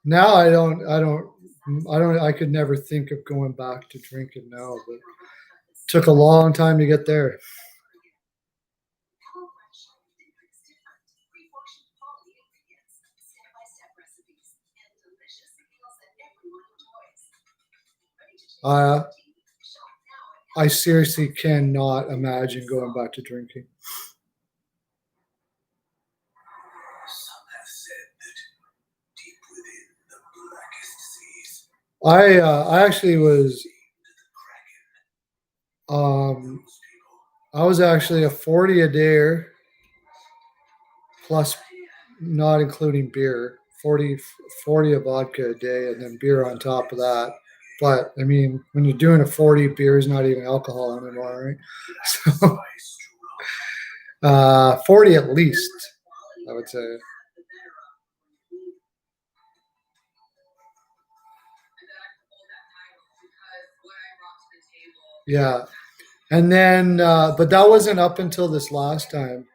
now. I could never think of going back to drinking now, but it took a long time to get there. Uh, I seriously cannot imagine going back to drinking. I actually was um I was actually a 40 a day plus not including beer. 40 of vodka a day and then beer on top of that. But I mean, when you're doing a 40, beer is not even alcohol anymore, right? So 40 at least, I would say. Yeah. And then, but that wasn't up until this last time.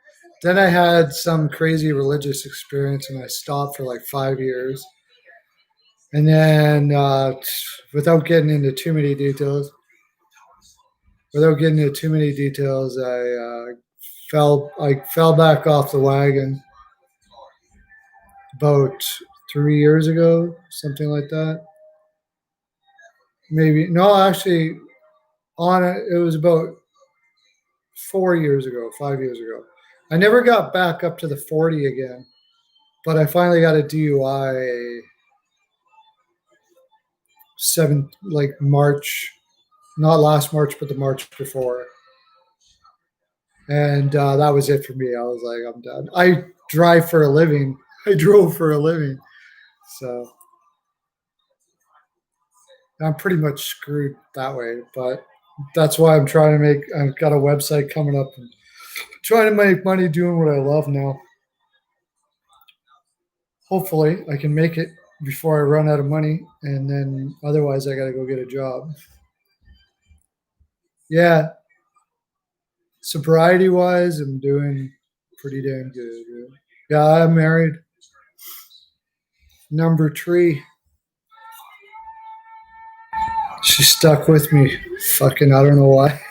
Then I had some crazy religious experience and I stopped for like 5 years. And then, without getting into too many details, I fell back off the wagon about 3 years ago, something like that. Maybe no, actually, on it was about 4 years ago, 5 years ago. I never got back up to the 40 again, but I finally got a DUI March, not last March, but the March before, and that was it for me. I was like, I'm done. I drive for a living. I drove for a living, so I'm pretty much screwed that way. But that's why I'm trying to make. I've got a website coming up and trying to make money doing what I love now. Hopefully, I can make it before I run out of money, and then otherwise, I got to go get a job. Yeah, sobriety wise, I'm doing pretty damn good. Yeah, I'm married. Number 3. She stuck with me. Fucking, I don't know why.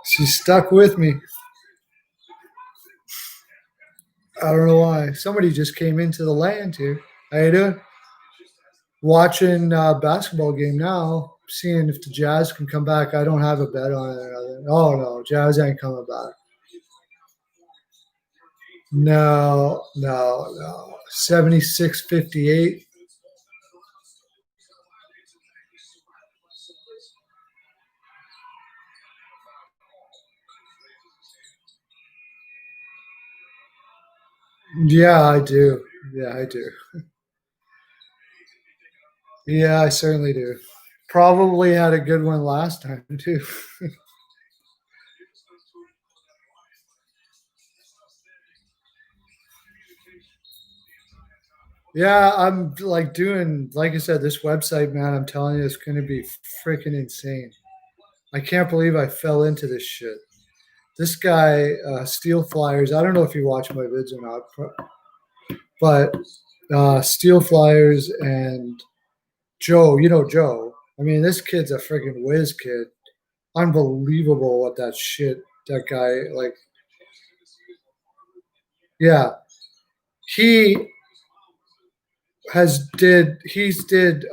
She stuck with me. I don't know why. Somebody just came into the land here. How you doing? Watching basketball game now, seeing if the Jazz can come back. I don't have a bet on it. Oh no, Jazz ain't coming back. No, no, no. 76-58. Yeah, I do. Yeah, I do. Yeah, I certainly do. Probably had a good one last time too. Yeah, I'm like doing, like I said, this website, man. I'm telling you, it's going to be freaking insane. I can't believe I fell into this shit. This guy, Steel Flyers. I don't know if you watch my vids or not, but Steel Flyers and Joe. You know Joe. I mean, this kid's a freaking whiz kid. Unbelievable what that shit that guy like. Yeah, he he's did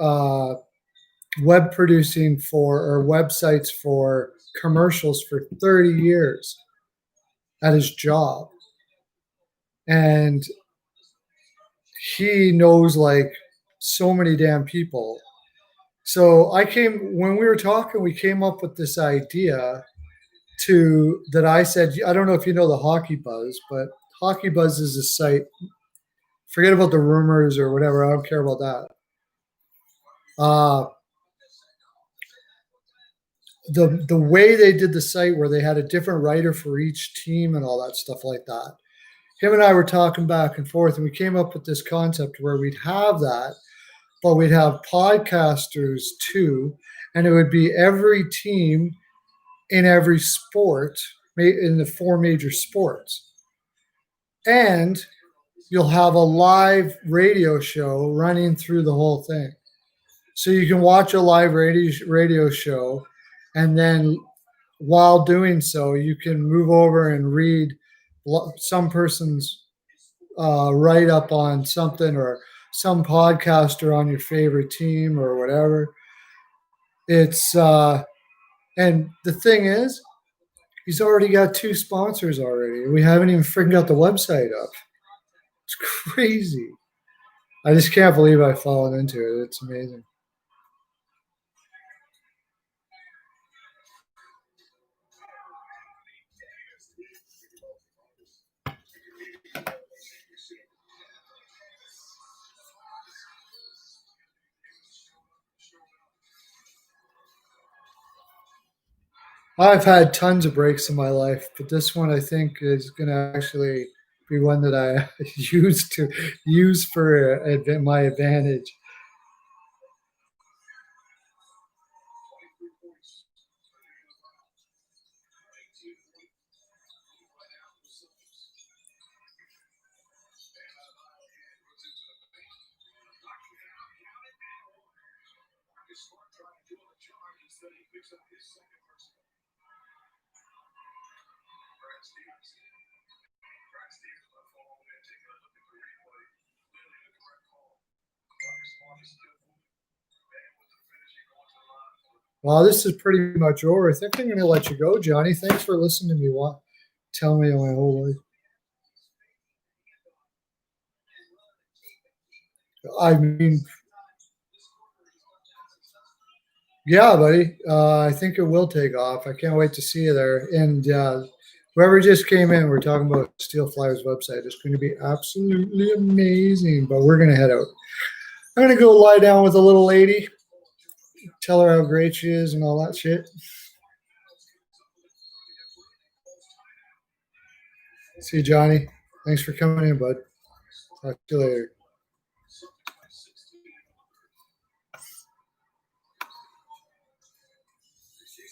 web producing for or websites for commercials for 30 years at his job, and he knows like so many damn people. So I came when we were talking, we came up with this idea to that I said, I don't know if you know the Hockey Buzz, but Hockey Buzz is a site. Forget about the rumors or whatever. I don't care about that. The way they did the site where they had a different writer for each team and all that stuff like that. Him and I were talking back and forth, and we came up with this concept where we'd have that, but we'd have podcasters too, and it would be every team in every sport in the 4 major sports, and you'll have a live radio show running through the whole thing. So you can watch a live radio show, and then while doing so, you can move over and read some person's write up on something or some podcaster on your favorite team or whatever. It's and the thing is, he's already got 2 sponsors already. We haven't even freaking got the website up. It's crazy. I just can't believe I've fallen into it. It's amazing. I've had tons of breaks in my life, but this one I think is going to actually be one that I use for my advantage. Well, this is pretty much over. I think I'm going to let you go, Johnny. Thanks for listening to me. Tell me my whole life. I mean, yeah, buddy. I think it will take off. I can't wait to see you there. And whoever just came in, we're talking about Steel Flyers website. It's going to be absolutely amazing. But we're going to head out. I'm going to go lie down with a little lady, tell her how great she is and all that shit. See you, Johnny. Thanks for coming in, bud. Talk to you later.